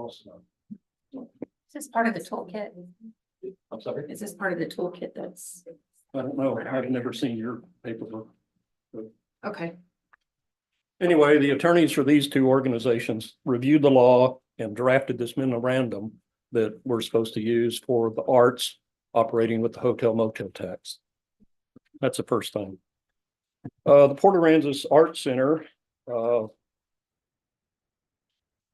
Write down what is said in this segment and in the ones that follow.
Is this part of the toolkit? I'm sorry, Is this part of the toolkit that's, I don't know, I've never seen your paperwork. okay, Anyway, the attorneys for these two organizations reviewed the law and drafted this memorandum that we're supposed to use for the arts operating with the hotel motel tax. That's the first thing. The Port Aransas Arts Center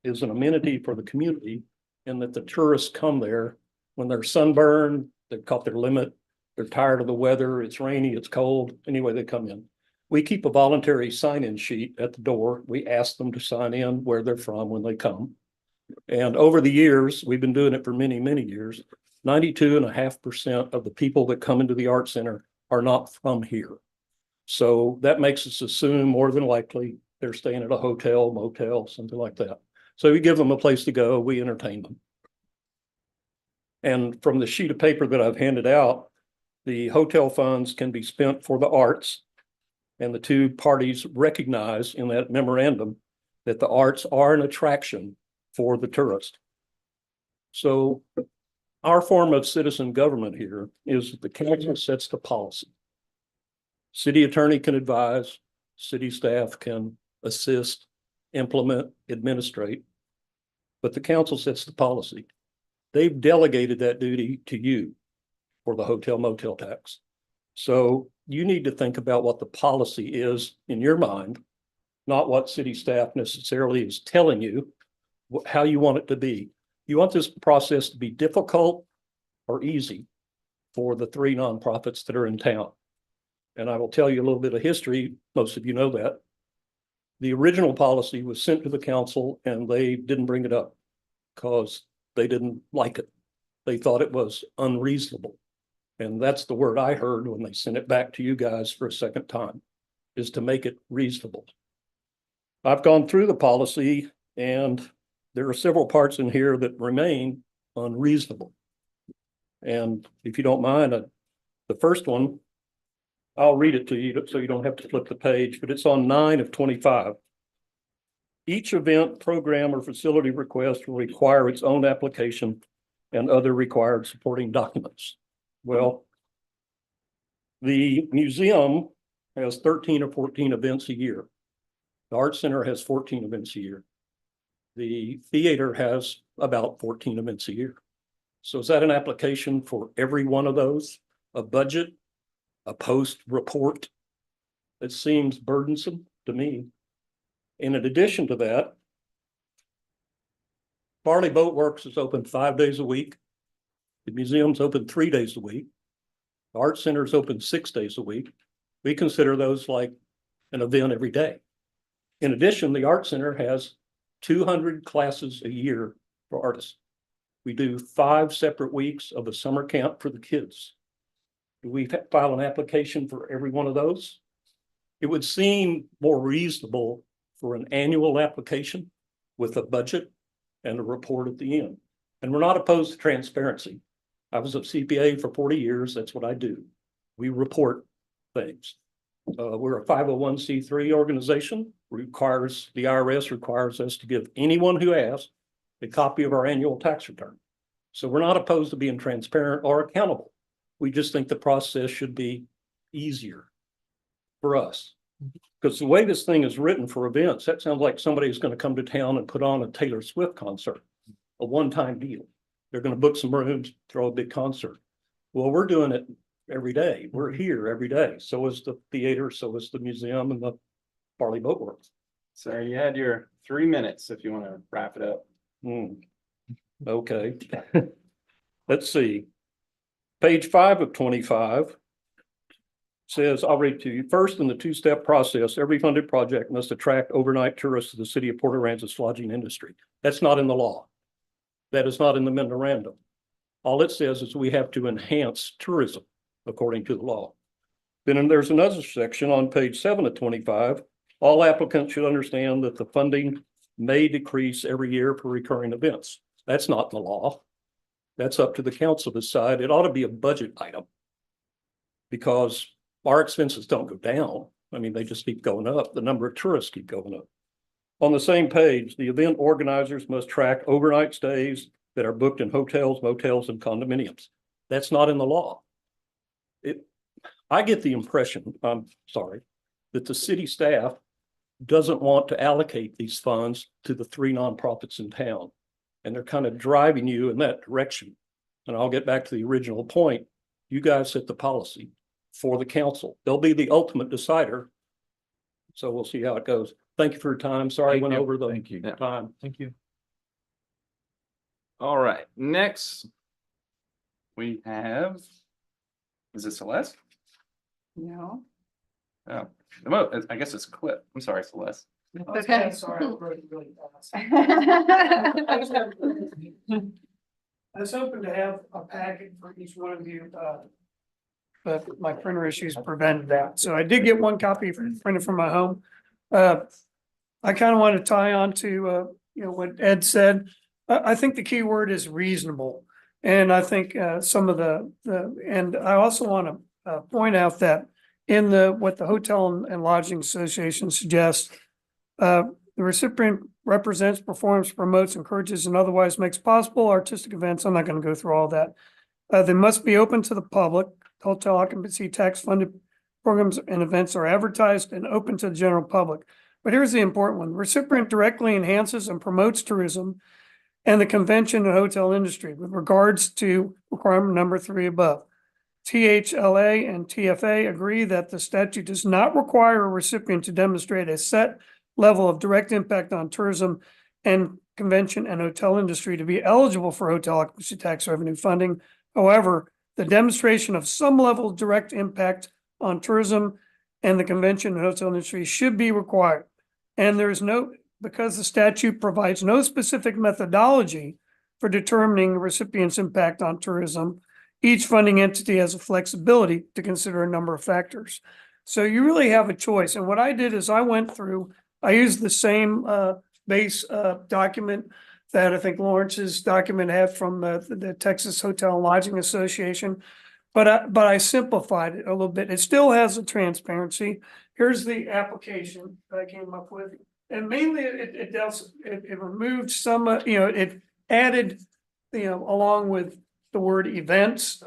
is an amenity for the community in that the tourists come there when they're sunburned, they've caught their limit, they're tired of the weather, it's rainy, it's cold, anyway, they come in. We keep a voluntary sign-in sheet at the door. We ask them to sign in where they're from when they come. And over the years, we've been doing it for many, many years, 92.5% of the people that come into the Art Center are not from here. So that makes us assume more than likely they're staying at a hotel, motel, something like that. So we give them a place to go, we entertain them. And from the sheet of paper that I've handed out, the hotel funds can be spent for the arts. And the two parties recognize in that memorandum that the arts are an attraction for the tourist. So our form of citizen government here is that the council sets the policy. City attorney can advise, city staff can assist, implement, administrate, but the council sets the policy. They've delegated that duty to you for the hotel motel tax. So you need to think about what the policy is in your mind, not what city staff necessarily is telling you, how you want it to be. You want this process to be difficult or easy for the three nonprofits that are in town. And I will tell you a little bit of history. Most of you know that. The original policy was sent to the council and they didn't bring it up because they didn't like it. They thought it was unreasonable. And that's the word I heard when they sent it back to you guys for a second time, is to make it reasonable. I've gone through the policy and there are several parts in here that remain unreasonable. And if you don't mind, the first one, I'll read it to you so you don't have to flip the page, but it's on 9 of 25. Each event, program, or facility request will require its own application and other required supporting documents. Well, the museum has 13 or 14 events a year. The Art Center has 14 events a year. The theater has about 14 events a year. So is that an application for every one of those? A budget, a post report? It seems burdensome to me. And in addition to that, Barley Boat Works is open 5 days a week. The museum's open 3 days a week. The Art Center's open 6 days a week. We consider those like an event every day. In addition, the Art Center has 200 classes a year for artists. We do 5 separate weeks of a summer camp for the kids. Do we file an application for every one of those? It would seem more reasonable for an annual application with a budget and a report at the end. And we're not opposed to transparency. I was a CPA for 40 years. That's what I do. We report things. We're a 501c3 organization. The IRS requires us to give anyone who asks a copy of our annual tax return. So we're not opposed to being transparent or accountable. We just think the process should be easier for us. Because the way this thing is written for events, that sounds like somebody's going to come to town and put on a Taylor Swift concert, a one-time deal. They're going to book some rooms, throw a big concert. Well, we're doing it every day. We're here every day. So is the theater, so is the museum and the Barley Boat Works. So you had your 3 minutes if you want to wrap it up. Okay. Let's see. Page 5 of 25 says, I'll read to you. First, in the two-step process, every funded project must attract overnight tourists to the city of Port Aransas lodging industry. That's not in the law. That is not in the memorandum. All it says is we have to enhance tourism according to the law. Then there's another section on page 7 of 25. All applicants should understand that the funding may decrease every year for recurring events. That's not in the law. That's up to the council to decide. It ought to be a budget item because our expenses don't go down. I mean, they just keep going up. The number of tourists keep going up. On the same page, the event organizers must track overnight stays that are booked in hotels, motels, and condominiums. That's not in the law. I get the impression, I'm sorry, that the city staff doesn't want to allocate these funds to the three nonprofits in town. And they're kind of driving you in that direction. And I'll get back to the original point. You guys set the policy for the council. They'll be the ultimate decider. So we'll see how it goes. Thank you for your time. Sorry I went over the time. Thank you. All right, next. We have. Is it Celeste? No. Oh, well, I guess it's Clip. I'm sorry, Celeste. Okay. Sorry, I wrote it really fast. I was hoping to have a packet for each one of you, but my printer issues prevented that. So I did get one copy printed from my home. I kind of want to tie on to, what Ed said. I think the key word is reasonable. And I think, some of and I also want to, point out that in what the Hotel and Lodging Association suggests, the recipient represents, performs, promotes, encourages, and otherwise makes possible artistic events. I'm not going to go through all that. They must be open to the public. Hotel occupancy tax funded programs and events are advertised and open to the general public. But here's the important one. The recipient directly enhances and promotes tourism and the convention and hotel industry with regards to requirement number 3 above. THLA and TFA agree that the statute does not require a recipient to demonstrate a set level of direct impact on tourism and convention and hotel industry to be eligible for hotel occupancy tax revenue funding. However, the demonstration of some level of direct impact on tourism and the convention and hotel industry should be required. And there is because the statute provides no specific methodology for determining the recipient's impact on tourism, each funding entity has a flexibility to consider a number of factors. So you really have a choice. And what I did is I used the same base document that I think Lawrence's document had from the Texas Hotel and Lodging Association, but I simplified it a little bit. It still has a transparency. Here's the application that I came up with. And mainly it removed some, it added, along with the word events,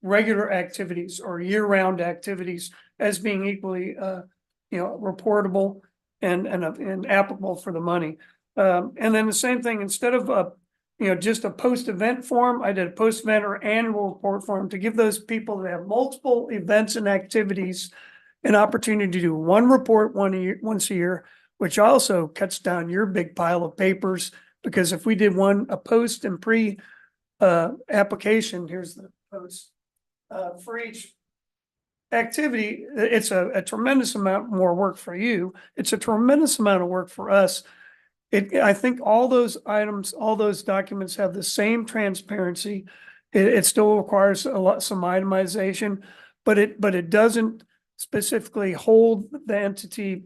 regular activities or year-round activities as being equally, reportable and applicable for the money. And then the same thing, instead of just a post-event form, I did a post-event or annual report form to give those people that have multiple events and activities an opportunity to do one report once a year, which also cuts down your big pile of papers. Because if we did a post and pre application, here's the post for each activity, it's a tremendous amount more work for you. It's a tremendous amount of work for us. I think all those items, all those documents have the same transparency. It still requires some itemization, but it doesn't specifically hold the entity,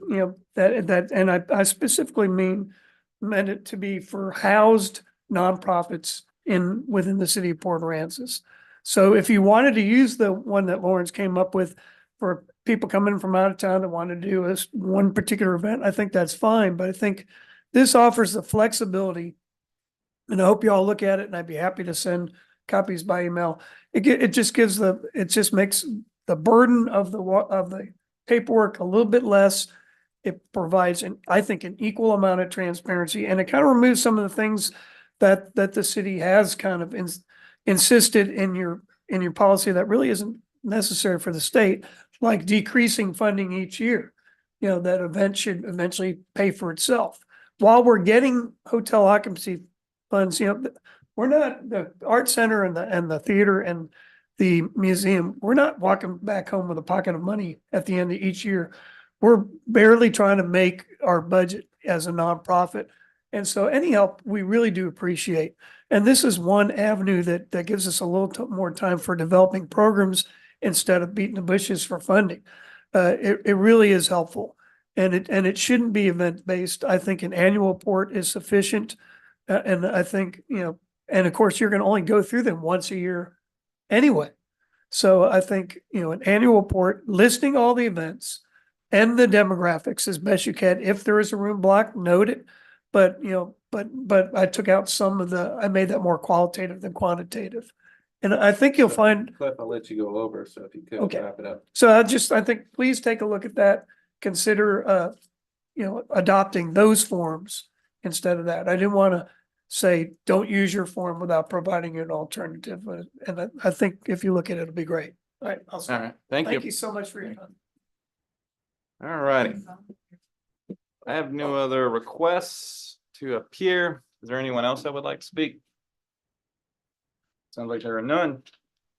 and I specifically meant it to be for housed nonprofits within the city of Port Aransas. So if you wanted to use the one that Lawrence came up with for people coming from out of town that want to do one particular event, I think that's fine. But I think this offers the flexibility, and I hope you all look at it, and I'd be happy to send copies by email. It just makes the burden of the paperwork a little bit less. It provides, I think, an equal amount of transparency, and it kind of removes some of the things that the city has kind of insisted in your policy that really isn't necessary for the state, like decreasing funding each year. That event should eventually pay for itself. While we're getting hotel occupancy funds, we're not the art center and the theater and the museum. We're not walking back home with a pocket of money at the end of each year. We're barely trying to make our budget as a nonprofit. And so any help we really do appreciate. And this is one avenue that gives us a little more time for developing programs instead of beating the bushes for funding. It really is helpful. And it shouldn't be event-based. I think an annual report is sufficient. And I think, and of course, you're going to only go through them once a year anyway. So I think, an annual report listing all the events and the demographics as best you can. If there is a room block, note it. But, but I took out I made that more qualitative than quantitative. And I think you'll find, Cliff, I'll let you go over, so if you could Okay. wrap it up. so I think, please take a look at that. Consider, adopting those forms instead of that. I didn't want to say, don't use your form without providing an alternative. And I think if you look at it, it'll be great. All right. I'll All stop. right, thank Thank you. you so much for your time. All righty. I have no other requests to appear. Is there anyone else that would like to speak? Sounds like there are none.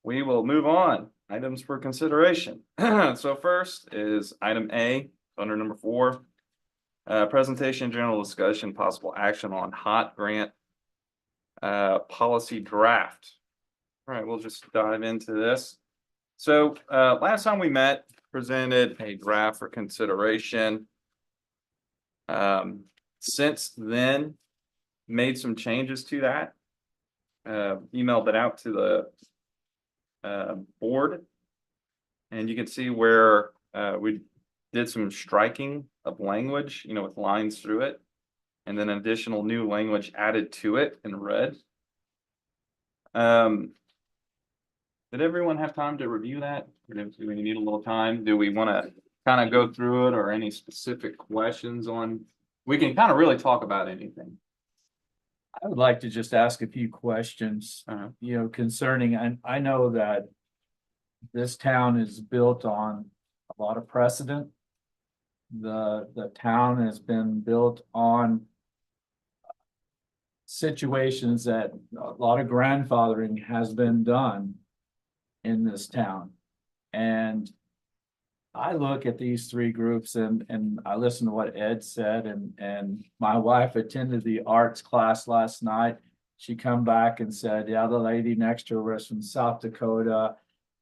We will move on. Items for consideration. So first is item A, under number 4. Presentation, general discussion, possible action on hot grant policy draft. All right, we'll just dive into this. So last time we met, presented a draft for consideration. Since then, made some changes to that. Emailed it out to the board. And you can see where we did some striking of language, with lines through it. And then additional new language added to it in red. Did everyone have time to review that? Or do we need a little time? Do we want to kind of go through it, or any specific questions on? We can kind of really talk about anything. I would like to just ask a few questions, Uh-huh. concerning, and I know that this town is built on a lot of precedent. The town has been built on situations that a lot of grandfathering has been done in this town. And I look at these 3 groups and I listen to what Ed said, and my wife attended the arts class last night. She come back and said, yeah, the lady next to her was from South Dakota,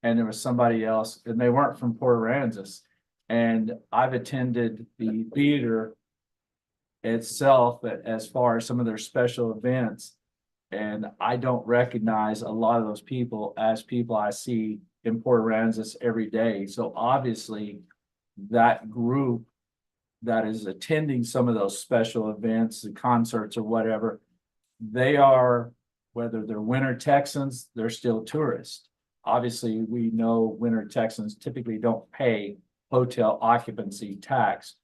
and there was somebody else, and they weren't from Port Aransas. And I've attended the theater itself as far as some of their special events. And I don't recognize a lot of those people as people I see in Port Aransas every day. So obviously that group that is attending some of those special events, the concerts or whatever, they are, whether they're winter Texans, they're still tourists. Obviously, we know winter Texans typically don't pay hotel occupancy tax,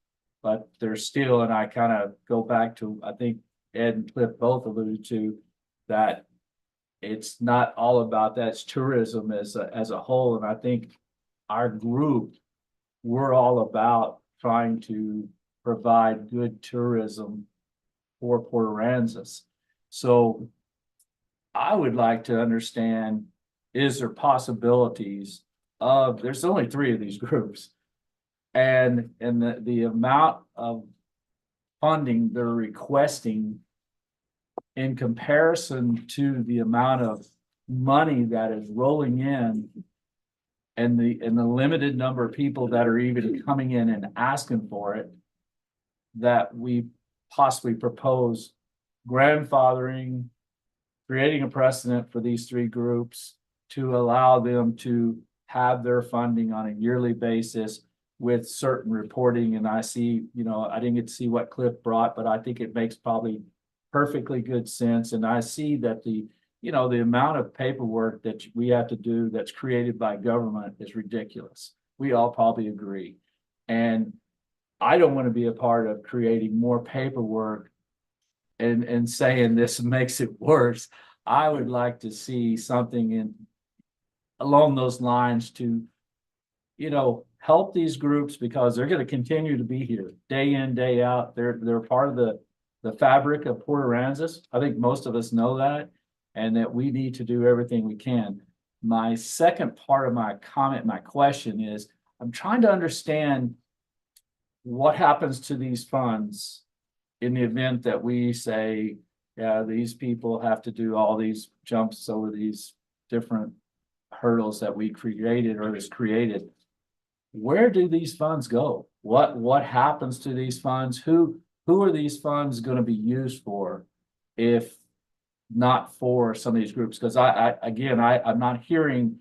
but they're still, and I kind of go back to, I think Ed and Cliff both alluded to, that it's not all about that, it's tourism as a whole. And I think our group, we're all about trying to provide good tourism for Port Aransas. So I would like to understand, is there possibilities of, there's only 3 of these groups, and the amount of funding they're requesting in comparison to the amount of money that is rolling in, and the limited number of people that are even coming in and asking for it, that we possibly propose grandfathering, creating a precedent for these 3 groups to allow them to have their funding on a yearly basis with certain reporting. And I see, I didn't get to see what Cliff brought, but I think it makes probably perfectly good sense. And I see that the amount of paperwork that we have to do that's created by government is ridiculous. We all probably agree. And I don't want to be a part of creating more paperwork and saying this makes it worse. I would like to see something along those lines to, help these groups, because they're going to continue to be here day in, day out. They're part of the fabric of Port Aransas. I think most of us know that, and that we need to do everything we can. My second part of my comment, my question is, I'm trying to understand what happens to these funds in the event that we say, yeah, these people have to do all these jumps over these different hurdles that we created or is created. Where do these funds go? What happens to these funds? Who are these funds going to be used for, if not for some of these groups? Because I'm not hearing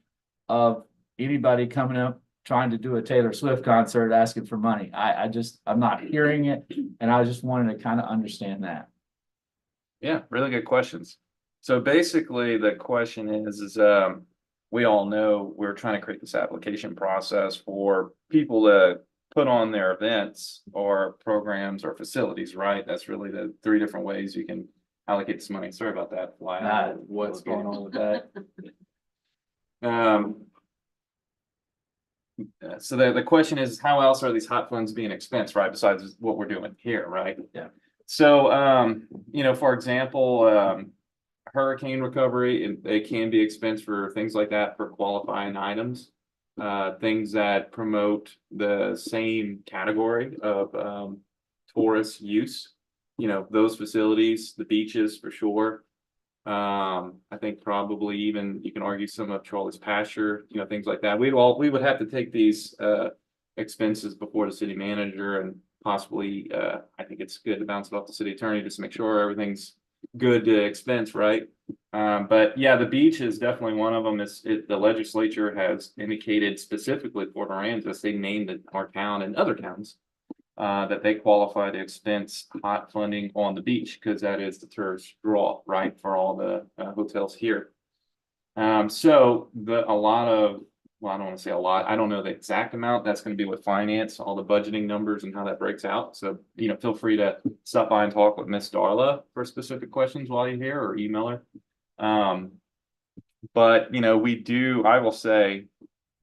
of anybody coming up trying to do a Taylor Swift concert asking for money. I'm not hearing it, and I just wanted to kind of understand that. Yeah, really good questions. So basically, the question is, we all know we're trying to create this application process for people to put on their events or programs or facilities, right? That's really the three different ways you can allocate this money. Sorry about that. What's going on with that? So the question is, how else are these hot funds being expensed, right? Besides what we're doing here, right? Yeah. So, for example, hurricane recovery, it can be expensed for things like that for qualifying items. Things that promote the same category of tourist use, those facilities, the beaches for sure. I think probably even you can argue some of Charlie's pasture, things like that. We would have to take these expenses before the city manager and possibly I think it's good to bounce it off the city attorney just to make sure everything's good to expense, right? But yeah, the beach is definitely one of them. The legislature has indicated specifically Port Aransas, they named our town and other towns that they qualify to expense hot funding on the beach because that is the tourist draw, right, for all the hotels here. So a lot of, well, I don't want to say a lot. I don't know the exact amount. That's going to be with finance, all the budgeting numbers and how that breaks out. So, feel free to stop by and talk with Miss Darla for specific questions while you're here or email her. But, I will say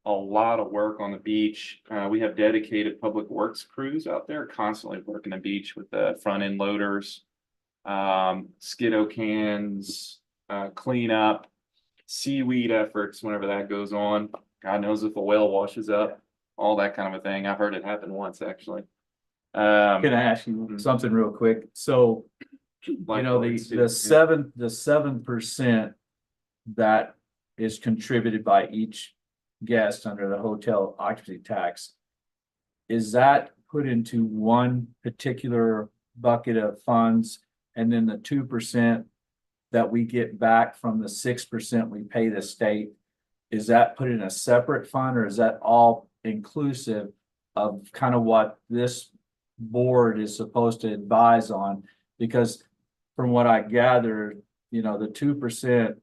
a lot of work on the beach. We have dedicated public works crews out there constantly working the beach with the front end loaders, skiddo cans, cleanup, seaweed efforts whenever that goes on. God knows if a whale washes up, all that kind of a thing. I've heard it happen once actually. Can I ask you something real quick? So, the 7% that is contributed by each guest under the hotel occupancy tax, is that put into one particular bucket of funds, and then the 2% that we get back from the 6% we pay the state, is that put in a separate fund, or is that all inclusive of kind of what this board is supposed to advise on? Because from what I gather, the 2%,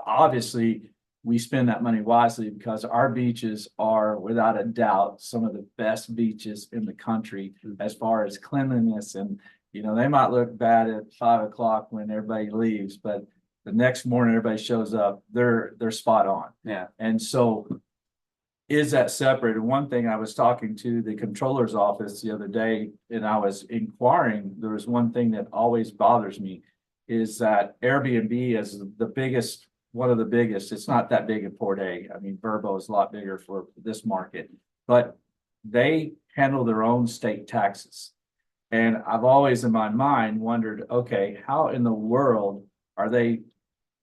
obviously we spend that money wisely because our beaches are without a doubt some of the best beaches in the country as far as cleanliness. And they might look bad at 5 o'clock when everybody leaves, but the next morning everybody shows up, they're spot on. Yeah. And so is that separate? And one thing, I was talking to the controller's office the other day and I was inquiring, there was one thing that always bothers me is that Airbnb is one of the biggest. It's not that big in Port A. I mean, Verbo is a lot bigger for this market, but they handle their own state taxes. And I've always in my mind wondered, okay, how in the world are they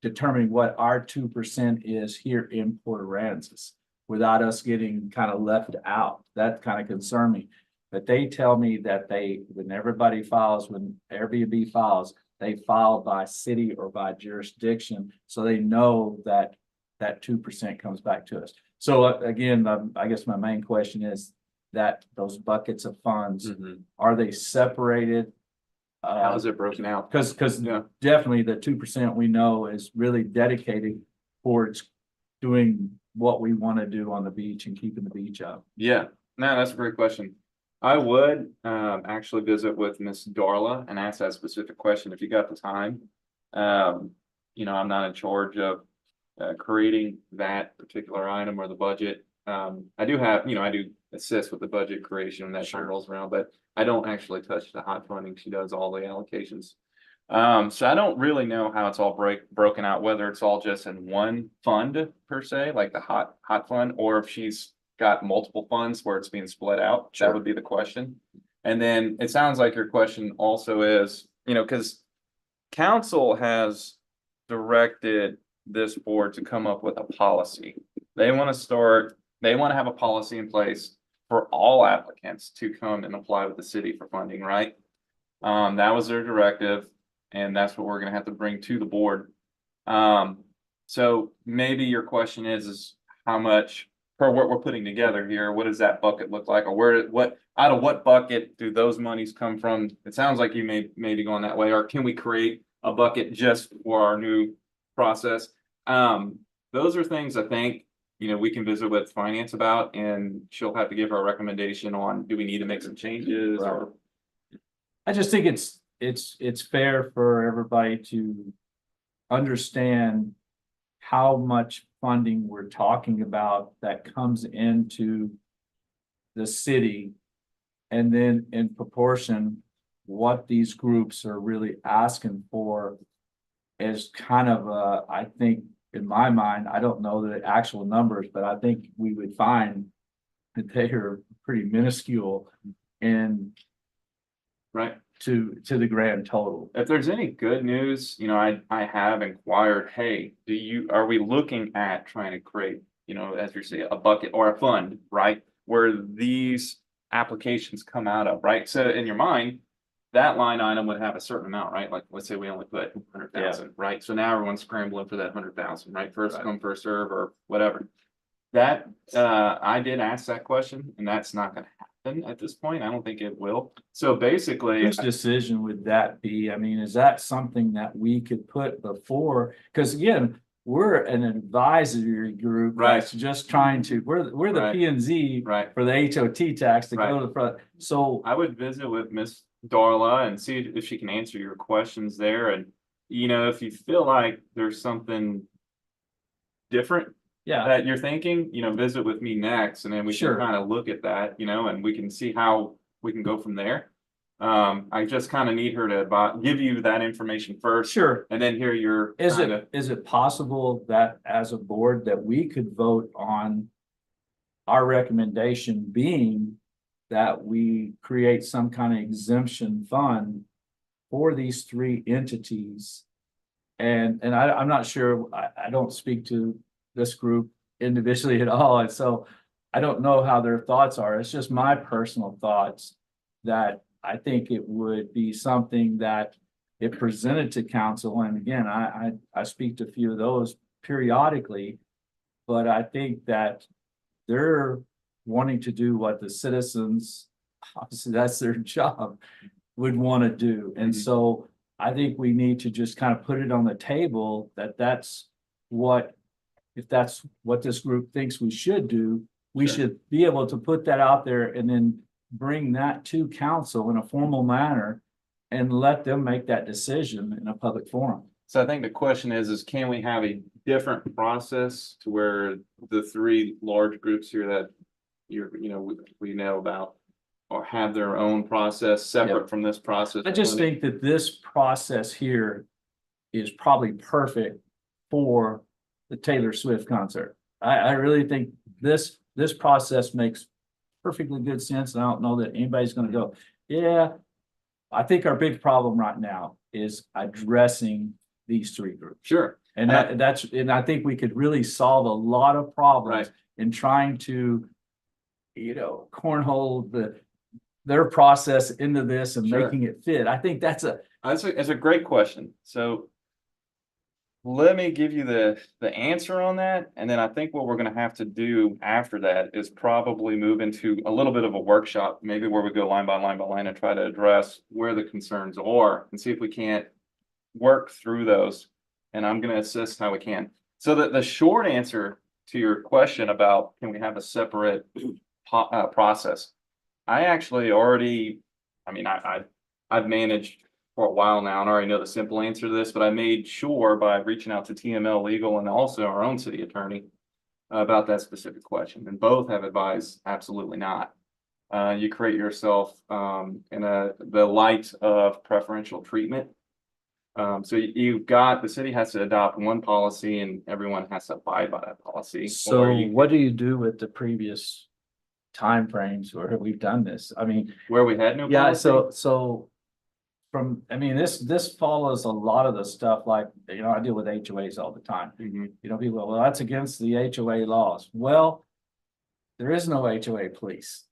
determining what our 2% is here in Port Aransas without us getting kind of left out? That kind of concerned me. But they tell me that when everybody files, when Airbnb files, they file by city or by jurisdiction. So they know that 2% comes back to us. So again, I guess my main question is that those buckets of funds, are they separated? How is it broken out? Because definitely the 2% we know is really dedicated towards doing what we want to do on the beach and keeping the beach up. Yeah, no, that's a great question. I would actually visit with Miss Darla and ask that specific question if you got the time. I'm not in charge of creating that particular item or the budget. I do assist with the budget creation when that rolls around, but I don't actually touch the hot funding. She does all the allocations. So I don't really know how it's all broken out, whether it's all just in one fund per se, like the hot fund, or if she's got multiple funds where it's being split out. That would be the question. And then it sounds like your question also is, because council has directed this board to come up with a policy. They want to have a policy in place for all applicants to come and apply with the city for funding, right? That was their directive, and that's what we're going to have to bring to the board. So maybe your question is how much per what we're putting together here, what does that bucket look like? Or out of what bucket do those monies come from? It sounds like you may be going that way, or can we create a bucket just for our new process? Those are things I think, we can visit with finance about, and she'll have to give her a recommendation on, do we need to make some changes or? I just think it's fair for everybody to understand how much funding we're talking about that comes into the city. And then in proportion, what these groups are really asking for is kind of I think in my mind, I don't know the actual numbers, but I think we would find that they are pretty minuscule and Right. to the grand total. If there's any good news, I have inquired, hey, are we looking at trying to create, as you say, a bucket or a fund, right? Where these applications come out of, right? So in your mind, that line item would have a certain amount, right? Like, let's say we only put 100,000, right? So now everyone's scrambling for that 100,000, right? First come, first serve, or whatever. That, I did ask that question, and that's not gonna happen at this point. I don't think it will. So basically, Whose decision would that be? I mean, is that something that we could put before? Because again, we're an advisory group. Right. That's just trying to, we're the Right. P and Z right, for the HOT tax to go to the front. So I would visit with Miss Darla and see if she can answer your questions there. And, if you feel like there's something different yeah, that you're thinking, visit with me next, and then we Sure. can kind of look at that, and we can see how we can go from there. I just kind of need her to give you that information first, sure. and then hear your Is kind of, it possible that as a board that we could vote on our recommendation being that we create some kind of exemption fund for these three entities? And I'm not sure, I don't speak to this group individually at all, and so I don't know how their thoughts are. It's just my personal thoughts that I think it would be something that if presented to council, and again, I speak to a few of those periodically, but I think that they're wanting to do what the citizens, obviously that's their job, would want to do. And so I think we need to just kind of put it on the table that if that's what this group thinks we should do, we Sure. should be able to put that out there and then bring that to council in a formal manner and let them make that decision in a public forum. so I think the question is can we have a different process to where the three large groups here that we know about, or have their own process separate from this process? I just think that this process here is probably perfect for the Taylor Swift concert. I really think this process makes perfectly good sense, and I don't know that anybody's gonna go, yeah. I think our big problem right now is addressing these three groups. Sure. And and I think we could really solve a lot of problems Right. in trying to, cornhole their process into this and Sure. making it fit. I think that's That's a great question. So let me give you the answer on that. And then I think what we're gonna have to do after that is probably move into a little bit of a workshop, maybe where we go line by line by line and try to address where the concerns are and see if we can't work through those. And I'm gonna assist how we can. So the short answer to your question about can we have a separate process? I actually already, I've managed for a while now and already know the simple answer to this, but I made sure by reaching out to TML Legal and also our own city attorney about that specific question, and both have advised absolutely not. You create yourself in the light of preferential treatment. So the city has to adopt one policy and everyone has to abide by that policy. so. What do you do with the previous timeframes where we've done this? I mean, Where we had no yeah. policy? So from, this follows a lot of the stuff. Like, I deal with HOAs all the time. Mhm. People, well, that's against the HOA laws. Well, there is no HOA police.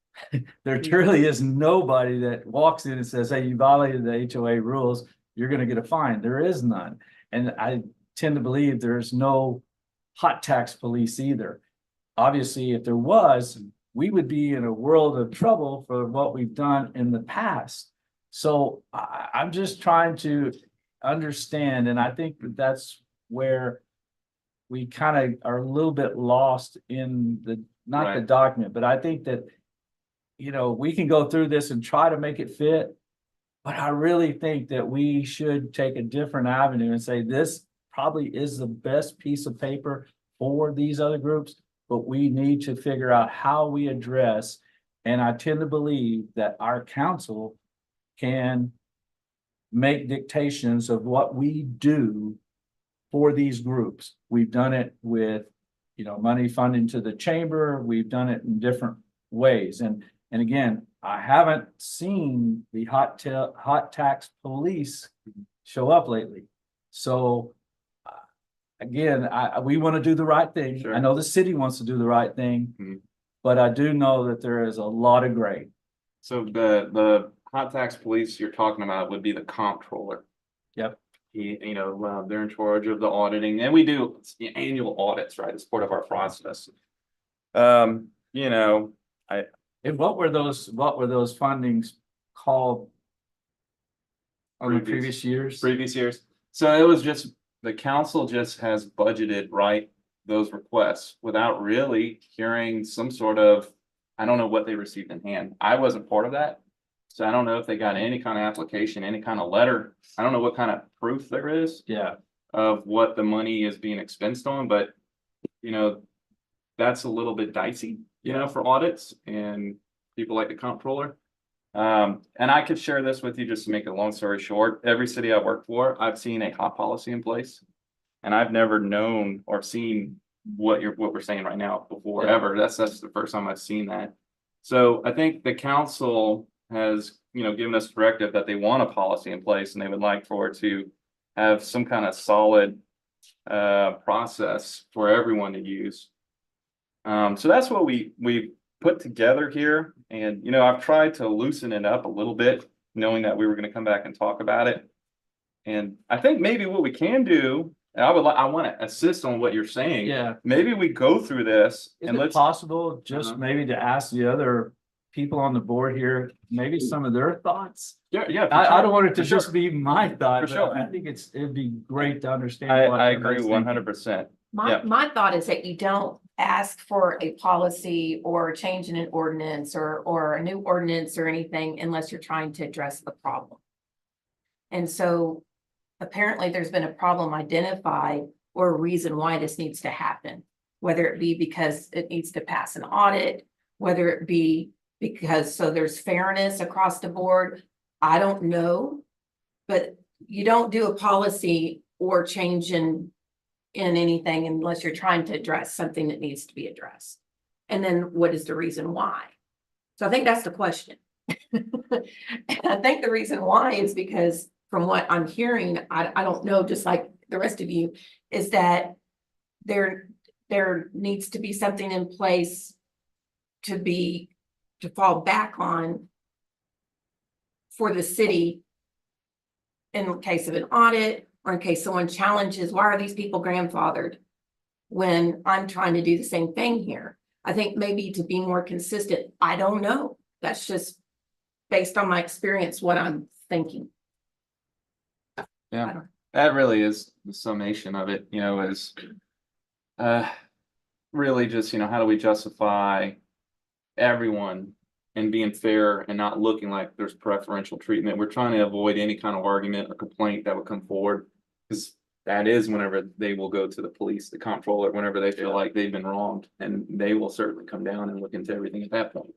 There truly is nobody that walks in and says, hey, you violated the HOA rules, you're gonna get a fine. There is none. And I tend to believe there's no hot tax police either. obviously, if there was, we would be in a world of trouble for what we've done in the past. So I'm just trying to understand, and I think that that's where we kind of are a little bit lost in the, not the Right. document, but I think that, you know, we can go through this and try to make it fit. But I really think that we should take a different avenue and say this probably is the best piece of paper for these other groups, but we need to figure out how we address. And I tend to believe that our council can make dictations of what we do for these groups. We've done it with, you know, money funding to the chamber. We've done it in different ways. And again, I haven't seen the hot tax police show up lately. So again, we want to do the right thing. Sure. I know the city wants to do the right thing, Mhm. but I do know that there is a lot of gray. So the hot tax police you're talking about would be the comptroller. Yep. They're in charge of the auditing, and we do annual audits, right, as part of our process. You know, And what were those fundings called on the previous years? previous years. So it was just, the council just has budgeted, right, those requests without really hearing some sort of, I don't know what they received in hand. I wasn't part of that. So I don't know if they got any kind of application, any kind of letter. I don't know what kind of proof there is Yeah, of what the money is being expensed on, but you know, that's a little bit dicey, for audits and people like the comptroller. And I could share this with you just to make a long story short. Every city I work for, I've seen a hot policy in place. And I've never known or seen what we're saying right now before, Yeah. ever. That's the first time I've seen that. So I think the council has, given us directive that they want a policy in place and they would like for it to have some kind of solid process for everyone to use. So that's what we put together here. And, I've tried to loosen it up a little bit, knowing that we were going to come back and talk about it. And I think maybe what we can do, and I want to assist on what you're saying. yeah. Maybe we go through this Is and it let's, possible just Uh-huh. maybe to ask the other people on the board here, maybe some of their thoughts? yeah. I don't want it to For sure. just be my thought, For but sure. I think it'd be great to understand. I what agree everybody's thinking. 100%. My, Yeah. my thought is that you don't ask for a policy or change in an ordinance or a new ordinance or anything unless you're trying to address the problem. And so apparently there's been a problem identified or a reason why this needs to happen. Whether it be because it needs to pass an audit, whether it be because so there's fairness across the board. I don't know, but you don't do a policy or change in anything unless you're trying to address something that needs to be addressed. And then what is the reason why? So I think that's the question. And I think the reason why is because from what I'm hearing, I don't know, just like the rest of you, is that there needs to be something in place to fall back on for the city in case of an audit or in case someone challenges, why are these people grandfathered when I'm trying to do the same thing here? I think maybe to be more consistent, I don't know. That's just based on my experience, what I'm thinking. Yeah, that really is the summation of it, is really just, how do we justify everyone and being fair and not looking like there's preferential treatment. We're trying to avoid any kind of argument or complaint that would come forward, because that is whenever they will go to the police, the comptroller, whenever they feel like they've been wronged, and they will certainly come down and look into everything at that point.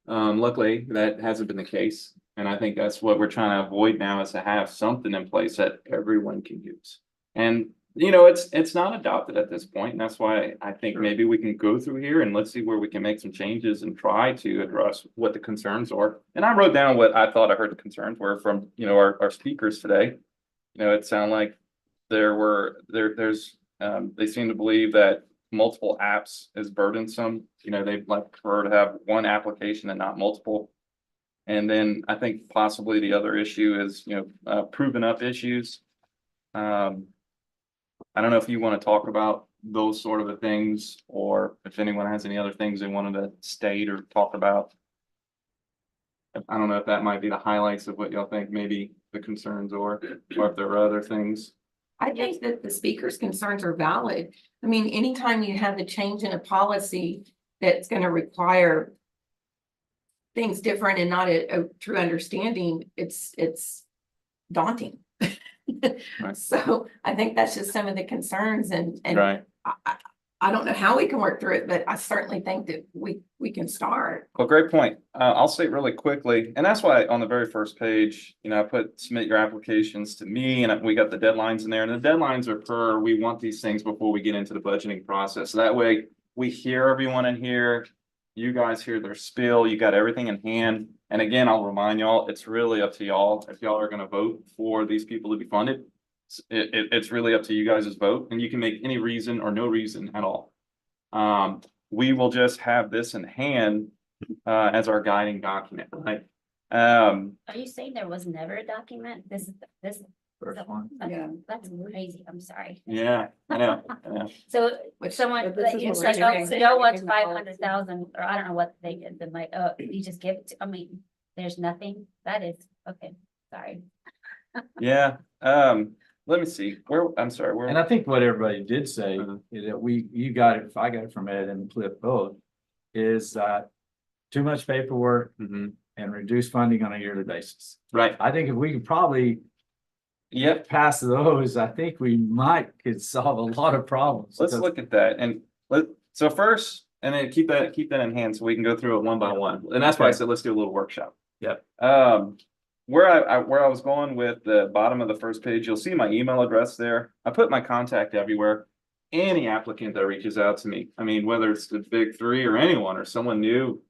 Luckily, that hasn't been the case, and I think that's what we're trying to avoid now, is to have something in place that everyone can use. And it's not adopted at this point, and that's why I think maybe we can go through here and let's see where we can make some changes and try to address what the concerns are. And I wrote down what I thought I heard the concerns were from our speakers today. It sounded like they seem to believe that multiple apps is burdensome. They'd like prefer to have one application and not multiple. And then I think possibly the other issue is proven up issues. I don't know if you want to talk about those sort of things, or if anyone has any other things they wanted to state or talk about. I don't know if that might be the highlights of what y'all think maybe the concerns or if there are other things. I think that the speaker's concerns are valid. I mean, anytime you have a change in a policy that's gonna require things different and not a true understanding, it's daunting. Right. So I think that's just some of the concerns and Right. I don't know how we can work through it, but I certainly think that we can start. Well, great point. I'll state really quickly, and that's why on the very first page, I put submit your applications to me, and we got the deadlines in there, and the deadlines are per, we want these things before we get into the budgeting process. So that way we hear everyone in here, you guys hear their spiel, you got everything in hand. And again, I'll remind y'all, it's really up to y'all. If y'all are gonna vote for these people to be funded, it's really up to you guys' vote, and you can make any reason or no reason at all. We will just have this in hand as our guiding document, right? Are you saying there was never a document? This. First one. Yeah. That's crazy. I'm sorry. Yeah, I know. Yeah. So Which- someone, but this like, is it's what like, we're oh, doing. no one's Making 500,000, or I don't know what they did, the like, oh, you just give it to, I mean, there's nothing. That is, okay, sorry. Yeah, let me see, I'm sorry, And I think what everybody did say, Uh-huh. is that you got it, I got it from Ed and Cliff both, is that too much paperwork Mhm. and reduce funding on a yearly basis. Right, I think if we could probably yep, pass those, I think we could solve a lot of problems. let's look at that, and so first, and then keep that in hand so we can go through it one by one, and that's why I Okay. said, let's do a little workshop. Yep. Where I was going with the bottom of the first page, you'll see my email address there. I put my contact everywhere. Any applicant that reaches out to me, I mean, whether it's the big three or anyone or someone new,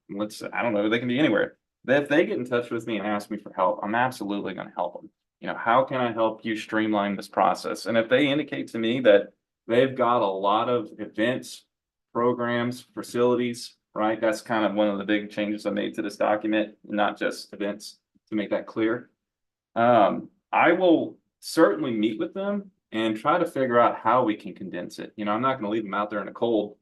I don't know, they can be anywhere. If they get in touch with me and ask me for help, I'm absolutely going to help them. How can I help you streamline this process? And if they indicate to me that they've got a lot of events, programs, facilities, right? That's kind of one of the big changes I made to this document, not just events, to make that clear. I will certainly meet with them and try to figure out how we can condense it. I'm not going to leave them out there in the cold.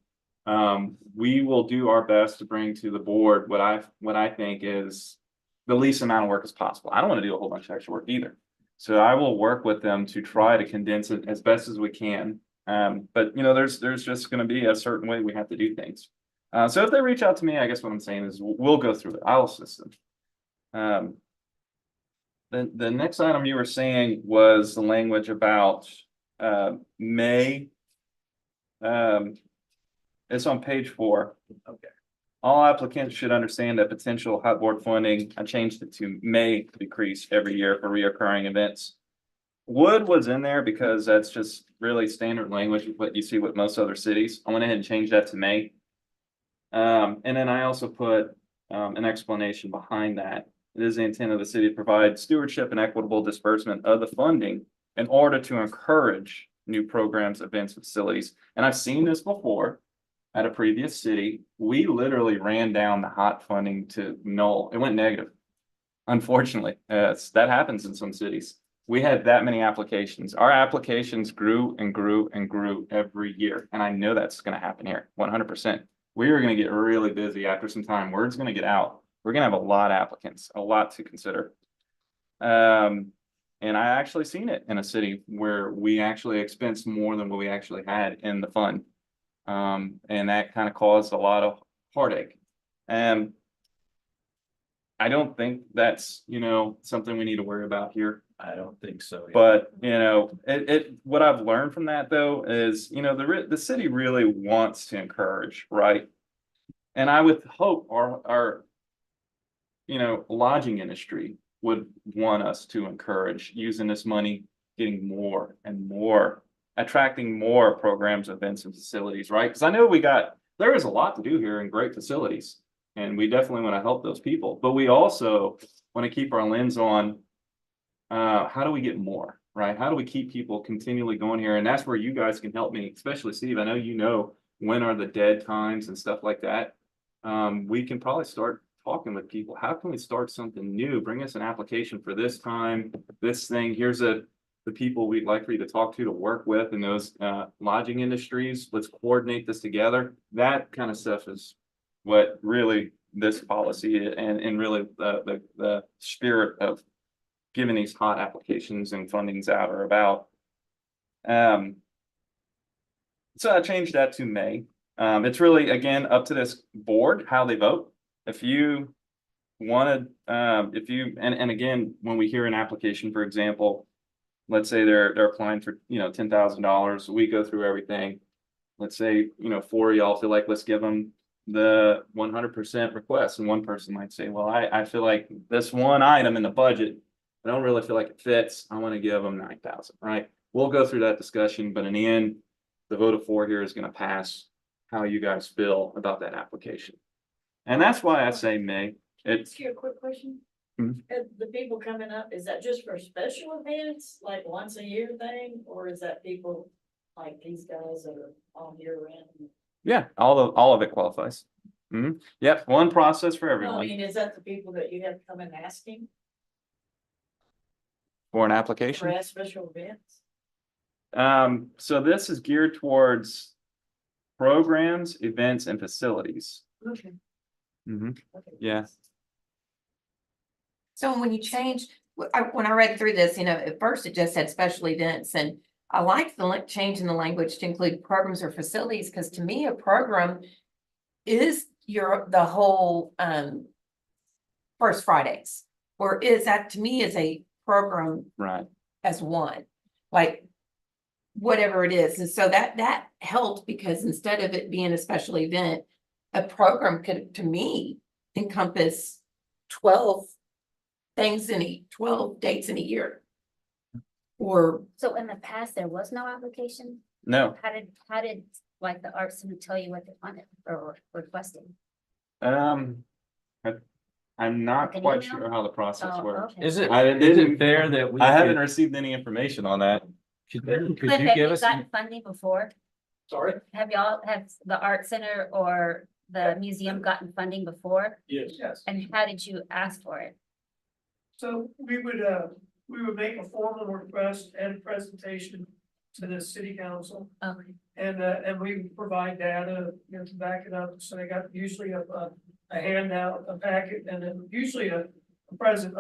We will do our best to bring to the board what I think is the least amount of work as possible. I don't want to do a whole bunch of extra work either. So I will work with them to try to condense it as best as we can. But there's just going to be a certain way we have to do things. So if they reach out to me, I guess what I'm saying is we'll go through it. I'll assist them. The next item you were saying was the language about May. It's on page 4. Okay. All applicants should understand that potential hot board funding, I changed it to may decrease every year for reoccurring events. Would was in there because that's just really standard language, what you see with most other cities. I went ahead and changed that to may. And then I also put an explanation behind that. It is the intent of the city to provide stewardship and equitable disbursement of the funding in order to encourage new programs, events, facilities. And I've seen this before at a previous city. We literally ran down the hot funding to null. It went negative. Unfortunately, that happens in some cities. We had that many applications. Our applications grew and grew and grew every year. And I know that's going to happen here 100%. We are going to get really busy after some time. Word's going to get out. We're going to have a lot of applicants, a lot to consider. And I actually seen it in a city where we actually expensed more than what we actually had in the fund. And that kind of caused a lot of heartache. And I don't think that's, something we need to worry about here. I don't think so. But, what I've learned from that though is, the city really wants to encourage, right? And I would hope our lodging industry would want us to encourage using this money, getting more and more, attracting more programs, events, and facilities, right? Because I know there is a lot to do here in great facilities, and we definitely want to help those people. But we also want to keep our lens on how do we get more, right? How do we keep people continually going here? And that's where you guys can help me, especially Steve. I know when are the dead times and stuff like that. We can probably start talking with people. How can we start something new? Bring us an application for this time, this thing. Here's a the people we'd like for you to talk to work with in those lodging industries. Let's coordinate this together. That kind of stuff is what really this policy and really the spirit of giving these hot applications and fundings out are about. So I changed that to May. It's really, again, up to this board, how they vote. If you wanted, and again, when we hear an application, for example, let's say they're applying for, $10,000, we go through everything. Let's say, 4 of y'all feel like, let's give them the 100% request. And one person might say, well, I feel like this one item in the budget, I don't really feel like it fits. I want to give them 9,000, right? We'll go through that discussion, but in the end, the vote of 4 here is going to pass how you guys feel about that application. And that's why I say May. It's Ask you a quick question. Mhm. The people coming up, is that just for special events, like once a year thing, or is that people like these guys that are all year round? yeah, all of it qualifies. Yep, one process for No, I everyone mean, is that the people that you have to come and asking for an for application. special events? So this is geared towards programs, events, and facilities. Okay. Mhm. Okay. Yeah. So when you change, when I read through this, at first it just said special events, and I like the change in the language to include programs or facilities, because to me, a program is the whole First Fridays, or is that to me is a program Right. as one, like whatever it is. And so that helped, because instead of it being a special event, a program could, to me, encompass 12 things 12 dates in a year. Or So in the past, there was no application? No. How did like the Arts Center tell you what they wanted or requesting? I'm not Like an quite email? sure how the process Oh, works. okay. Is it, I is didn't- it fair that we? I haven't could- received any information on that. Could But you have give you us? gotten funding before? Sorry? Have the Art Center or the museum gotten funding before? Yes. Yes. And how did you ask for it? So we would make a formal request and presentation to the city council. Okay. And we provide data, to back it up. So they got usually a handout, a packet, and then usually a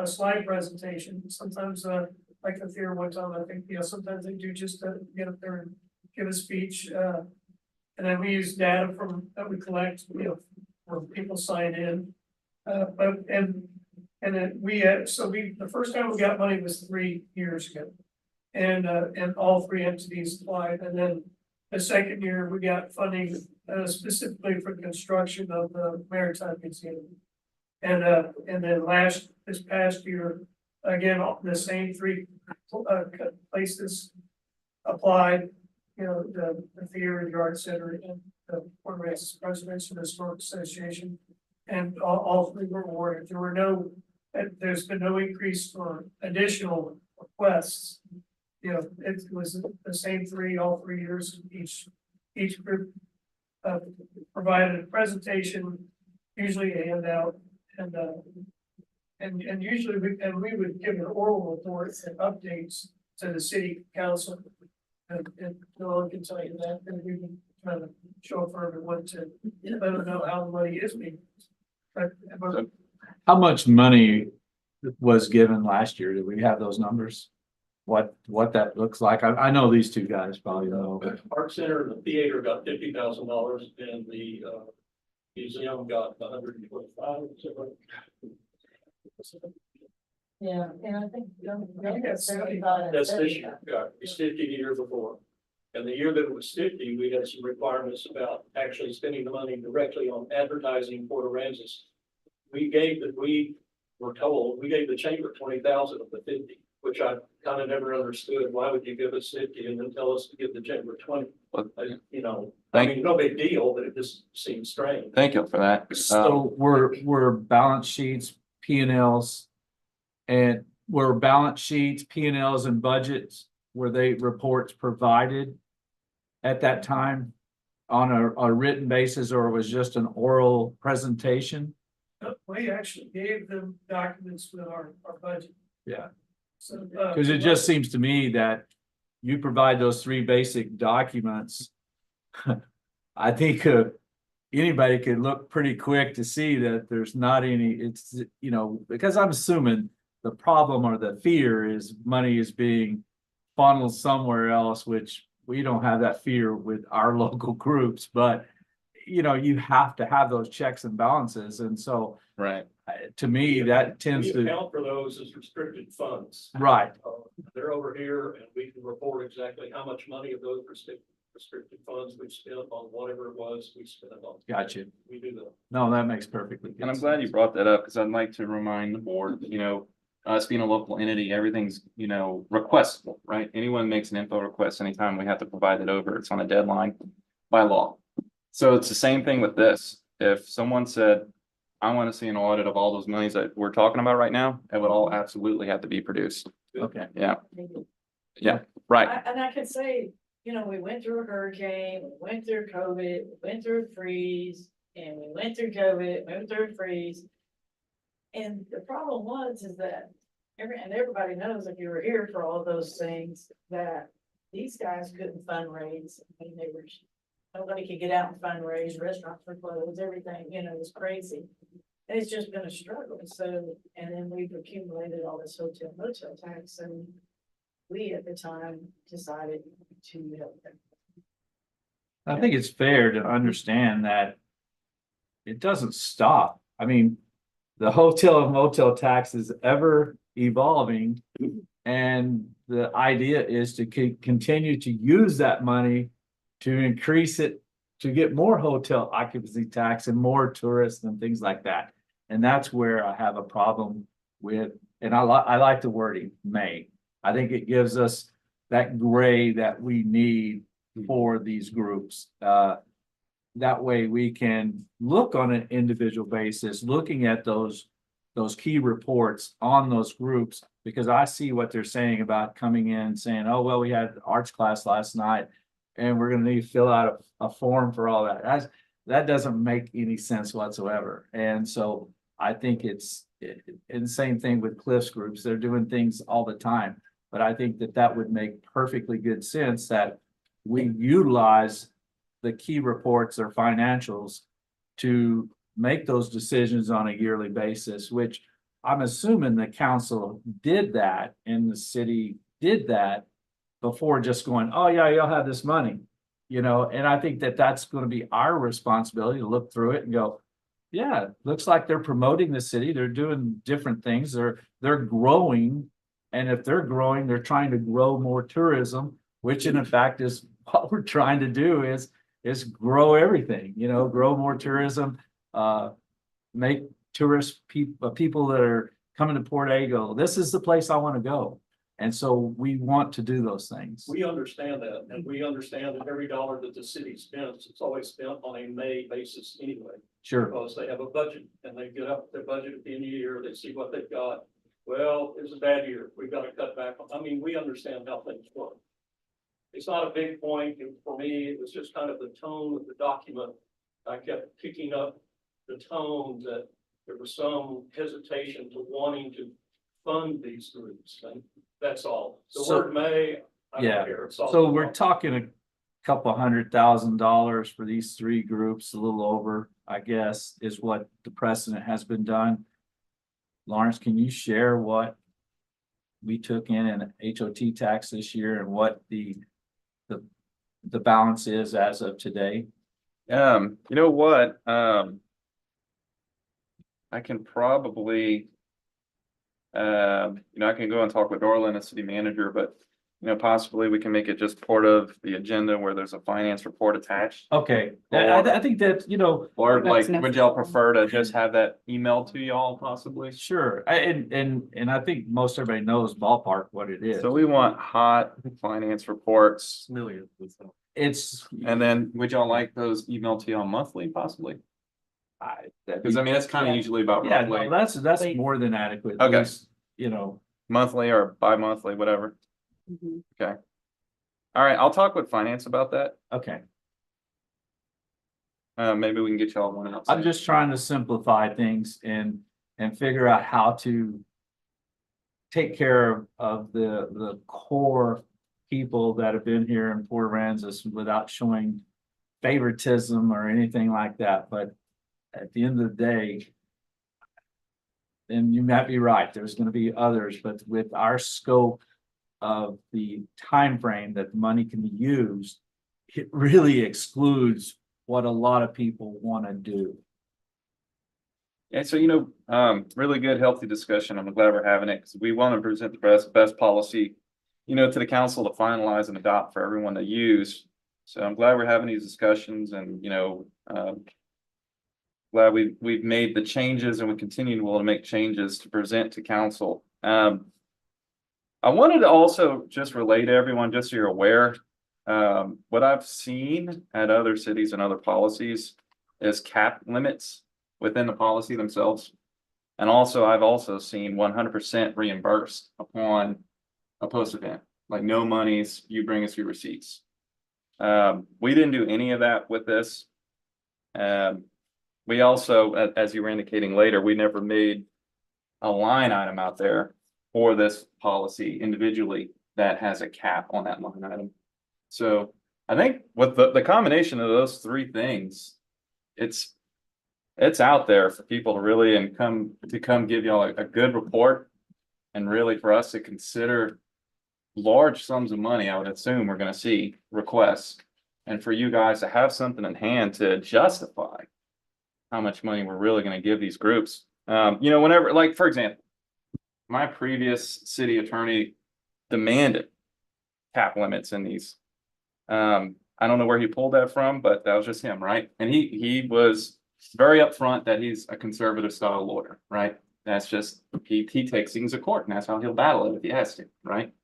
slide presentation. Sometimes, like the theater one time, I think, sometimes they do just get up there and give a speech. And then we use data that we collect, when people sign in. And then the first time we got money was 3 years ago. And all 3 entities applied, and then the second year we got funding specifically for the construction of the Maritime Museum. And then this past year, again, the same 3 places applied, the theater, the art center, and the Port Aransas Preservation Historic Association. And all 3 were awarded. There's been no increase for additional requests. It was the same 3, all 3 years. Each group provided a presentation, usually a handout, and usually we would give an oral report and updates to the city council. And no one can tell you that, and we can try to show for everyone to let them know how the money is being. But How much money was given last year? Do we have those numbers? What that looks like? I know these 2 guys probably know. Art Center and the theater got $50,000 and the museum got 125. Yeah, and I think. that's That's this year. Yeah, it's 50 the year before. And the year that it was 50, we had some requirements about actually spending the money directly on advertising Port Aransas. We were told, we gave the chamber 20,000 of the 50, which I kind of never understood. Why would you give us 50 and then tell us to give the chamber 20? No big deal, but it just seems strange. Thank you for that. So were balance sheets, P&Ls, and were balance sheets, P&Ls and budgets, were they reports provided at that time on a written basis, or was just an oral presentation? we actually gave them documents with our budget. Yeah. So, Cause it just seems to me that you provide those three basic documents. I think anybody could look pretty quick to see that there's not any, it's, because I'm assuming the problem or the fear is money is being funneled somewhere else, which we don't have that fear with our local groups, but you have to have those checks and balances. And so Right. to me, that tends We to, account for those as restricted funds. right, They're over here and we can report exactly how much money of those restricted funds we spent on whatever it was we spent on. gotcha. We do that. No, that makes perfectly good And I'm sense. glad you brought that up because I'd like to remind the board, us being a local entity, everything's, requestable, right? Anyone makes an info request anytime, we have to provide it over. It's on a deadline by law. So it's the same thing with this. If someone said, I want to see an audit of all those monies that we're talking about right now, it would all absolutely have to be produced. Okay, Yeah. Yeah, right. And I can say, we went through a hurricane, we went through COVID, we went through a freeze, and we went through COVID, went through a freeze. And the problem is that everybody knows if you were here for all of those things, that these guys couldn't fundraise. I mean, nobody could get out and fundraise, restaurants were closed, everything, was crazy. And it's just been a struggle. So, and then we've accumulated all this hotel motel tax, and we at the time decided to help them. I think it's fair to understand that it doesn't stop. I mean, the hotel and motel tax is ever evolving. And the idea is to continue to use that money to increase it, to get more hotel occupancy tax and more tourists and things like that. And that's where I have a problem with, and I like the wording, may. I think it gives us that gray that we need for these groups. That way we can look on an individual basis, looking at those key reports on those groups, because I see what they're saying about coming in saying, oh, well, we had arts class last night and we're going to need to fill out a form for all that. That doesn't make any sense whatsoever. And so I think and same thing with Cliff's groups. They're doing things all the time, but I think that would make perfectly good sense that we utilize the key reports or financials to make those decisions on a yearly basis, which I'm assuming the council did that and the city did that before just going, oh yeah, you'll have this money, and I think that's going to be our responsibility to look through it and go, yeah, looks like they're promoting the city. They're doing different things. They're growing. And if they're growing, they're trying to grow more tourism, which in fact is what we're trying to do is grow everything, grow more tourism, make people that are coming to Port Ego, this is the place I want to go. And so we want to do those things. We understand that, and we understand that every dollar that the city spends, it's always spent on a May basis anyway. Sure. Because they have a budget and they get up their budget at the end of the year, they see what they've got. Well, it was a bad year, we've got to cut back. I mean, we understand how things work. It's not a big point, and for me, it was just kind of the tone of the document. I kept picking up the tone that there was some hesitation to wanting to fund these groups, and that's all. The So- word may, I Yeah. don't care. It's all- So we're talking a couple $100,000 for these three groups, a little over, I guess, is what the precedent has been done. Lawrence, can you share what we took in HOT tax this year and what the balance is as of today? You know what? I can probably, I can go and talk with Orland, a city manager, but possibly we can make it just part of the agenda where there's a finance report attached. Okay, Or- I think that, Or That's like, would y'all prefer to just have that emailed to y'all possibly? sure, and I think most everybody knows ballpark what it is. So we want hot finance reports, It's, and then would y'all like those emailed to y'all monthly possibly? Because I mean, that's kind of usually about yeah, no, roughly that's more than adequate. Okay. Those, monthly or bi-monthly, whatever. Mhm. Okay. All right, I'll talk with finance about that. okay. Maybe we can get y'all one out. I'm just trying to simplify things and figure out how to take care of the core people that have been here in Port Aransas without showing favoritism or anything like that, but at the end of the day, and you might be right, there's gonna be others, but with our scope of the time frame that the money can be used, it really excludes what a lot of people want to do. And so, really good, healthy discussion. I'm glad we're having it because we want to present the best policy, to the council to finalize and adopt for everyone to use. So I'm glad we're having these discussions and, glad we've made the changes and we continue to want to make changes to present to council. I wanted to also just relay to everyone, just so you're aware, what I've seen at other cities and other policies is cap limits within the policy themselves. And also, I've also seen 100% reimbursed upon a post event, like no monies, you bring us your receipts. We didn't do any of that with this. We also, as you were indicating later, we never made a line item out there for this policy individually that has a cap on that line item. So I think with the combination of those three things, it's out there for people to really come give y'all a good report, and really for us to consider large sums of money. I would assume we're going to see requests, and for you guys to have something in hand to justify how much money we're really going to give these groups. Whenever, like, for example, my previous city attorney demanded cap limits in these. I don't know where he pulled that from, but that was just him, right? And he was very upfront that he's a conservative style lawyer, right? That's just, he takes things to court, and that's how he'll battle it if he has to, right?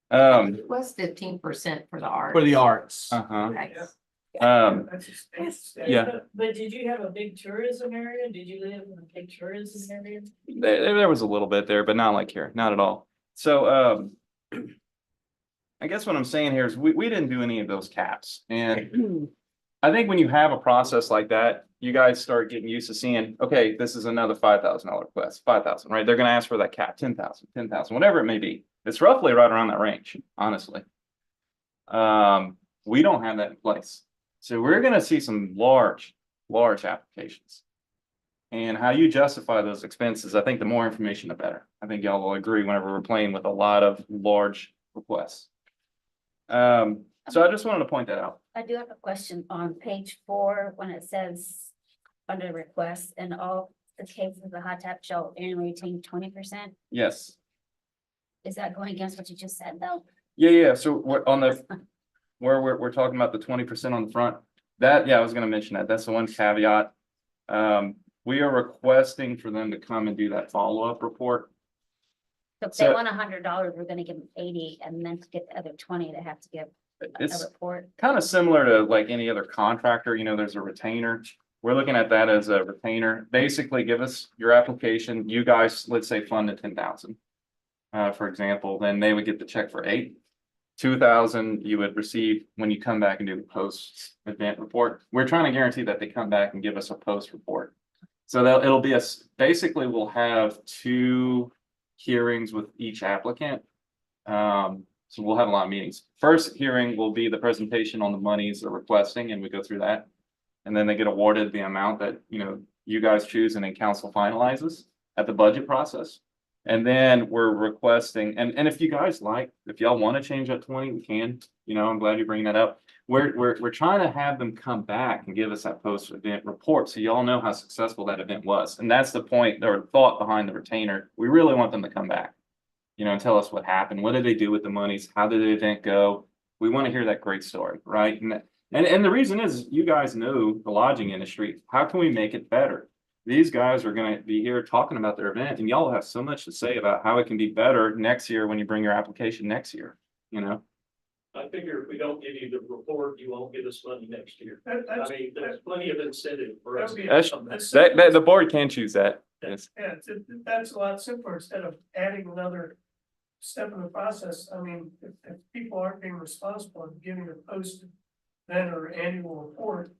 It was 15% for the art. For the arts. Uh-huh. Okay. Yeah. But did you have a big tourism area? Did you live in a big tourism area? There was a little bit there, but not like here, not at all. So, I guess what I'm saying here is we didn't do any of those caps. And I think when you have a process like that, you guys start getting used to seeing, okay, this is another $5,000 request, 5,000, right? They're going to ask for that cap, 10,000, whatever it may be. It's roughly right around that range, honestly. We don't have that in place. So we're going to see some large applications. And how you justify those expenses, I think the more information, the better. I think y'all will agree whenever we're playing with a lot of large requests. So I just wanted to point that out. I do have a question on page 4, when it says under requests and all the cases of the hot tap shall annually retain 20%. Yes. Is that going against what you just said though? Yeah. So we're on the, where we're talking about the 20% on the front, I was going to mention that. That's the one caveat. We are requesting for them to come and do that follow-up report. So if they want $100, we're gonna give them 80, and then to get the other 20, they have to give a It's report. kind of similar to like any other contractor, there's a retainer. We're looking at that as a retainer. Basically, give us your application. You guys, let's say, fund the 10,000. For example, then they would get the check for 8. 2,000 you would receive when you come back and do the post-event report. We're trying to guarantee that they come back and give us a post report. So it'll be basically we'll have 2 hearings with each applicant. So we'll have a lot of meetings. First hearing will be the presentation on the monies they're requesting, and we go through that. And then they get awarded the amount that, you guys choose, and then council finalizes at the budget process. And then we're requesting, and if you guys if y'all want to change that 20, we can, I'm glad you bring that up. We're trying to have them come back and give us that post-event report, so y'all know how successful that event was. And that's the point or thought behind the retainer. We really want them to come back, and tell us what happened. What did they do with the monies? How did the event go? We want to hear that great story, right? And the reason is, you guys know the lodging industry. How can we make it better? These guys are going to be here talking about their event, and y'all have so much to say about how it can be better next year when you bring your application next year, I figure if we don't give you the report, you won't give us money next year. There's plenty of incentive for us. The board can choose that. Yes. Yeah, that's a lot simpler instead of adding another step in the process. I mean, if people aren't being responsible and giving a post then or annual report,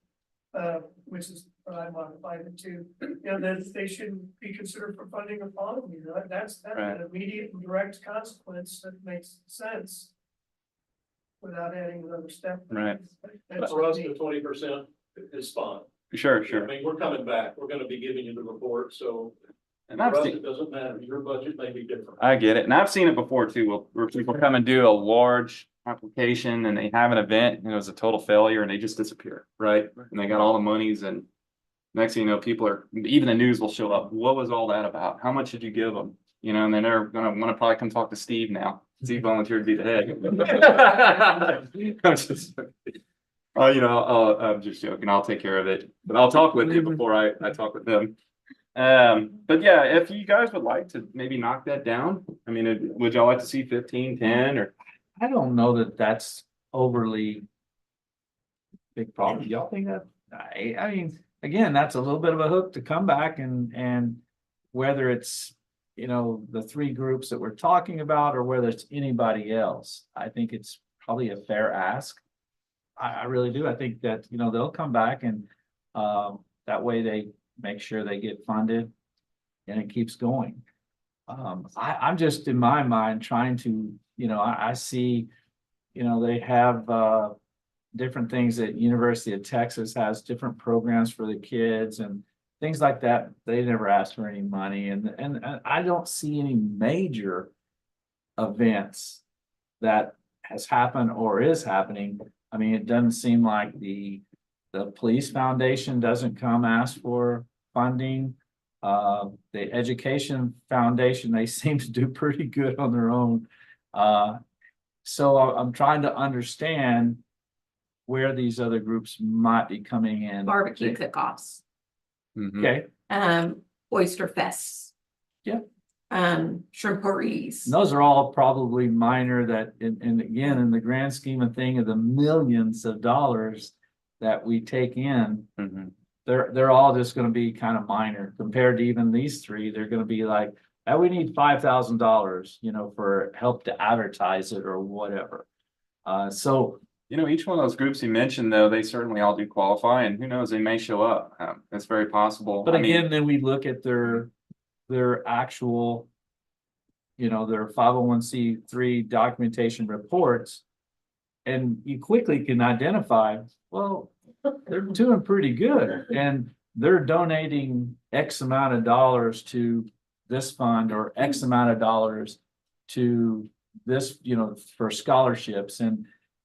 which is but I modified it to, you know, that they shouldn't be considered for funding a fund, you know, that's Right. an immediate and direct consequence that makes sense. Without adding another step. Right. That's For us, me. the 20% is fine. Sure, I sure. mean, we're coming back. We're gonna be giving you the report, so And for I've us, seen, it doesn't matter. Your budget may be different. I get it. And I've seen it before too, where people come and do a large application and they have an event and it was a total failure and they just disappear, right? And they got all the monies and next thing you know, people are, even the news will show up. What was all that about? How much did you give them? You know, and then they're gonna wanna probably come talk to Steve now. Steve volunteered to be the head. I'm just, you know, I'm just joking. I'll take care of it, but I'll talk with you before I talk with them. But yeah, if you guys would like to maybe knock that down, I mean, would y'all like to see 15, 10, or? I don't know that that's overly big problem. Y'all think that? I mean, again, that's a little bit of a hook to come back and whether it's, you know, the three groups that we're talking about or whether it's anybody else, I think it's probably a fair ask. I really do. I think that, you know, they'll come back and that way they make sure they get funded and it keeps going. I'm just in my mind trying to, you know, I see, you know, they have different things that University of Texas has different programs for the kids and things like that. They never asked for any money and I don't see any major events that has happened or is happening. I mean, it doesn't seem like the police foundation doesn't come ask for funding. The education foundation, they seem to do pretty good on their own. So I'm trying to understand where these other groups might be coming in. Barbecue cook-offs, Mhm. Okay, oyster fests. Yeah. Shrimperies. and those are all probably minor that, and again, in the grand scheme of thing of the millions of dollars that we take in, Mhm. they're all just gonna be kind of minor compared to even these three. They're gonna be like, oh, we need $5,000, you know, for help to advertise it or whatever. So You know, each one of those groups you mentioned, though, they certainly all do qualify, and who knows, they may show up. That's very possible. but I mean, again, then we look at their actual, you know, their 501c3 documentation reports. And you quickly can identify, well, they're doing pretty good and they're donating X amount of dollars to this fund or X amount of dollars to this, you know, for scholarships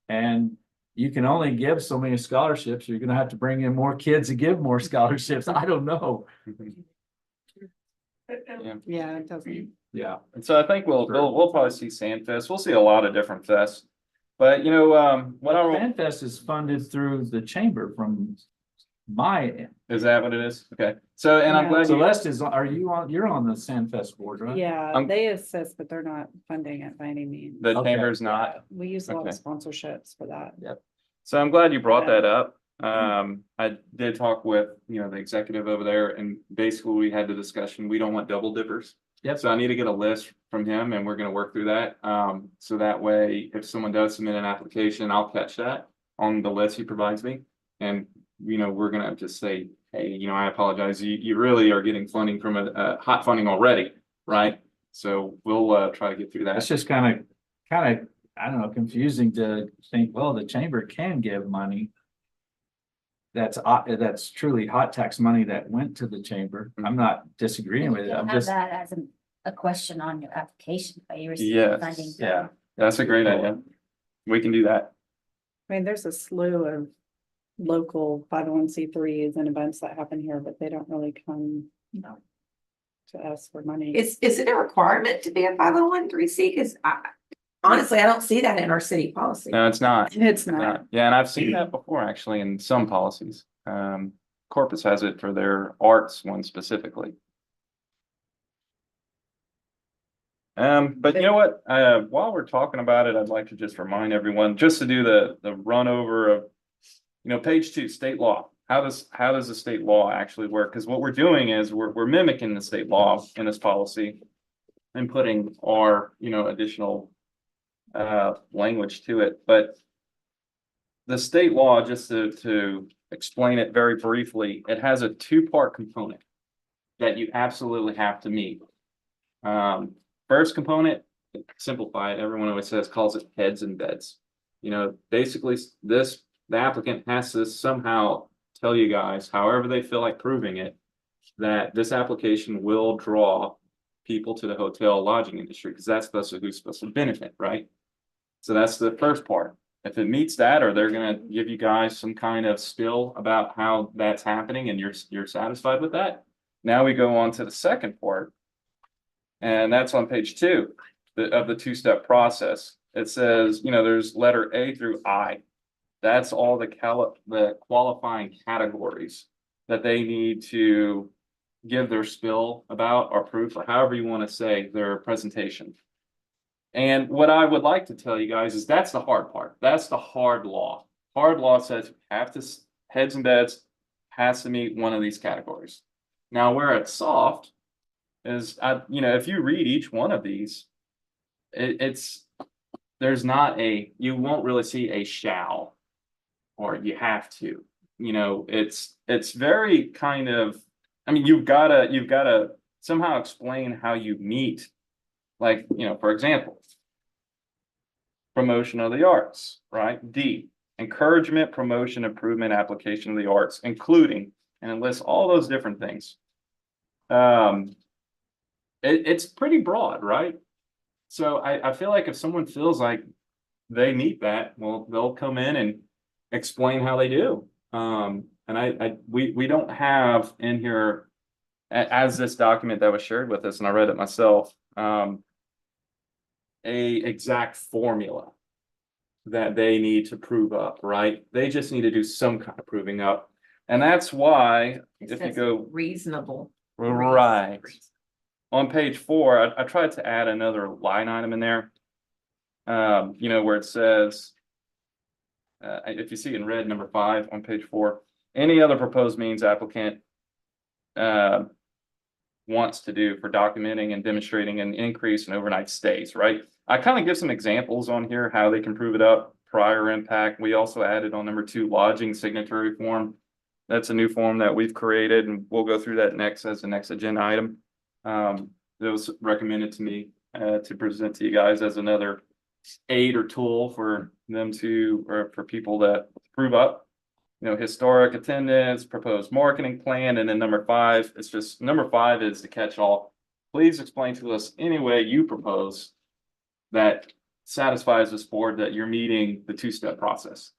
and you can only give so many scholarships. You're gonna have to bring in more kids to give more scholarships. I don't know. yeah. Yeah, it doesn't. Yeah. And so I think we'll probably see Sandfest. We'll see a lot of different fests. But you know, what I FanFest is funded through the chamber from my end. is that what it is? Okay. So and I'm Yeah. glad you, Celeste is, are you on, you're on the Sandfest board, right? Yeah, they assist, but they're not funding it by any means. the Okay. chamber's not. We use a lot of Okay. sponsorships for that. So I'm glad you brought that up. I did talk with, you know, the executive over there and basically we had the discussion, we don't want double dippers. Yep. So I need to get a list from him and we're gonna work through that. So that way, if someone does submit an application, I'll catch that on the list he provides me. And, you know, we're gonna just say, hey, you know, I apologize, you really are getting funding from a hot funding already, right? So we'll try to get through It's that. just kind of, I don't know, confusing to think, well, the chamber can give money. That's truly hot tax money that went to the chamber. I'm not disagreeing And with you it. can I'm have just, that as a question on your application, but you receive Yes, funding. yeah. That's a great idea. We can do that. I mean, there's a slew of local 501c3s and events that happen here, but they don't really come to us for money. Is it a requirement to be a 501(c)(3)? Cause honestly, I don't see that in our city policy. No, it's not. It's not. Yeah, and I've seen that before actually in some policies. Corpus has it for their arts one specifically. But you know what, while we're talking about it, I'd like to just remind everyone, just to do the run over of, you know, page 2, state law. How does the state law actually work? Because what we're doing is we're mimicking the state law in this policy and putting our, you know, additional language to it. But the state law, just to explain it very briefly, it has a two-part component that you absolutely have to meet. First component, simplify it, everyone always says, calls it heads and beds. You know, basically the applicant has to somehow tell you guys, however they feel like proving it, that this application will draw people to the hotel lodging industry, because that's who's supposed to benefit, right? So that's the first part. If it meets that, or they're gonna give you guys some kind of spill about how that's happening and you're satisfied with that. Now we go on to the second part. And that's on page 2 of the two-step process. It says, you know, there's letter A through I. That's all the qualifying categories that they need to give their spill about, or proof, or however you want to say their presentation. And what I would like to tell you guys is that's the hard part. That's the hard law. Hard law says you have to, heads and beds has to meet one of these categories. Now, where it's soft is, you know, if you read each one of these, there's not you won't really see a shall, or you have to, you know, it's very kind of, I mean, you've gotta somehow explain how you meet, like, you know, for example, promotion of the arts, right? D, encouragement, promotion, improvement, application of the arts, including, and it lists all those different things. It's pretty broad, right? So I feel like if someone feels like they meet that, well, they'll come in and explain how they do. And we don't have in here, as this document that was shared with us, and I read it myself, a exact formula that they need to prove up, right? They just need to do some kind of proving up. And that's why, if you go reasonable. right on page 4, I tried to add another line item in there. You know, where it says, if you see in red, number 5 on page 4, any other proposed means applicant wants to do for documenting and demonstrating an increase in overnight stays, right? I kind of give some examples on here how they can prove it up. Prior impact. We also added on number 2, lodging signatory form. That's a new form that we've created, and we'll go through that next as the next agenda item. It was recommended to me to present to you guys as another aid or tool for them to, or for people that prove up, you know, historic attendance, proposed marketing plan. And then number 5, it's just, number 5 is the catch-all. Please explain to us any way you propose that satisfies this board that you're meeting the two-step process.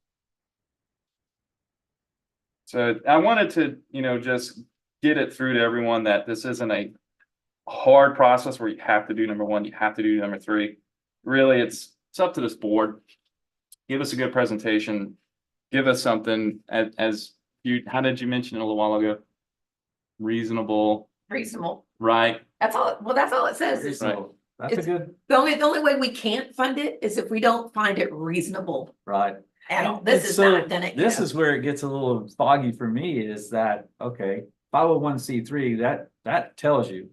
So I wanted to, you know, just get it through to everyone that this isn't a hard process where you have to do number 1, you have to do number 3. Really, it's up to this board. Give us a good presentation. Give us something as you, how did you mention it a little while ago? Reasonable, right? That's all, well, that's all it says. Is Right. That's a It's- good, the only way we can't fund it is if we don't find it reasonable right. at all. And This is so not gonna. This is where it gets a little foggy for me, is that, okay, 501c3, that tells you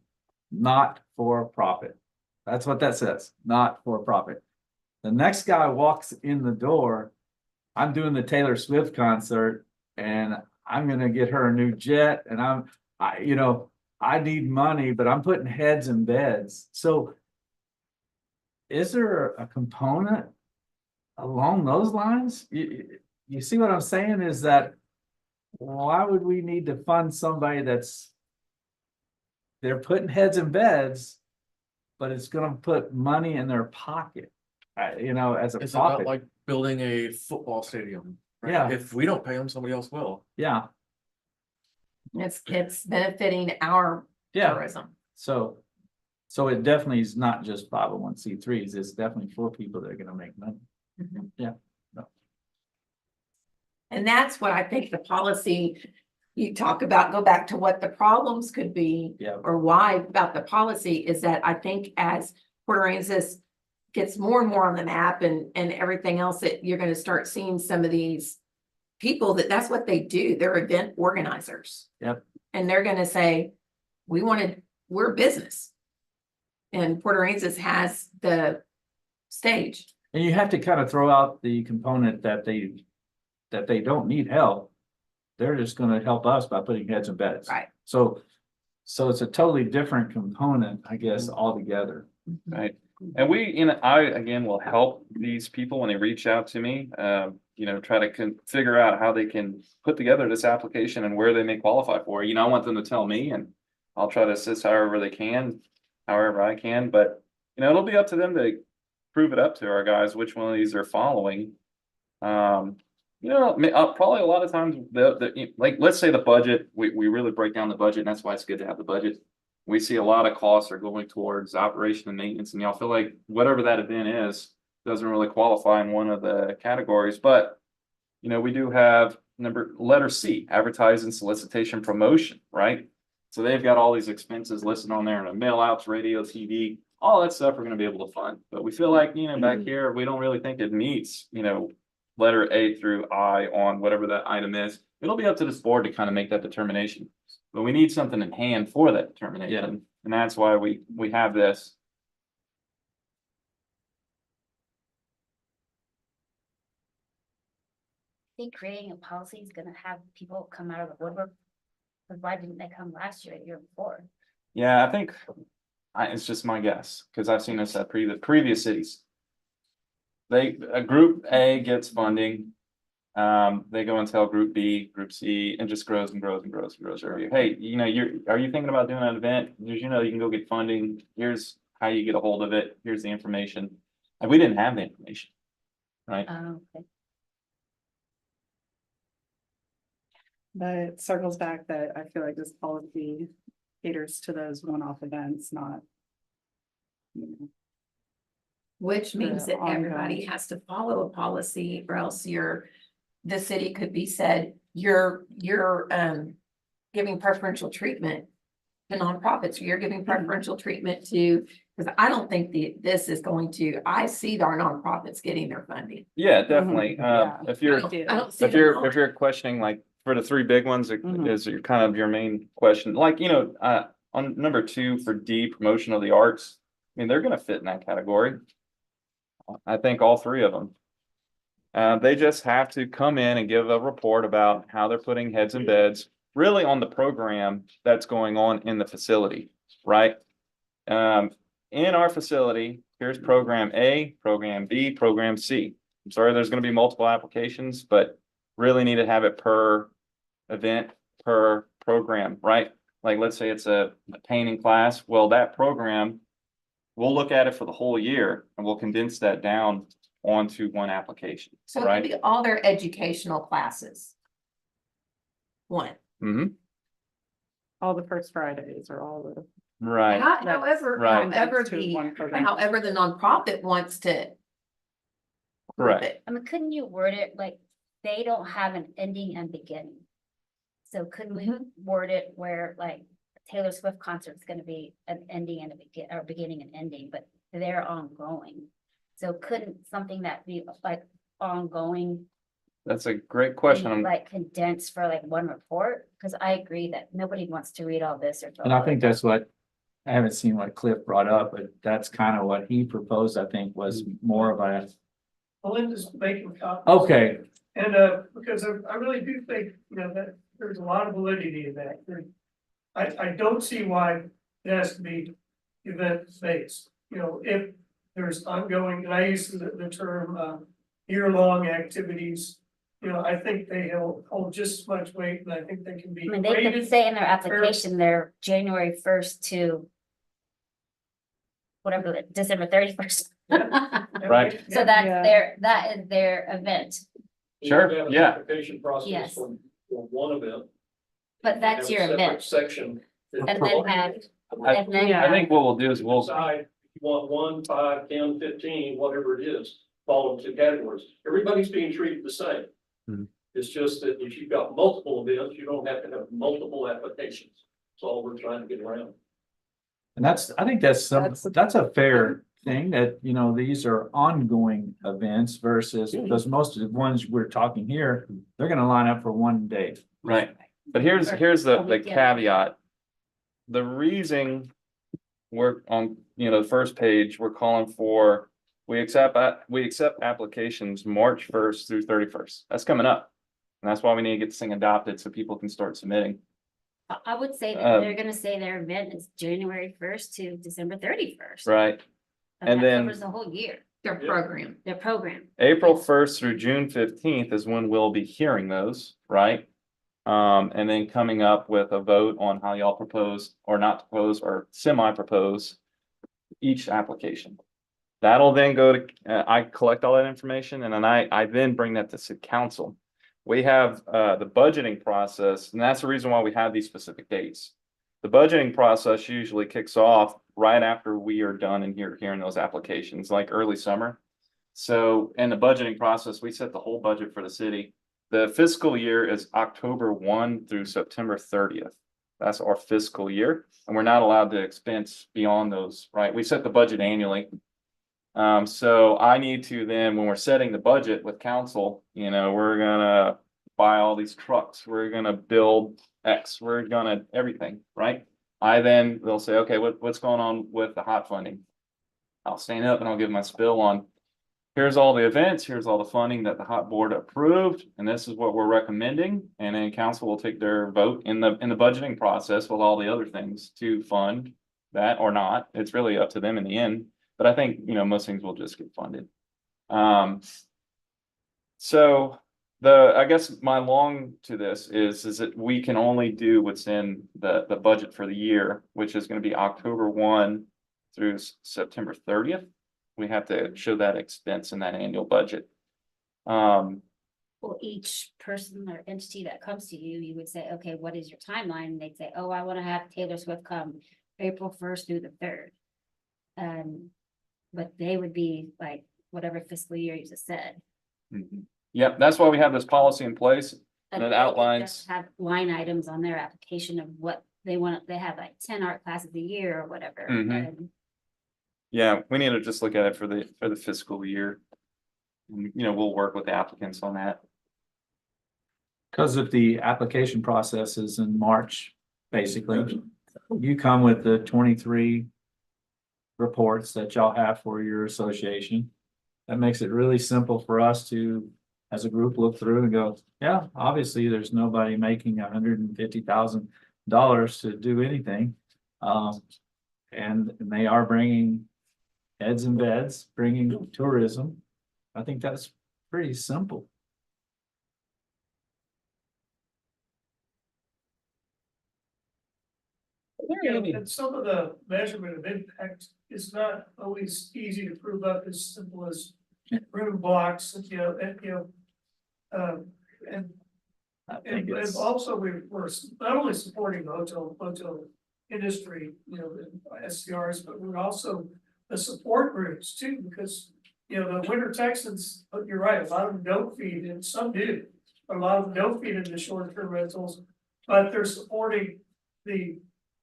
not for profit. That's what that says, not for profit. The next guy walks in the door, I'm doing the Taylor Swift concert and I'm gonna get her a new jet, and you know, I need money, but I'm putting heads in beds. So is there a component along those lines? You see what I'm saying, is that why would we need to fund somebody they're putting heads in beds, but it's gonna put money in their pocket, you know, as a It's about profit. like building a football stadium. Right? Yeah. If we don't pay them, somebody else will. Yeah, It's benefiting our yeah. tourism. So it definitely is not just 501c3s. It's definitely for people that are gonna make money. Mhm. Yeah. And that's what I think the policy you talk about, go back to what the problems could be. Yeah. Or why about the policy is that I think as Port Aransas gets more and more on the map and everything else, that you're gonna start seeing some of these people that's what they do. They're event organizers. Yep. And they're gonna say, we're a business. And Port Aransas has the stage. And you have to kind of throw out the component that they that they don't need help. They're just gonna help us by putting heads in beds. Right. So it's a totally different component, I guess, altogether. Right. And we, I, again, will help these people when they reach out to me, try to figure out how they can put together this application and where they may qualify for. I want them to tell me, and I'll try to assist however they can, however I can, but, it'll be up to them to prove it up to our guys, which one of these they're following. Probably a lot of times, like, let's say the budget, we really break down the budget, and that's why it's good to have the budget. We see a lot of costs are going towards operation and maintenance, and y'all feel like whatever that event is, doesn't really qualify in one of the categories, but we do have letter C, advertising, solicitation, promotion, right? So they've got all these expenses listed on there, and mail outs, radio, TV, all that stuff we're gonna be able to fund. But we feel like, back here, we don't really think it meets, letter A through I on whatever that item is. It'll be up to this board to kind of make that determination. But we need something in hand for that determination, and that's why we have this. I think creating a policy is gonna have people come out of the woodwork. But why didn't they come last year, the year before? Yeah, I think it's just my guess, because I've seen this at previous cities. A group A gets funding. They go and tell group B, group C, and just grows and grows and grows and grows every year. Hey, are you thinking about doing an event? Did you know you can go get funding? Here's how you get a hold of it. Here's the information. And we didn't have the information, right? Okay. But it circles back that I feel like this policy caters to those one-off events, not. Which means that ongoing. everybody has to follow a policy, or else the city could be said, you're giving preferential treatment to nonprofits, or you're giving preferential treatment to, because I don't think this is going to, I see our nonprofits getting their funding. Yeah, definitely. Yeah. If you're, I don't see if them you're, not. if you're questioning, like, for the three big ones, Mhm. is your kind of your main question, like, on number 2 for D, promotion of the arts. I mean, they're gonna fit in that category. I think all three of them. They just have to come in and give a report about how they're putting heads in beds, really on the program that's going on in the facility, right? In our facility, here's program A, program B, program C. I'm sorry, there's gonna be multiple applications, but really need to have it per event, per program, right? Like, let's say it's a painting class. Well, that program, we'll look at it for the whole year, and we'll condense that down onto one application, So it right? could be all their educational classes. One. Mm-hmm, All the first Fridays or all the. right. However, Right. however the nonprofit wants to. Correct. it. I mean, couldn't you word it like they don't have an ending and beginning? So couldn't we word it where like Taylor Swift concert is gonna be an ending and or beginning and ending, but they're ongoing. So couldn't something that be like ongoing That's a great be, question. like condensed for like one report? Cause I agree that nobody wants to read all this or. And I think that's what, I haven't seen what Cliff brought up, but that's kind of what he proposed, I think, was more of a, Melinda's making copies. okay, And, because I really do think, that there's a lot of validity in that. I don't see why it has to be event based. If there's ongoing, and I use the term, year-long activities. I think they hold just as much weight, and I think they can be I mean, they could rated. say in their application, they're January 1st to whatever, December 31st. Right. So that's Yeah. that is their event, Sure, You have an yeah. Application process Yes. for one event. but that's Have a your separate event. Section. And then have, I- and then Yeah. I think what we'll do is we'll, Decide if you want 1, 5, 10, 15, whatever it is, fall into categories. Everybody's being treated the same. Mhm. It's just that if you've got multiple events, you don't have to have multiple applications. That's all we're trying to get around. and I think that's a fair thing that, these are ongoing events versus, because most of the ones we're talking here, they're gonna line up for one day. right. But here's the weekend. caveat. The reason we're on, the first page, we're calling for, we accept applications March 1st through 31st. That's coming up. And that's why we need to get this thing adopted so people can start submitting. I would say that Um, they're gonna say their event is January 1st to December 31st. Right. and that then- covers the whole year, Their Yeah. program. their program. April 1st through June 15th is when we'll be hearing those, right? And then coming up with a vote on how y'all propose or not propose or semi-propose each application. That'll then go to, I collect all that information and then I then bring that to city council. We have, the budgeting process, and that's the reason why we have these specific dates. The budgeting process usually kicks off right after we are done and hearing those applications, like early summer. So in the budgeting process, we set the whole budget for the city. The fiscal year is October 1 through September 30th. That's our fiscal year, and we're not allowed to expense beyond those, right? We set the budget annually. So I need to then, when we're setting the budget with council, we're gonna buy all these trucks, we're gonna build X, we're gonna everything, right? They'll say, okay, what's going on with the hot funding? I'll stand up and I'll give my spill on, here's all the events, here's all the funding that the hot board approved, and this is what we're recommending. And then council will take their vote in the budgeting process with all the other things to fund that or not. It's really up to them in the end. But I think, most things will just get funded. So I guess my long to this is that we can only do what's in the budget for the year, which is gonna be October 1 through September 30th. We have to show that expense in that annual budget. Well, each person or entity that comes to you, you would say, okay, what is your timeline? And they'd say, oh, I want to have Taylor Swift come April 1st through the 3rd. But they would be like, whatever fiscal year you just said. Yep, that's why we have this policy in place. And it they could outlines- just have line items on their application of what they want. They have like 10 art classes a year or whatever. Mhm. And Yeah, we need to just look at it for the fiscal year. And, we'll work with the applicants on that. Because if the application process is in March, basically, you come with the 23 reports that y'all have for your association. That makes it really simple for us to, as a group, look through and go, yeah, obviously, there's nobody making $150,000 to do anything. And they are bringing heads and beds, bringing tourism. I think that's pretty simple. And some of the measurement of impact is not always easy to prove up as simple as room blocks, and. I think And it's, also we're not only supporting the hotel industry, the SCRs, but we're also the support groups too, because. The winter Texans, you're right, a lot of them don't feed, and some do. A lot of them don't feed into short-term rentals, but they're supporting the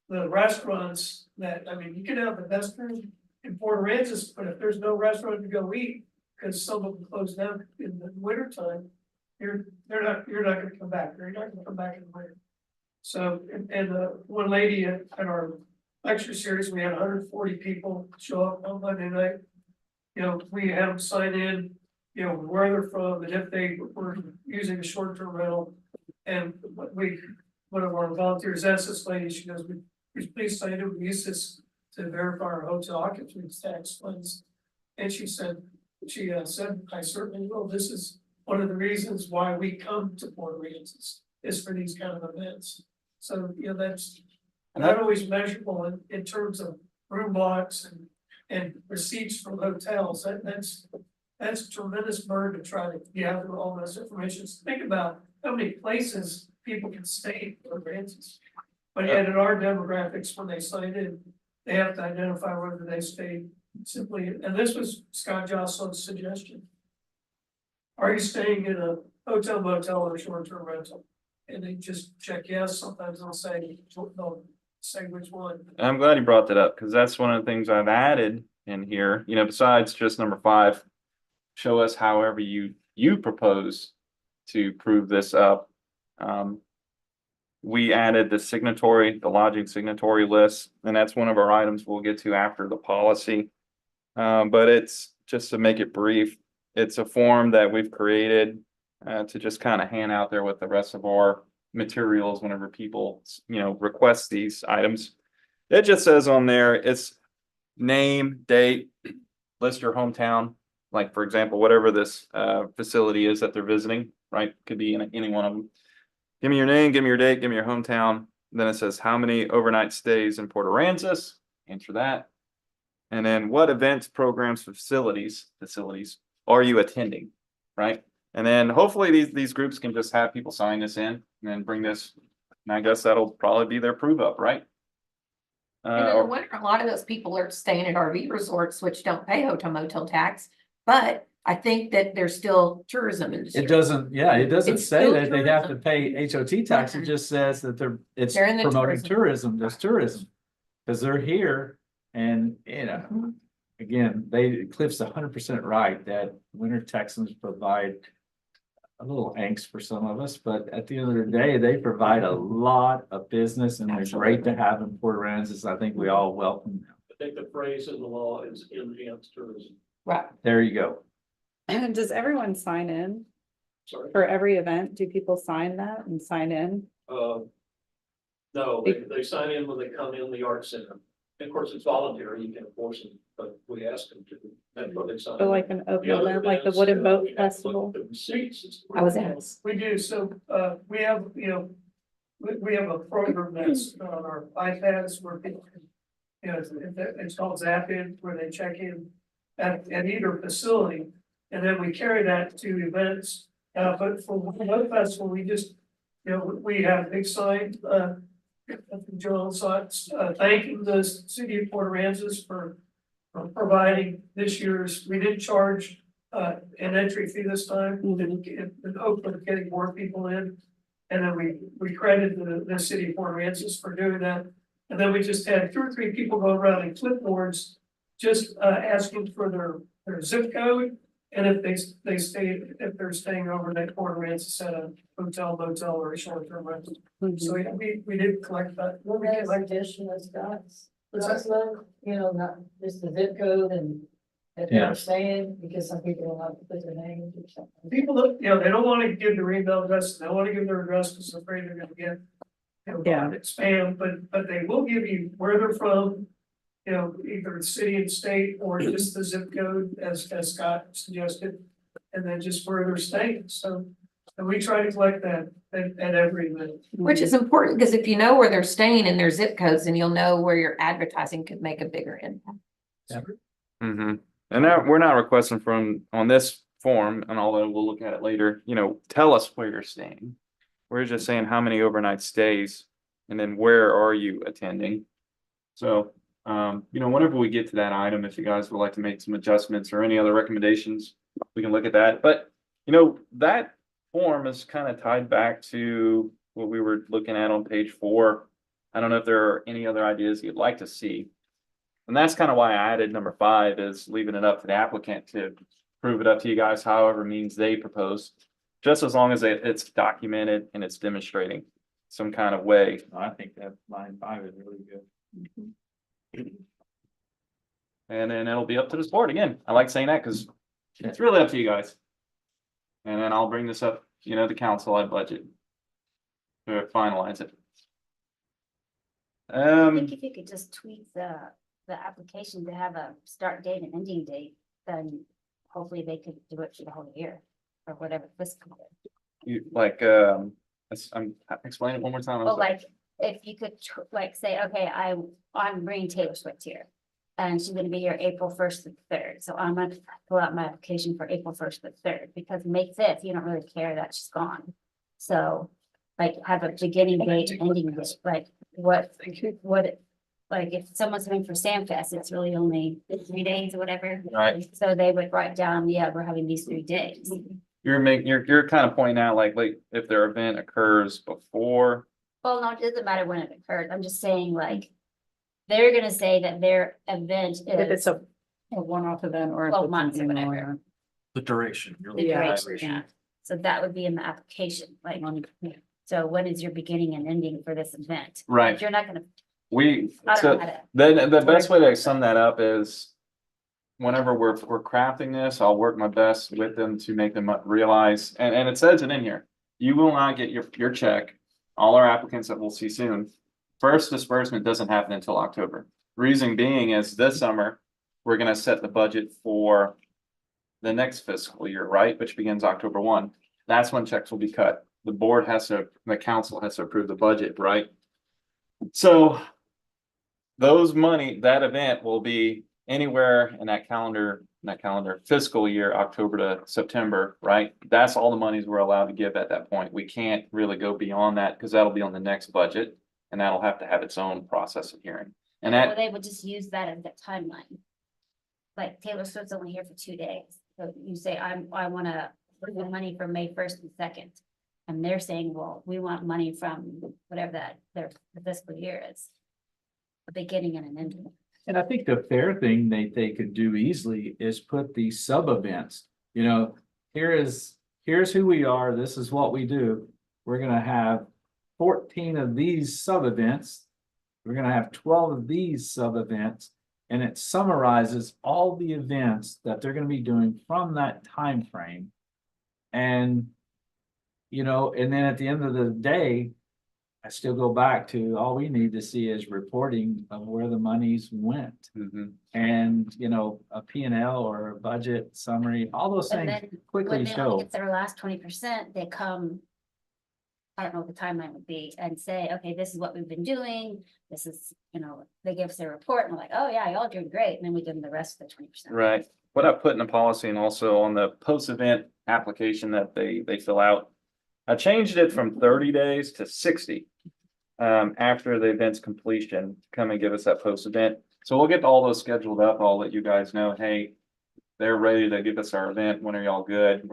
restaurants that, you can have the best room in Port Aransas, but if there's no restaurant to go eat, because some of them close down in the winter time, you're not gonna come back, or you're not gonna come back in the winter. So, and one lady at our lecture series, we had 140 people show up on Monday night. We had them sign in, where they're from, and if they were using a short-term rental. And one of our volunteers asked this lady, she goes, please sign in, we use this to verify our hotel occupancy tax funds. And she said, I certainly will. This is one of the reasons why we come to Port Aransas, is for these kind of events. So, that's not always measurable in terms of room blocks and receipts from hotels. That's a tremendous burden to try to gather all this information. So think about how many places people can stay in Port Aransas. But yet in our demographics, when they sign in, they have to identify whether they stayed simply, and this was Scott Jocelyn's suggestion. Are you staying in a hotel, motel, or short-term rental? And they just check yes. Sometimes they'll say which one. I'm glad you brought that up, because that's one of the things I've added in here, besides just number 5. Show us however you propose to prove this up. We added the lodging signatory list, and that's one of our items we'll get to after the policy. But it's just to make it brief, it's a form that we've created to just kind of hand out there with the rest of our materials whenever people, request these items. It just says on there, it's name, date, list your hometown. Like, for example, whatever this facility is that they're visiting, right? Could be in any one of them. Give me your name, give me your date, give me your hometown. Then it says how many overnight stays in Port Aransas, answer that. And then what events, programs, facilities are you attending, right? And then hopefully these groups can just have people sign this in and then bring this. And I guess that'll probably be their prove up, right? And in the winter, a lot of those people are staying at RV resorts, which don't pay hotel motel tax, but I think that there's still tourism industry. It doesn't It's say still that they have to tourism. pay HOT tax. It just says that it's They're in the promoting tourism. tourism, there's tourism. Cause they're here and, again, Cliff's 100% right that winter Texans provide a little angst for some of us, but at the end of the day, they provide a lot of business and they're great to have in Port Aransas. I think we all welcome them. I think the phrase in the law is enhanced tourism. Right. There you go. Does everyone sign in Sorry. for every event? Do people sign that and sign in? No, they sign in when they come in the art center. Of course, it's voluntary, you can force them, but we ask them to. That's what they sign. So like an open The other event, like the events, Wooden Boat we have to look Festival? at the receipts. I was asked. We do, so, we have, we have a program that's on our iPads where people can, it's called Zap In, where they check in at either facility. And then we carry that to events, but for one festival, we just, we have a big sign, Joel saw it, thanking the city of Port Aransas for providing this year's, we didn't charge an entry fee this time, in hope of getting more people in. And then we credited the city of Port Aransas for doing that. And then we just had 2 or 3 people go around in clipboards, just asking for their zip code. And if if they're staying overnight, Port Aransas at a hotel, motel, or a short-term rental. So we did collect that. Well, that's addition of Scott's. Not just the zip code and that Yeah. they're saying, because some people don't have to put their names or something. People, that, they don't want to give their email address, they don't want to give their address because they're afraid they're gonna get, Yeah. spam, but they will give you where they're from, either city and state or just the zip code as Scott suggested, and then just where they're staying. So, and we try to collect that at every event. Which is important, because if you know where they're staying in their zip codes, then you'll know where your advertising could make a bigger impact. Mm-hmm. And that we're not requesting on this form, and although we'll look at it later, tell us where you're staying. We're just saying how many overnight stays and then where are you attending? So, whenever we get to that item, if you guys would like to make some adjustments or any other recommendations, we can look at that. But, that form is kind of tied back to what we were looking at on page 4. I don't know if there are any other ideas you'd like to see. And that's kind of why I added number 5 is leaving it up to the applicant to prove it up to you guys, however means they propose. Just as long as it's documented and it's demonstrating some kind of way. I think that line 5 is really good. And then it'll be up to this board again. I like saying that because it's really up to you guys. And then I'll bring this up, the council I budget to finalize it. I think if you could just tweak the application to have a start date and ending date, then hopefully they could do it for the whole year or whatever fiscal year. I'm explain it one more time. I'm Well, sorry. like, if you could say, okay, I'm bringing Taylor Swift here. And she's gonna be here April 1st to the 3rd, so I'm gonna pull out my application for April 1st to the 3rd, because May 5th, you don't really care that she's gone. So, have a beginning date, ending date, like if someone's coming for Samfest, it's really only 3 days or whatever. Right. So they would write down, yeah, we're having these 3 days. You're kind of pointing out like if their event occurs before. Well, no, it doesn't matter when it occurred, I'm just saying they're gonna say that their event If is it's a one-off event or. if 12 it's months or an annual whatever. The duration. the duration, yeah. So that would be in the application, so when is your beginning and ending for this event? Right. If you're not gonna, I I don't don't know how to. then the best way to sum that up is whenever we're crafting this, I'll work my best with them to make them realize, and it says it in here. You will not get your check, all our applicants that we'll see soon. First disbursement doesn't happen until October. Reason being is this summer, we're gonna set the budget for the next fiscal year, right, which begins October 1. That's when checks will be cut. The council has to approve the budget, right? So that event will be anywhere in that calendar fiscal year, October to September, right? That's all the monies we're allowed to give at that point. We can't really go beyond that because that'll be on the next budget and that'll have to have its own process of hearing. And Or that, they would just use that as the timeline. Like Taylor Swift's only here for 2 days, so you say, I wanna bring the money from May 1st and 2nd. And they're saying, well, we want money from whatever their fiscal year is. A beginning and an ending. And I think the fair thing they could do easily is put these sub events, you know, here's who we are, this is what we do. We're gonna have 14 of these sub events. We're gonna have 12 of these sub events. And it summarizes all the events that they're gonna be doing from that time frame. And, you know, and then at the end of the day, I still go back to all we need to see is reporting of where the monies went. Mhm. And, you know, a P&L or a budget summary, all those And things then quickly when they only show. get their last 20%, they come. I don't know what the timeline would be and say, okay, this is what we've been doing. This is, you know, they give us their report and we're like, oh yeah, y'all doing great. And then we give them the rest of the 20%. right, what I put in the policy and also on the post-event application that they fill out. I changed it from 30 days to 60. After the event's completion, to come and give us that post-event. So we'll get all those scheduled up. I'll let you guys know, hey, they're ready to give us our event. When are y'all good?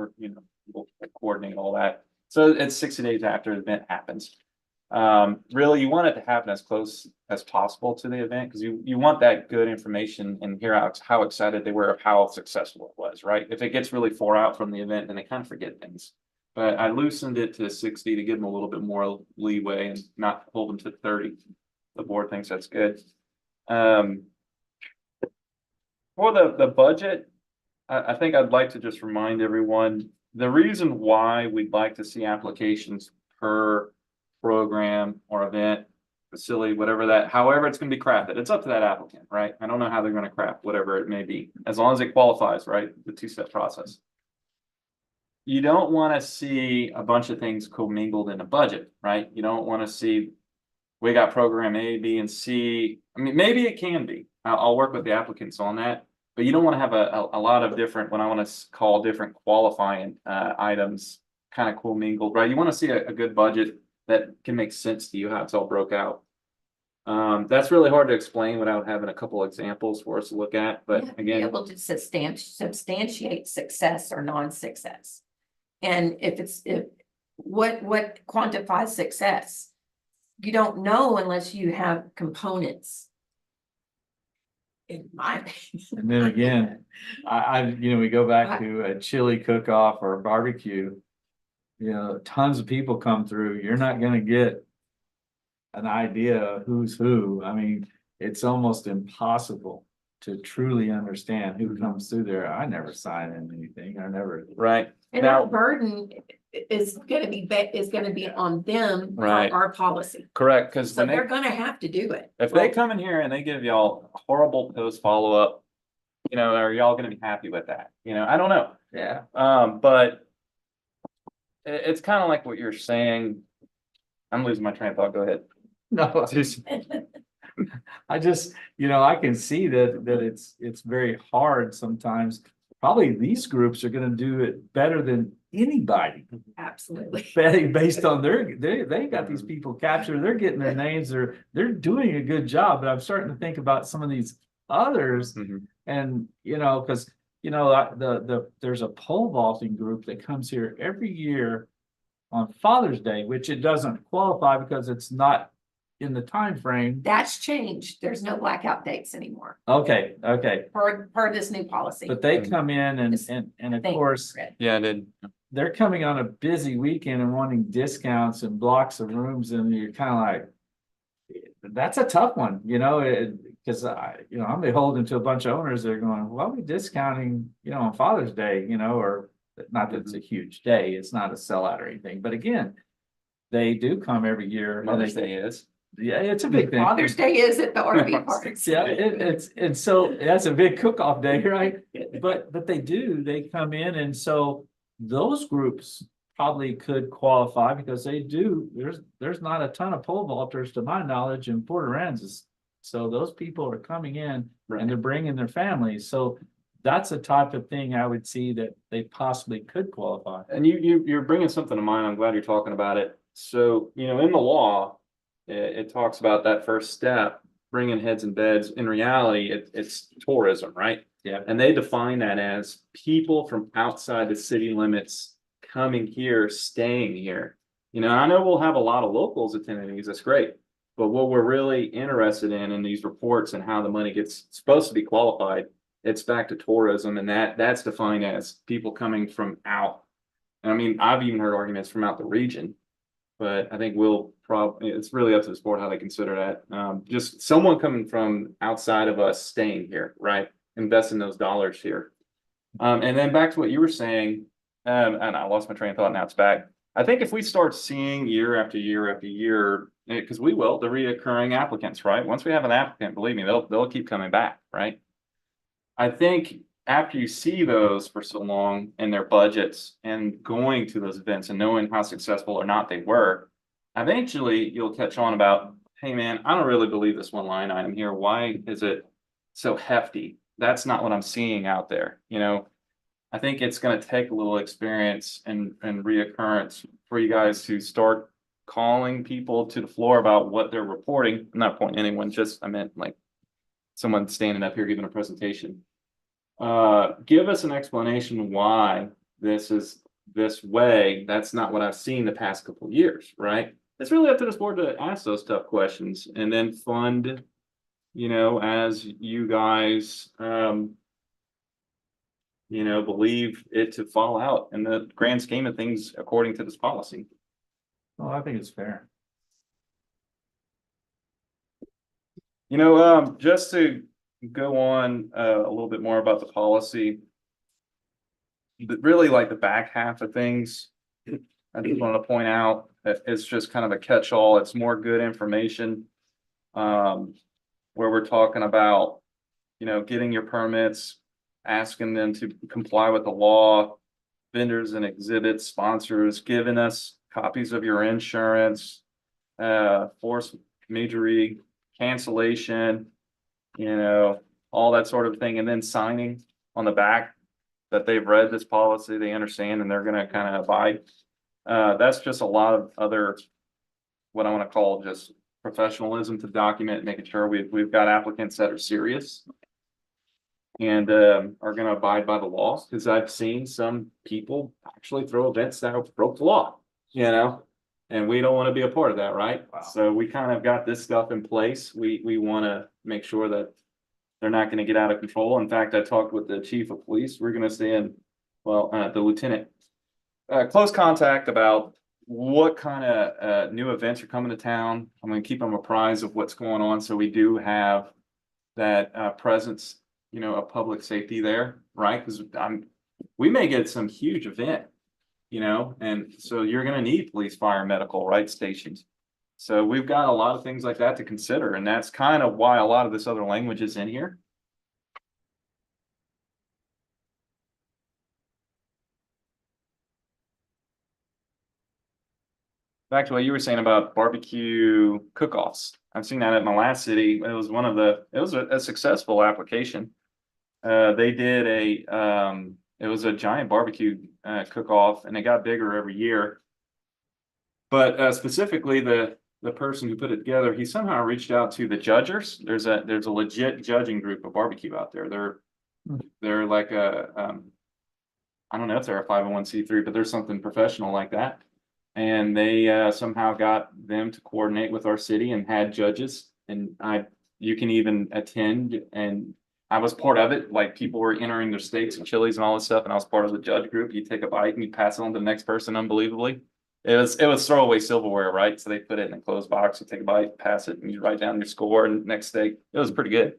We'll coordinate all that. So it's 60 days after the event happens. Really, you want it to happen as close as possible to the event because you want that good information and hear how excited they were of how successful it was, right? If it gets really far out from the event, then they kind of forget things. But I loosened it to 60 to give them a little bit more leeway and not hold them to 30. The board thinks that's good. For the budget, I think I'd like to just remind everyone, the reason why we'd like to see applications per program or event, facility, however it's gonna be crafted, it's up to that applicant, right? I don't know how they're gonna craft whatever it may be, as long as it qualifies, right? The two-step process. You don't want to see a bunch of things commingled in a budget, right? You don't want to see, we got program A, B, and C. I mean, maybe it can be. I'll work with the applicants on that, but you don't want to have a lot of different, what I want to call different qualifying items kind of commingled, right? You want to see a good budget that can make sense to you, how it's all broke out. That's really hard to explain without having a couple examples for us to look at, but Be again, able to substantiate success or non-success. And what quantifies success? You don't know unless you have components. In my opinion. And then again, we go back to a chili cook-off or a barbecue. You know, tons of people come through. You're not gonna get an idea of who's who. I mean, it's almost impossible to truly understand who comes through there. I never sign in anything. I never. right. And Now- our burden is gonna be on them, Right. our policy. Correct, because So they're gonna have to do it. if they come in here and they give y'all a horrible post follow-up, are y'all gonna be happy with that? I don't know. Yeah. But it's kind of like what you're saying. I'm losing my train of thought. Go ahead. No, I just, I can see that it's very hard sometimes. Probably these groups are gonna do it better than anybody. Absolutely. Based on they got these people captured, they're getting their names, they're doing a good job, but I'm starting to think about some of these others. Mhm. And, because, there's a pole vaulting group that comes here every year on Father's Day, which it doesn't qualify because it's not in the time frame. That's changed. There's no blackout dates anymore Okay, per this new policy. but they come in and of Thank you, course, Fred. Yeah, I did. they're coming on a busy weekend and wanting discounts and blocks of rooms, and you're kind of like, that's a tough one, Cause I'm beholden to a bunch of owners that are going, well, we discounting, on Father's Day, or not that it's a huge day, it's not a sellout or anything, but again, they do come every year. and Mother's they- Day is. Yeah, it's a big thing. Father's Day is at the RV parks. Yeah, and so that's a big cook-off day, right? But they come in, and so those groups probably could qualify because there's not a ton of pole vaulters to my knowledge in Port Aransas. So those people are coming in and they're bringing their families, so that's a type of thing I would see that they possibly could qualify. And you're bringing something to mind. I'm glad you're talking about it. So, in the law, it talks about that first step, bringing heads and beds. In reality, it's tourism, right? Yeah. And they define that as people from outside the city limits coming here, staying here. I know we'll have a lot of locals attending these. That's great. But what we're really interested in these reports and how the money gets supposed to be qualified, it's back to tourism, and that's defined as people coming from out. And I mean, I've even heard arguments from out the region. But I think it's really up to the board how they consider that. Just someone coming from outside of us staying here, right? Investing those dollars here. And then back to what you were saying, and I lost my train of thought, now it's back. I think if we start seeing year after year after year, because we will, the reoccurring applicants, right? Once we have an applicant, believe me, they'll keep coming back, right? I think after you see those for so long and their budgets and going to those events and knowing how successful or not they were, eventually you'll catch on about, hey man, I don't really believe this one line item here. Why is it so hefty? That's not what I'm seeing out there. I think it's going to take a little experience and reoccurrence for you guys to start calling people to the floor about what they're reporting. I'm not pointing anyone, I meant like someone standing up here giving a presentation. Give us an explanation why this is this way. That's not what I've seen the past couple of years, right? It's really up to this board to ask those tough questions and then fund, as you guys, believe it to fall out in the grand scheme of things according to this policy. Oh, I think it's fair. Just to go on a little bit more about the policy, but really like the back half of things, I just wanted to point out that it's just kind of a catch-all. It's more good information, where we're talking about, getting your permits, asking them to comply with the law, vendors and exhibits, sponsors, giving us copies of your insurance, force majeure, cancellation, all that sort of thing, and then signing on the back that they've read this policy, they understand, and they're gonna kind of abide. That's just a lot of other, what I want to call just professionalism to document, making sure we've got applicants that are serious and are gonna abide by the law, because I've seen some people actually throw events that broke the law, and we don't want to be a part of that, right? Wow. So we kind of got this stuff in place. We want to make sure that they're not going to get out of control. In fact, I talked with the chief of police. We're going to stay in, the lieutenant, close contact about what kind of new events are coming to town. I'm going to keep them apprised of what's going on, so we do have that presence, of public safety there, right? Because we may get some huge event, and so you're going to need police, fire, medical, right, stations. So we've got a lot of things like that to consider, and that's kind of why a lot of this other language is in here. Back to what you were saying about barbecue cook-offs. I've seen that at my last city. It was a successful application. They did it was a giant barbecue cook-off, and it got bigger every year. But specifically the person who put it together, he somehow reached out to the judgers. There's a legit judging group of barbecue out there. They're like I don't know if they're a 501c3, but there's something professional like that. And they somehow got them to coordinate with our city and had judges, and you can even attend, and I was part of it. Like, people were entering their steaks and chilies and all this stuff, and I was part of the judge group. You take a bite and you pass it on to the next person unbelievably. it was throwaway silverware, right? So they put it in a closed box, you take a bite, pass it, and you write down your score, and next day, it was pretty good.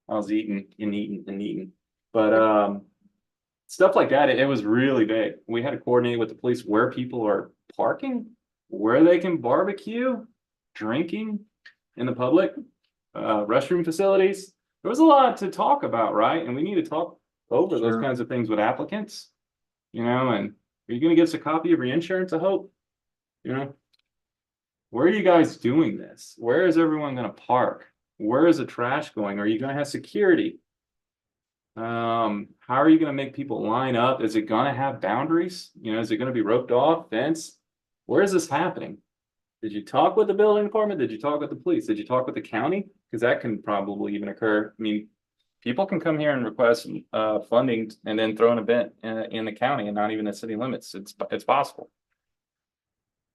I was eating and eating and eating, but stuff like that, it was really big. We had to coordinate with the police where people are parking, where they can barbecue, drinking in the public, restroom facilities. There was a lot to talk about, right? And we need to talk over those Sure. kinds of things with applicants, and are you gonna give us a copy of your insurance, I hope? Where are you guys doing this? Where is everyone gonna park? Where is the trash going? Are you gonna have security? How are you gonna make people line up? Is it gonna have boundaries? Is it gonna be roped off, fence? Where is this happening? Did you talk with the building department? Did you talk with the police? Did you talk with the county? Because that can probably even occur. I mean, people can come here and request funding and then throw an event in the county and not even the city limits. It's possible.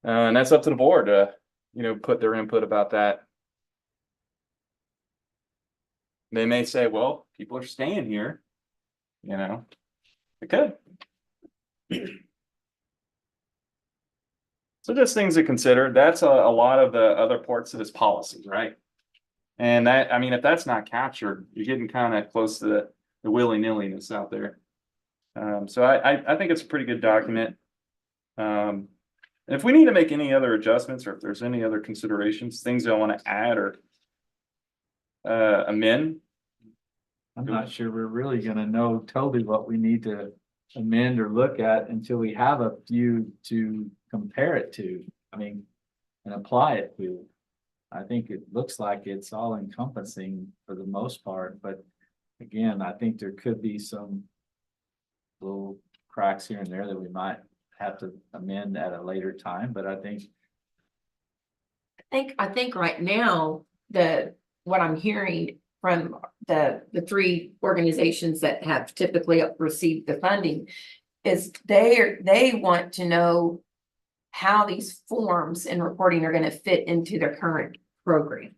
And that's up to the board to, put their input about that. They may say, well, people are staying here, It could. So just things to consider. That's a lot of the other parts of this policy, right? And that, I mean, if that's not captured, you're getting kind of close to the willy-nilliness out there. So I think it's a pretty good document. And if we need to make any other adjustments, or if there's any other considerations, things I want to add or amend. I'm not sure we're really gonna know totally what we need to amend or look at until we have a few to compare it to. I mean, and apply it to. I think it looks like it's all encompassing for the most part, but again, I think there could be some little cracks here and there that we might have to amend at a later time, but I think I think right now, what I'm hearing from the three organizations that have typically received the funding is they want to know how these forms and reporting are going to fit into their current program.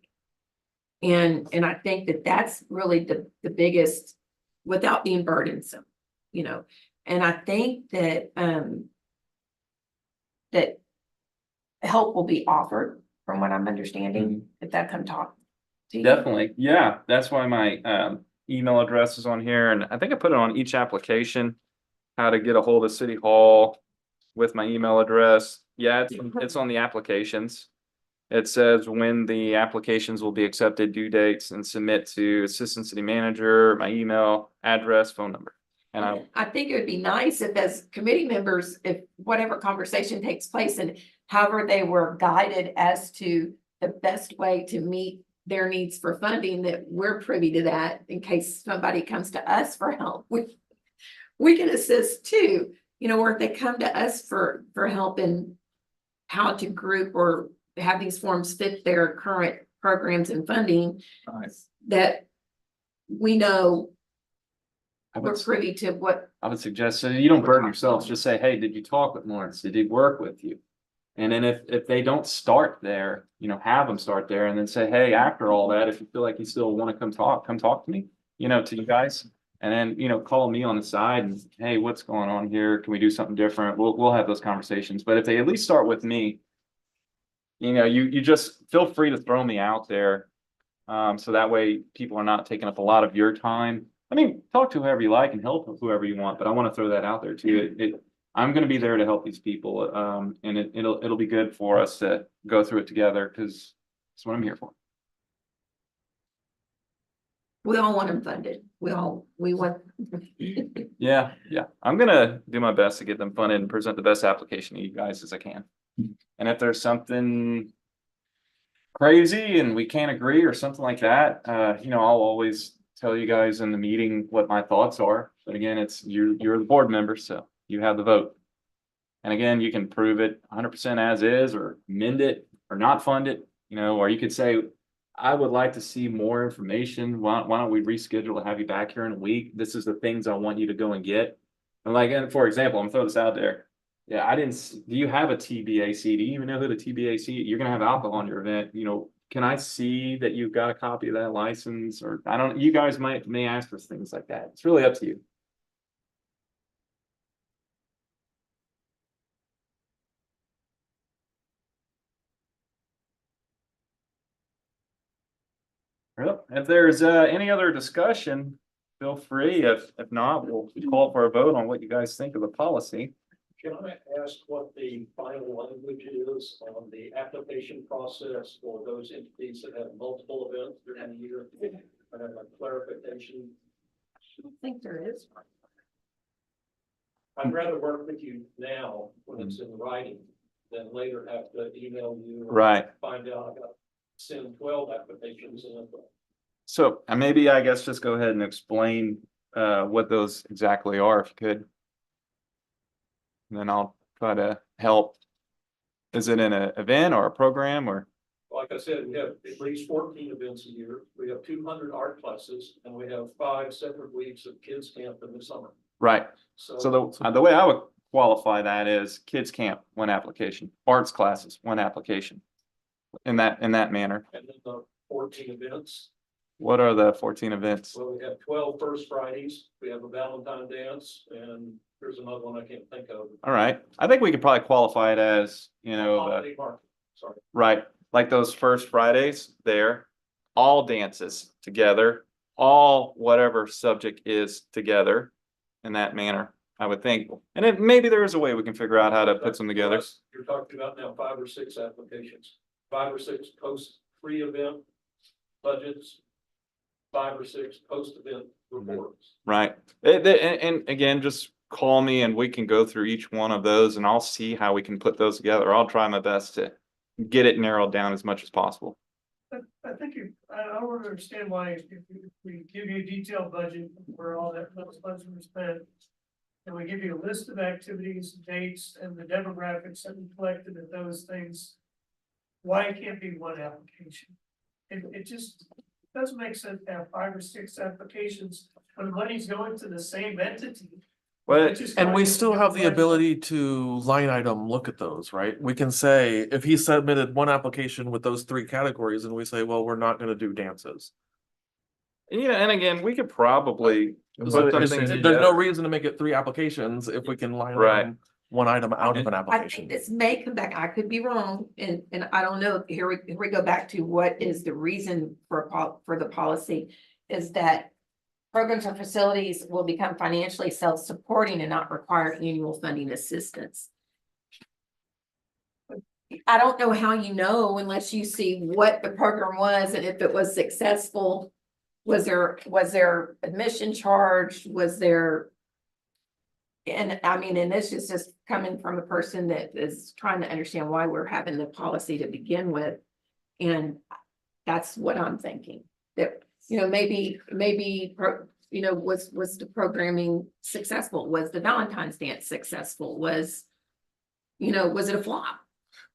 And I think that that's really the biggest, without being burdensome, and I think that that help will be offered from what I'm understanding, if that come talk to you. Definitely. Yeah. That's why my email address is on here. And I think I put it on each application, how to get a hold of City Hall with my email address. Yeah, it's on the applications. It says when the applications will be accepted, due dates, and submit to Assistant City Manager, my email, address, phone number. And I think it would be nice if, as committee members, if whatever conversation takes place and however they were guided as to the best way to meet their needs for funding, that we're privy to that in case somebody comes to us for help. We can assist too, or if they come to us for help in how to group or have these forms fit their current programs and funding, that we know we're privy to what. I would suggest, so you don't burden yourselves, just say, hey, did you talk with Lawrence? Did he work with you? And then if they don't start there, have them start there and then say, hey, after all that, if you feel like you still want to come talk to me, to you guys. And then, call me on the side and, hey, what's going on here? Can we do something different? We'll have those conversations. But if they at least start with me, you just feel free to throw me out there. So that way people are not taking up a lot of your time. I mean, talk to whoever you like and help whoever you want, but I want to throw that out there too. I'm going to be there to help these people, and it'll be good for us to go through it together because that's what I'm here for. We all want them funded. We want. Yeah. I'm gonna do my best to get them funded and present the best application to you guys as I can. And if there's something crazy and we can't agree or something like that, I'll always tell you guys in the meeting what my thoughts are. But again, you're the board member, so you have the vote. And again, you can prove it 100% as is, or amend it, or not fund it, or you could say, I would like to see more information. Why don't we reschedule to have you back here in a week? This is the things I want you to go and get. And for example, I'm gonna throw this out there. Yeah, do you have a TBAC? Do you even know who the TBAC? You're gonna have alcohol on your event, can I see that you've got a copy of that license? Or you guys may ask for things like that. It's really up to you. Well, if there's any other discussion, feel free. If not, we'll call for a vote on what you guys think of the policy. Can I ask what the final language is on the application process for those entities that have multiple events during the year? I have a clarification. I don't think there is. I'd rather work with you now when it's in writing than later have to email you. and Right. Find out I got to send 12 applications in. So maybe I guess just go ahead and explain what those exactly are, if you could. And then I'll try to help. Is it an event or a program or? Like I said, we have at least 14 events a year. We have 200 art classes and we have 5 separate weeks of kids camp in the summer. Right. So the way I would qualify that is kids camp, 1 application, arts classes, 1 application. In that manner. And then the 14 events. What are the 14 events? Well, we have 12 First Fridays. We have a Valentine dance and there's another one I can't think of. All right. I think we could probably qualify it as, you know, Holiday market. Sorry. right, like those First Fridays there, all dances together, all whatever subject is together in that manner, I would think. And then maybe there is a way we can figure out how to put some together. You're talking about now 5 or 6 applications, 5 or 6 post pre-event budgets, 5 or 6 post-event reports. Right. And again, just call me and we can go through each one of those and I'll see how we can put those together. I'll try my best to get it narrowed down as much as possible. I think I don't understand why if we give you a detailed budget where all that those funds were spent. And we give you a list of activities, dates, and the demographics that we collected of those things. Why it can't be 1 application? It just doesn't make sense to have 5 or 6 applications when the money's going to the same entity. Well, It's just And we going to still have the different ability to line item look at those, right? We can say, if he submitted 1 application with those 3 categories and we say, well, we're not gonna do dances. yeah, and again, we could probably put So some there's things no together. reason to make it 3 applications if we can line Right. item 1 item out of an I application. think this may come back, I could be wrong, and I don't know, here we go back to what is the reason for the policy, is that programs or facilities will become financially self-supporting and not require annual funding assistance. I don't know how you know unless you see what the program was and if it was successful. Was there admission charge? Was there? And I mean, and this is just coming from a person that is trying to understand why we're having the policy to begin with. And that's what I'm thinking, that, you know, maybe, was the programming successful? Was the Valentine's dance successful? Was it a flop?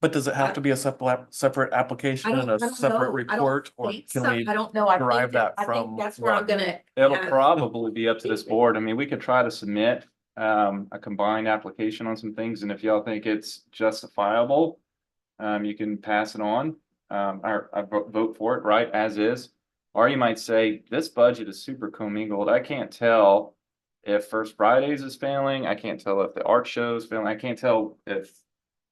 But does it have to be a separate application and a separate report, or can we? I don't know. derive that I think from that's where I'm one? gonna. It'll have- probably be up to this board. I mean, we could try to submit a combined application on some things, and if y'all think it's justifiable, you can pass it on. Or I vote for it, right, as is. Or you might say, this budget is super commingled. I can't tell if First Fridays is failing. I can't tell if the art show is failing. I can't tell if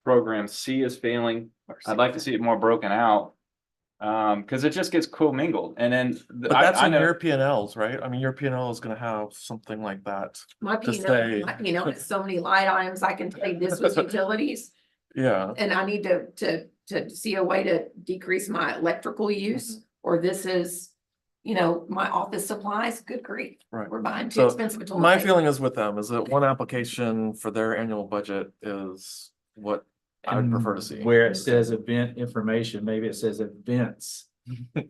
program C is failing. I'd like to see it more broken out. Cause it just gets commingled and then. But that's I in know- your P&Ls, right? I mean, your P&L is gonna have something like that. My to P&L, say- has so many line items, I can tell you this was utilities, Yeah. and I need to see a way to decrease my electrical use, or this is, my office supplies, good grief. Right. We're buying too So expensive. a toilet my paper. feeling is with them is that 1 application for their annual budget is what I would prefer to see. Where it says event information, maybe it says events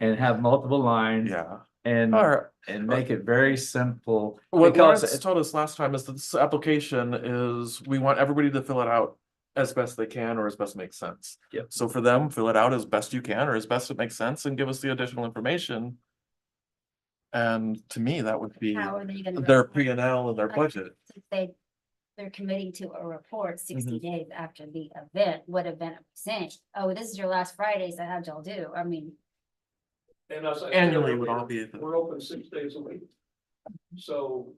and have multiple lines Yeah. and, All right. and make it very simple. What Because Lawrence told us last time is that this application is, we want everybody to fill it out as best they can or as best makes sense. Yep. So for them, fill it out as best you can or as best it makes sense and give us the additional information. And to me, that would be How are they gonna? their report? P&L and their Like, budget. since they're committing to a report 60 Mm-hmm. days after the event, what event I'm saying, oh, this is your last Friday, so how'd y'all do? I mean, And as I said Annually would earlier, all be. we're open 6 days a week. So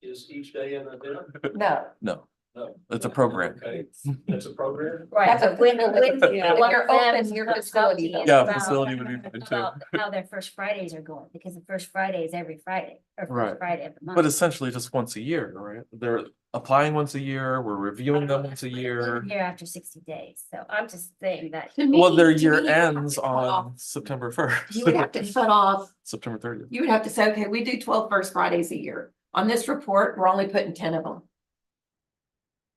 is each day an event? No, No. No. It's a program. Okay, it's a program. Right, but when Yeah. one You're of them open, your comes facility up to does. you Yeah, about- facility would be fine too. about how their first Fridays are going, because the first Friday is every Friday, or Right. first Friday of the month. But essentially just once a year, right? They're applying once a year, we're reviewing them once a year. Year after 60 days, so I'm just saying that. To me- Well, their to year me, you would have ends to cut on off- September first. You would have to cut off, September 30th. you would have to say, okay, we do 12 first Fridays a year. On this report, we're only putting 10 of them.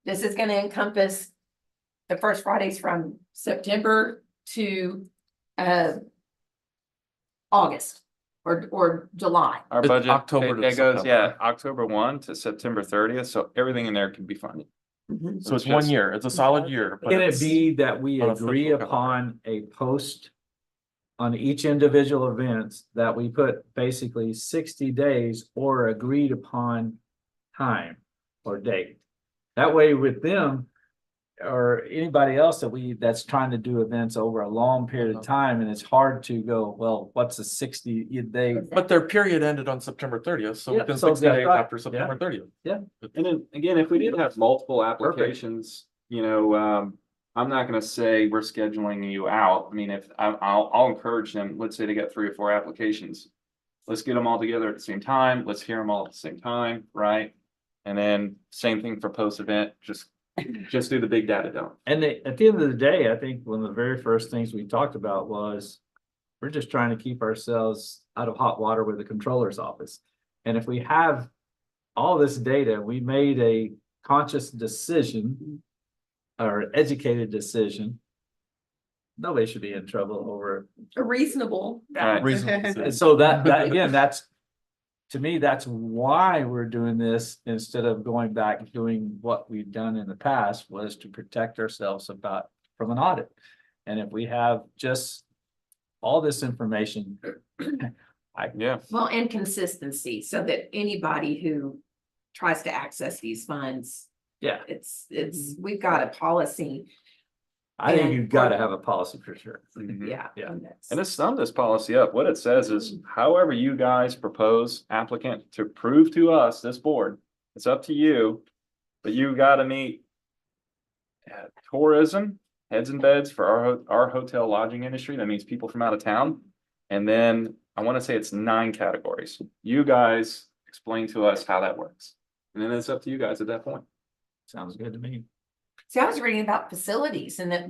This is gonna encompass the first Fridays from September to August or July. Our It's budget, October to it goes, yeah, September. October 1 to September 30th, so everything in there can be funded. Mhm. So it's 1 year. It's a solid year. but Can it it's be that we on a agree fiscal calendar. upon a post on each individual events that we put basically 60 days or agreed upon time or date? That way with them or anybody else that's trying to do events over a long period of time, and it's hard to go, well, what's a 60 day? But their period ended on September 30th, so Yeah, within so 60 that's days right. after September 30th. And then again, if we did have multiple applications, you know, I'm not gonna say we're scheduling you out. I mean, if I'll encourage them, let's say they got 3 or 4 applications. Let's get them all together at the same time. Let's hear them all at the same time, right? And then same thing for post-event, just do the big data dump. And at the end of the day, I think one of the very first things we talked about was we're just trying to keep ourselves out of hot water with the controller's office. And if we have all this data, we made a conscious decision or educated decision. Nobody should be in trouble over. A reasonable. Right. Reasonable And decision. so that again, to me, that's why we're doing this instead of going back and doing what we've done in the past, was to protect ourselves from an audit. And if we have just all this information, Yeah. Well, and consistency, so that anybody who tries to access these funds, yeah, it's, we've got a policy, I think And- you've got to have a policy for sure. Mhm. yeah. Yeah. that's- And to sum this policy up, what it says is however you guys propose applicant to prove to us, this board, it's up to you. But you gotta meet tourism, heads and beds for our hotel lodging industry. That means people from out of town. And then I want to say it's 9 categories. You guys explain to us how that works. And then it's up to you guys at that point. Sounds good to me. See, I was reading about facilities and that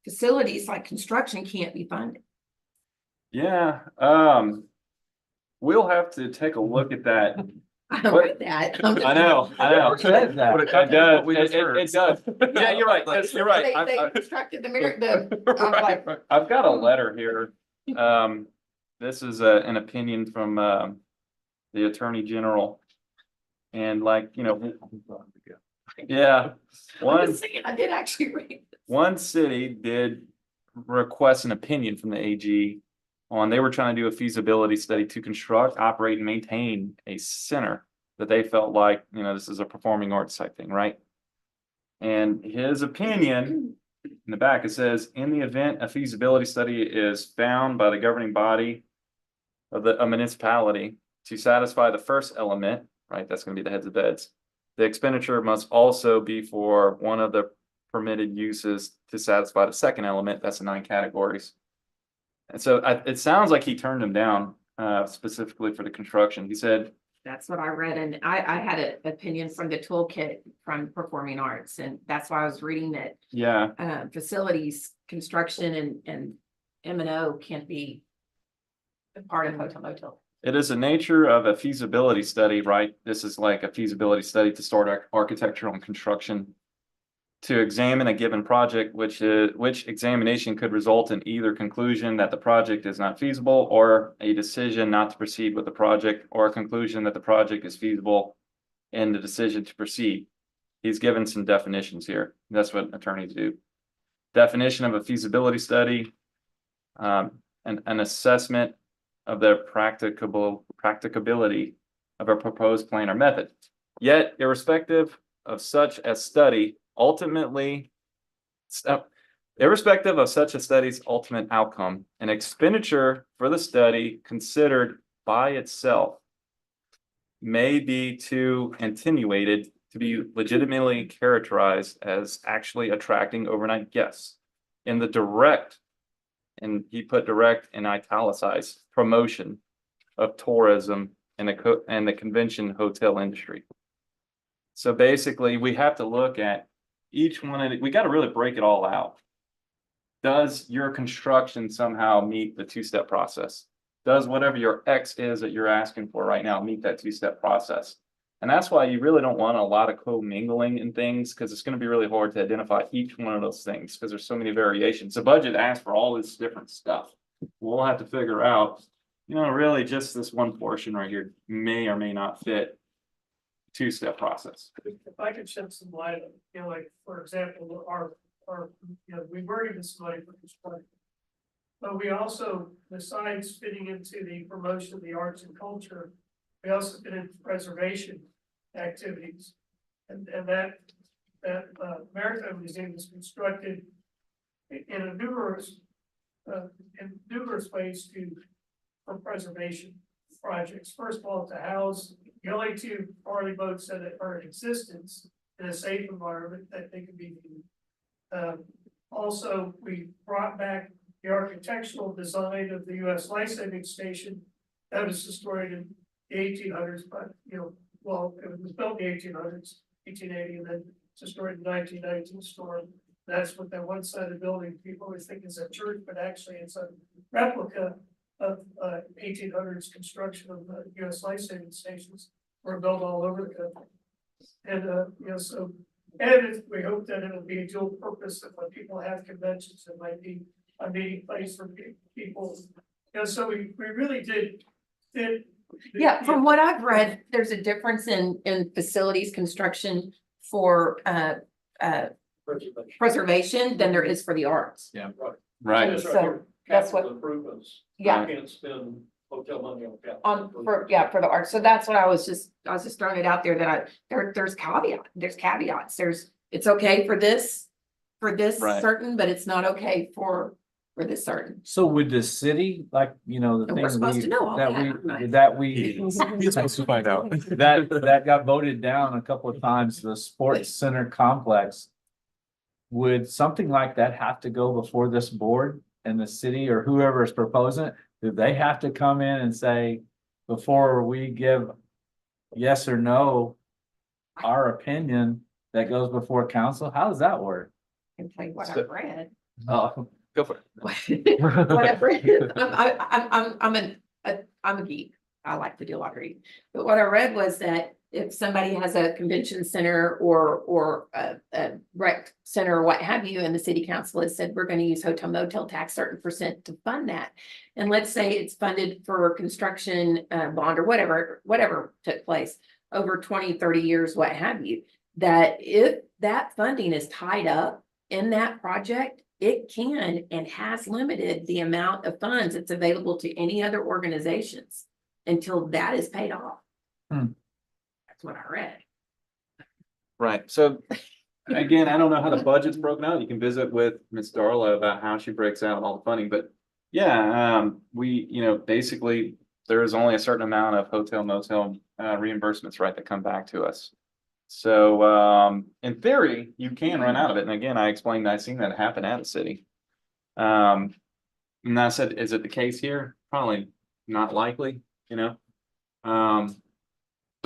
facilities like construction can't be funded. Yeah, we'll have to take a look at that. I What? read that. I know. Said that. It does, we just it heard. does. Yeah, you're right, you're right. They constructed the mirror, I'm like, Right. I've got a letter here. This is an opinion from the Attorney General. And like, you know, yeah, I'm one, just saying, I did actually read. one city did request an opinion from the AG on, they were trying to do a feasibility study to construct, operate, and maintain a center that they felt like, you know, this is a performing arts type thing, right? And his opinion, in the back, it says, in the event a feasibility study is found by the governing body of a municipality to satisfy the first element, right, that's gonna be the heads of beds. The expenditure must also be for one of the permitted uses to satisfy the second element, that's the 9 categories. And so it sounds like he turned them down, specifically for the construction. He said, That's what I read, and I had an opinion from the toolkit from Performing Arts, and that's why I was reading that yeah, facilities, construction and M&O can't be a part of hotel motel. it is the nature of a feasibility study, right? This is like a feasibility study to start architectural and construction. To examine a given project, which examination could result in either conclusion that the project is not feasible, or a decision not to proceed with the project, or a conclusion that the project is feasible and the decision to proceed. He's given some definitions here. That's what attorneys do. Definition of a feasibility study, an assessment of the practicability of a proposed plan or method. Yet, irrespective of such a study, irrespective of such a study's ultimate outcome, an expenditure for the study considered by itself may be too attenuated to be legitimately characterized as actually attracting overnight guests. In the direct, and he put direct in italicized, promotion of tourism and the convention hotel industry. So basically, we have to look at each one of it. We got to really break it all out. Does your construction somehow meet the two-step process? Does whatever your X is that you're asking for right now meet that two-step process? And that's why you really don't want a lot of co-mingling in things, because it's going to be really hard to identify each one of those things because there's so many variations. The budget asks for all this different stuff. We'll have to figure out, really just this one portion right here may or may not fit two-step process. If I could shed some light on, like, for example, our, we've already decided for construction. But we also, besides fitting into the promotion of the arts and culture, we also fit into preservation activities. And that Maritime Museum was constructed in numerous ways for preservation projects. First of all, to house the only two Farley boats that are in existence in a safe environment that they can be used. Also, we brought back the architectural design of the U.S. Lifesaving Station that was destroyed in the 1800s, but it was built in the 1800s, 1880, and then destroyed in 1919 storm. That's what that one side of the building people always think is a church, but actually it's a replica of 1800s construction of the U.S. Lifesaving Stations were built all over the country. And we hope that it'll be a dual purpose that when people have conventions, it might be a meeting place for people. So we really did fit. Yeah, from what I've read, there's a difference in facilities construction for preservation than there is for the arts. Yeah. Right. That's right So here. that's Capital what- Improvements. Yeah. You can't spend hotel money on capital. For the arts. So that's what I was just throwing it out there that there's caveats. It's okay for this Right. certain, but it's not okay for this certain. So would the city, like, the And we're things supposed to know all that, He's supposed to find out. that got voted down a couple of times, the sports center complex. Would something like that have to go before this board and the city or whoever is proposing it? Do they have to come in and say, before we give yes or no, our opinion that goes before council? How does that work? I can tell you what So- I've read. Go for it. What I've read, I'm a geek. I like to do a lot of reading. But what I read was that if somebody has a convention center or a rec center or what have you, and the city council has said, we're going to use hotel motel tax certain percent to fund that. And let's say it's funded for construction bond or whatever took place over 20, 30 years, what have you, that if that funding is tied up in that project, it can and has limited the amount of funds that's available to any other organizations until that is paid off. That's what I read. Right, so again, I don't know how the budget's broken out. You can visit with Ms. Darla about how she breaks out all the funding, but yeah, we, basically there is only a certain amount of hotel motel reimbursements, right, that come back to us. So in theory, you can run out of it. And again, I explained, I've seen that happen at the city. And I said, is it the case here? Probably not likely, but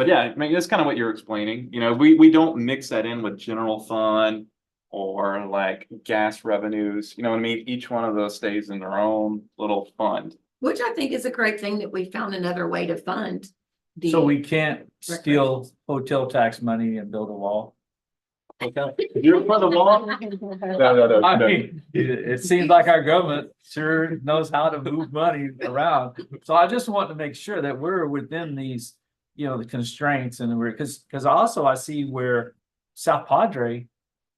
yeah, I mean, that's kind of what you're explaining. We don't mix that in with general fund or like gas revenues. You know what I mean? Each one of those stays in their own little fund. Which I think is a great thing that we found another way to fund. So we can't steal hotel tax money and build a wall? Okay. You're for the wall? No. I mean, it seems like our government sure knows how to move money around. So I just want to make sure that we're within these, the constraints and because also I see where South Padre,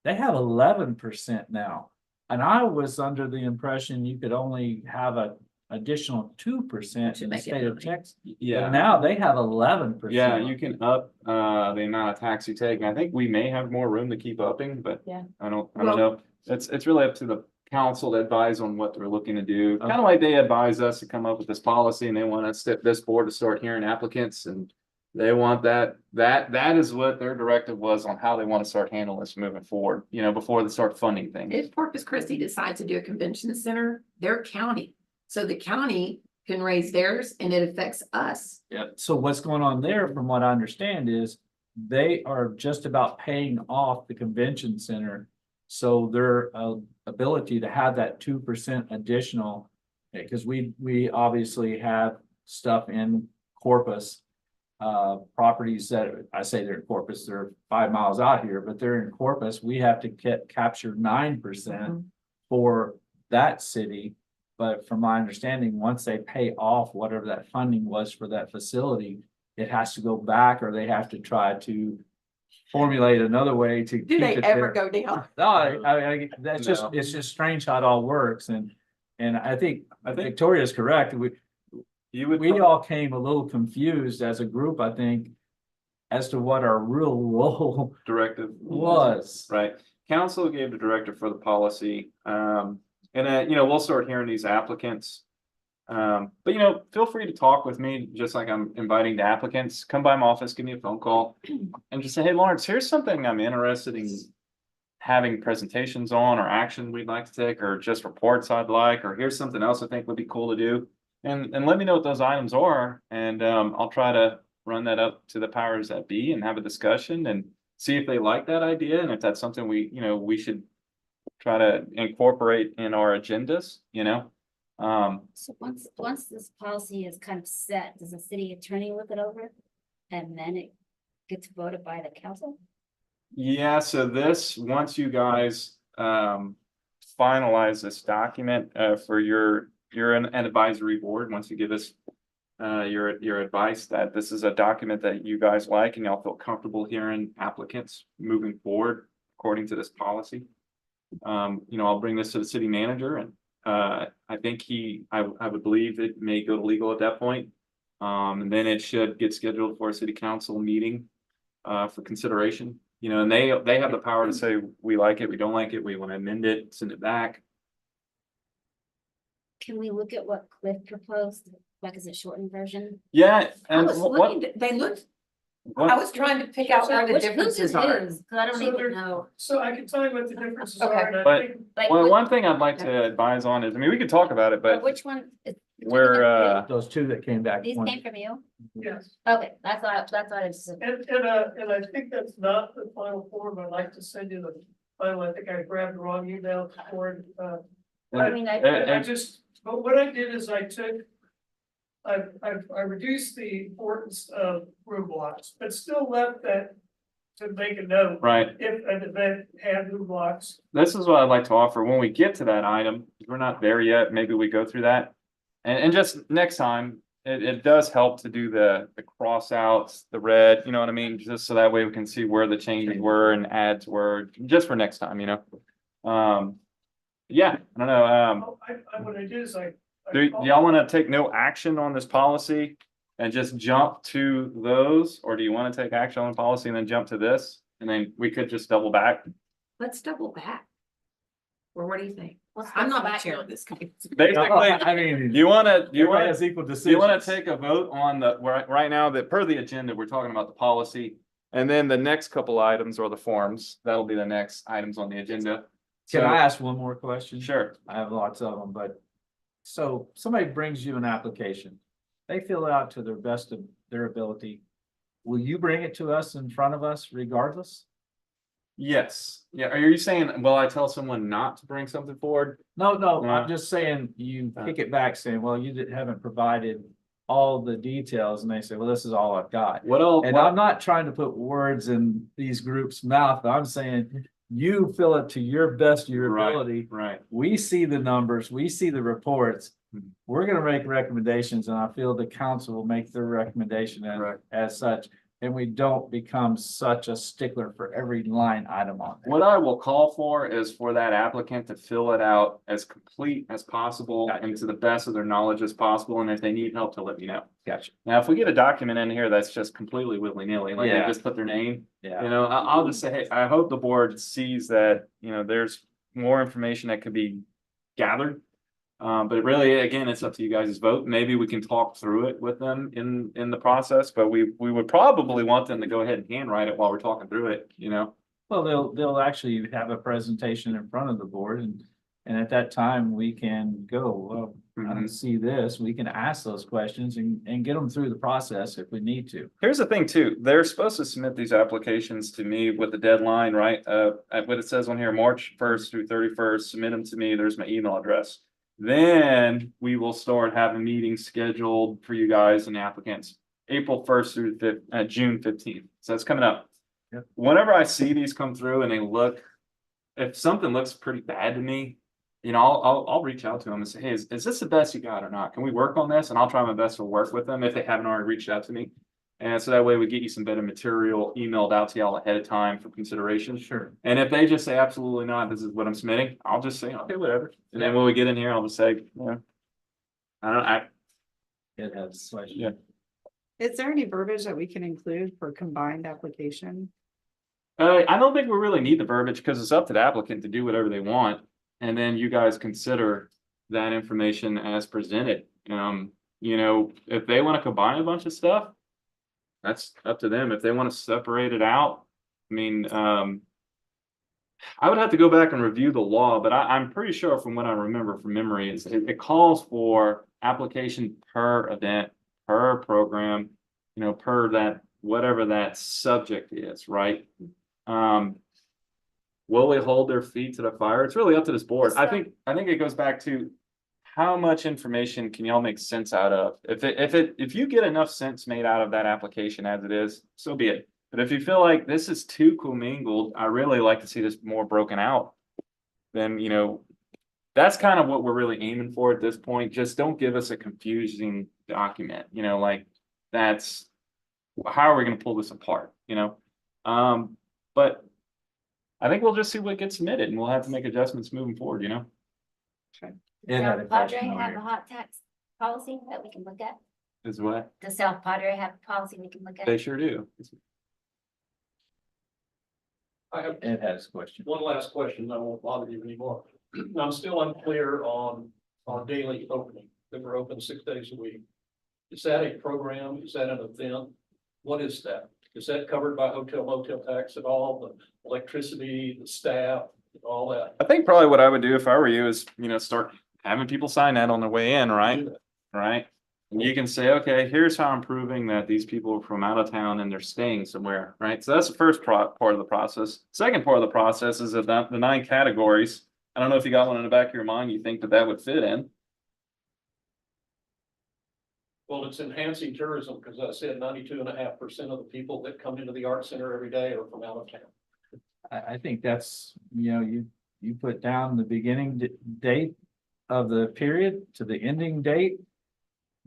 they have 11% now. And I was under the impression you could only have a additional 2% in the state of Texas. But now they have 11%. Yeah, you can up the amount of tax you take. And I think we may have more room to keep upping, but Yeah. I don't know. It's really up to the council to advise on what they're looking to do. Kind of like they advise us to come up with this policy and they want us, this board to start hearing applicants and They want that is what their directive was on how they want to start handling this moving forward, you know, before they start funding things. If Corpus Christi decides to do a convention center, they're county. So the county can raise theirs and it affects us. So what's going on there, from what I understand, is they are just about paying off the convention center. So their ability to have that 2% additional, because we obviously have stuff in Corpus. Properties that, I say they're in Corpus, they're 5 miles out here, but they're in Corpus. We have to capture 9% for that city. But from my understanding, once they pay off whatever that funding was for that facility, it has to go back, or they have to try to formulate another way to. Do keep they it ever there. go down? No, that's just, No. it's just strange how it all works, and I think Victoria's correct. We all came a little confused as a group, I think, as to what our real role Directive was. Right, council gave the directive for the policy, and you know, we'll start hearing these applicants. But you know, feel free to talk with me, just like I'm inviting the applicants, come by my office, give me a phone call. And just say, hey, Lawrence, here's something I'm interested in having presentations on, or action we'd like to take, or just reports I'd like, or here's something else I think would be cool to do. And let me know what those items are, and I'll try to run that up to the powers that be and have a discussion and see if they like that idea, and if that's something we should try to incorporate in our agendas, you know? So once this policy is kind of set, does the city attorney look it over? And then it gets voted by the council? Yeah, so once you guys finalize this document for you're an advisory board, once you give us your advice that this is a document that you guys like and y'all feel comfortable hearing applicants moving forward according to this policy. You know, I'll bring this to the city manager, and I think I would believe it may go to legal at that point. And then it should get scheduled for a city council meeting for consideration, you know, and they have the power to say, we like it, we don't like it, we want to amend it, send it back. Can we look at what Cliff proposed, like is it shortened version? Yeah, I and was what, looking, they looked, I was trying to pick out where the Whose differences is are. whose? 'Cause I don't So even there- know. So I can tell you what the differences Okay. are, and I But- think, Like, well, which- one thing I'd like to advise on is, I mean, we could talk about it, but which one? where Those two that came back. These one- came from you? yes, Okay, that's what I just. and I think that's not the final form. I'd like to send you the final. I think I grabbed the wrong email for it. I mean, But what I did is I took. I reduced the importance of room blocks, but still left that to make a note. right, If an event had room blocks. this is what I'd like to offer. When we get to that item, we're not there yet, maybe we go through that. And just next time, it does help to do the cross outs, the red, you know what I mean? Just so that way we can see where the changes were and adds were, just for next time, you know? Yeah, I don't know, What I did is I. do y'all wanna take no action on this policy and just jump to those? Or do you wanna take action on the policy and then jump to this? And then we could just double back? Let's double back. Or what do you think? Let's I'm go not the back chair to- of this committee. Basically, I mean, you wanna, everybody has equal do you decisions. wanna take a vote on right now, that per the agenda, we're talking about the policy. And then the next couple items are the forms. That'll be the next items on the agenda. Can So- I ask one more question? Sure. I have lots of them, but. So somebody brings you an application. They fill it out to their best of their ability. Will you bring it to us in front of us regardless? Yes. Yeah. Are you saying, well, I tell someone not to bring something forward? No, Uh, I'm just saying you kick it back saying, well, you haven't provided all the details, and they say, well, this is all I've got. And I'm not trying to put words in these groups' mouth, but I'm saying you fill it to your best of your Right. ability. Right. We see the numbers, we see the reports. Mhm. We're gonna make recommendations, and I feel the council will make their recommendation Right. as such. And we don't become such a stickler for every line item on there. What I will call for is for that applicant to fill it out as complete as possible Gotcha. and to the best of their knowledge as possible. And if they need help, to let me know. Gotcha. Now, if we get a document in here that's just completely willy-nilly, like they Yeah. just put their name, Yeah. you know, I'll just say, hey, I hope the board sees that, you know, there's more information that could be gathered. But it really, again, it's up to you guys' vote. Maybe we can talk through it with them in the process, but we would probably want them to go ahead and handwrite it while we're talking through it, you know? Well, they'll actually have a presentation in front of the board and at that time we can go, well, I don't see this. We can ask those questions and get them through the process if we need to. Here's the thing too, they're supposed to submit these applications to me with the deadline, right? At what it says on here, March 1st through 31st, submit them to me. There's my email address. Then we will start having meetings scheduled for you guys and applicants, April 1st through June 15th. So it's coming up. Yep. Whenever I see these come through and they look, if something looks pretty bad to me, you know, I'll reach out to them and say, hey, is this the best you got or not? Can we work on this? And I'll try my best to work with them if they haven't already reached out to me. And so that way we get you some better material emailed out to y'all ahead of time for consideration. Sure. And if they just say absolutely not, this is what I'm submitting, I'll just say, okay, whatever. And then when we get in here, I'll just say, yeah. It has questions. Yeah. Is there any verbiage that we can include for combined application? I don't think we really need the verbiage because it's up to the applicant to do whatever they want. And then you guys consider that information as presented. You know, if they want to combine a bunch of stuff, that's up to them. If they want to separate it out, I mean, I would have to go back and review the law, but I'm pretty sure from what I remember from memory is it calls for application per event, per program, you know, per that, whatever that subject is, right? Will they hold their feet to the fire? It's really up to this board. I think it goes back to how much information can y'all make sense out of? If you get enough sense made out of that application as it is, so be it. But if you feel like this is too commingled, I really like to see this more broken out. Then, you know, that's kind of what we're really aiming for at this point. Just don't give us a confusing document, you know, like that's how are we going to pull this apart, you know? But I think we'll just see what gets submitted and we'll have to make adjustments moving forward, you know? Does South Padre have a hot tax policy that we can look at? Is what Does South Padre have a policy we can look at? they sure do. I have Ed has a question. one last question, I won't bother you anymore. I'm still unclear on daily opening, that we're open 6 days a week. Is that a program? Is that an event? What is that? Is that covered by hotel motel tax at all? The electricity, the staff, all that? I think probably what I would do if I were you is, you know, start having people sign that on their way in, right? Right. And you can say, okay, here's how I'm proving that these people are from out of town and they're staying somewhere, right? So that's the first part of the process. Second part of the process is that the 9 categories. I don't know if you got one in the back of your mind you think that would fit in. Well, it's enhancing tourism because I said 92.5% of the people that come into the art center every day are from out of town. I think that's, you know, you put down the beginning date of the period to the ending date.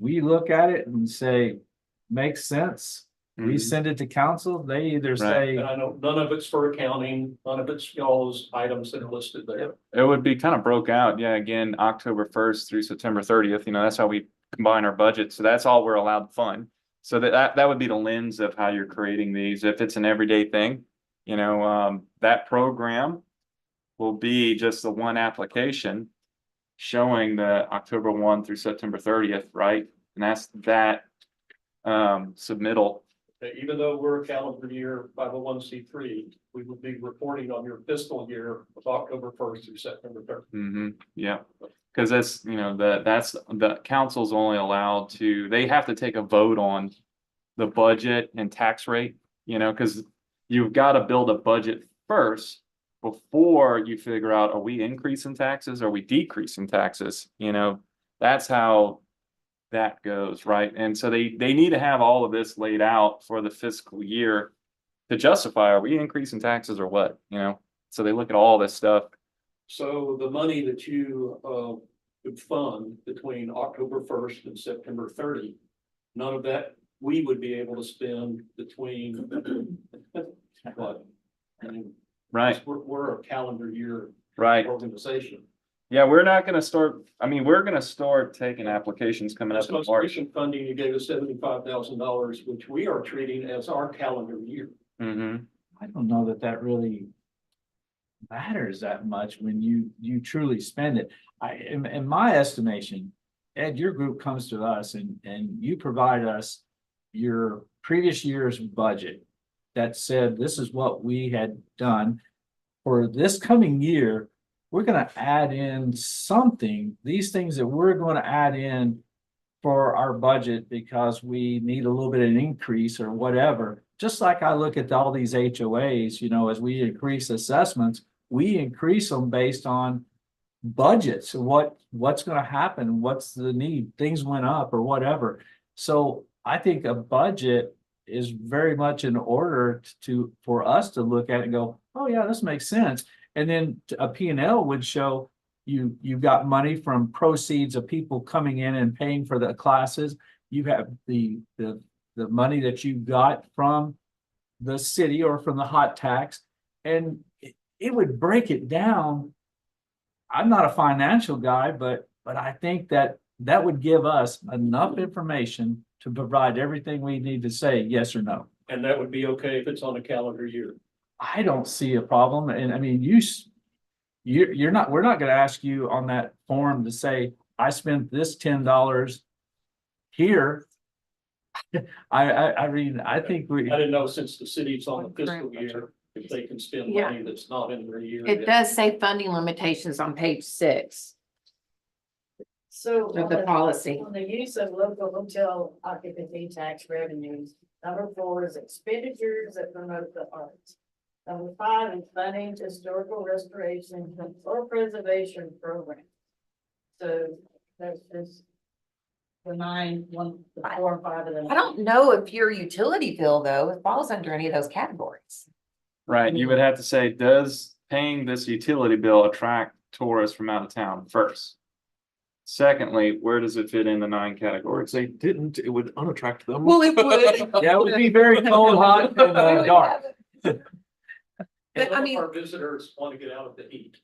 We look at it and say, makes sense. We send it to council. They either say, And I know none of it's for accounting, none of it's y'all's items that are listed there. It would be kind of broke out. Yeah, again, October 1st through September 30th, you know, that's how we combine our budget. So that's all we're allowed to fund. So that would be the lens of how you're creating these. If it's an everyday thing, you know, that program will be just the one application showing the October 1 through September 30th, right? And that's that submittal. Even though we're a calendar year 501c3, we would be reporting on your fiscal year of October 1st through September 30th. Yeah, because that's, you know, that's the council's only allowed to, they have to take a vote on the budget and tax rate, you know, because you've got to build a budget first before you figure out, are we increasing taxes? Are we decreasing taxes? You know, that's how that goes, right? And so they need to have all of this laid out for the fiscal year to justify, are we increasing taxes or what, you know? So they look at all this stuff. So the money that you would fund between October 1st and September 30, none of that we would be able to spend between what? I mean, Right, we're a calendar year right. organization. Yeah, we're not gonna start, I mean, we're gonna start taking applications coming up This in most March. recent funding, you gave us $75,000, which we are treating as our calendar year. I don't know that really matters that much when you truly spend it. In my estimation, Ed, your group comes to us and you provide us your previous year's budget that said, this is what we had done. For this coming year, we're gonna add in something, these things that we're gonna add in for our budget because we need a little bit of an increase or whatever. Just like I look at all these HOAs, you know, as we increase assessments, we increase them based on budgets, what's gonna happen, what's the need, things went up or whatever. So I think a budget is very much in order for us to look at it and go, oh yeah, this makes sense. And then a P&L would show you've got money from proceeds of people coming in and paying for the classes. You have the money that you got from the city or from the hot tax, and it would break it down. I'm not a financial guy, but I think that would give us enough information to provide everything we need to say yes or no. And that would be okay if it's on a calendar year. I don't see a problem, and I mean, we're not gonna ask you on that form to say, I spent this $10 here. I mean, I think I didn't know since the city's on the fiscal year, if they can spend Yeah. money that's not in their year. It does say funding limitations on page 6 So of the policy. on the use of local hotel occupancy tax revenues, number 4 is expenditures that promote the arts. Number 5 is funding to historical restoration or preservation program. So that's just the 4 and 5 of them. I don't know if your utility bill, though, falls under any of those categories. Right, you would have to say, does paying this utility bill attract tourists from out of town first? Secondly, where does it fit in the 9 Or if categories? they didn't, it would unattract them. Well, it would. Yeah, it would be very cold, hot, and dark. But And I all mean- of our visitors want to get out of the heat.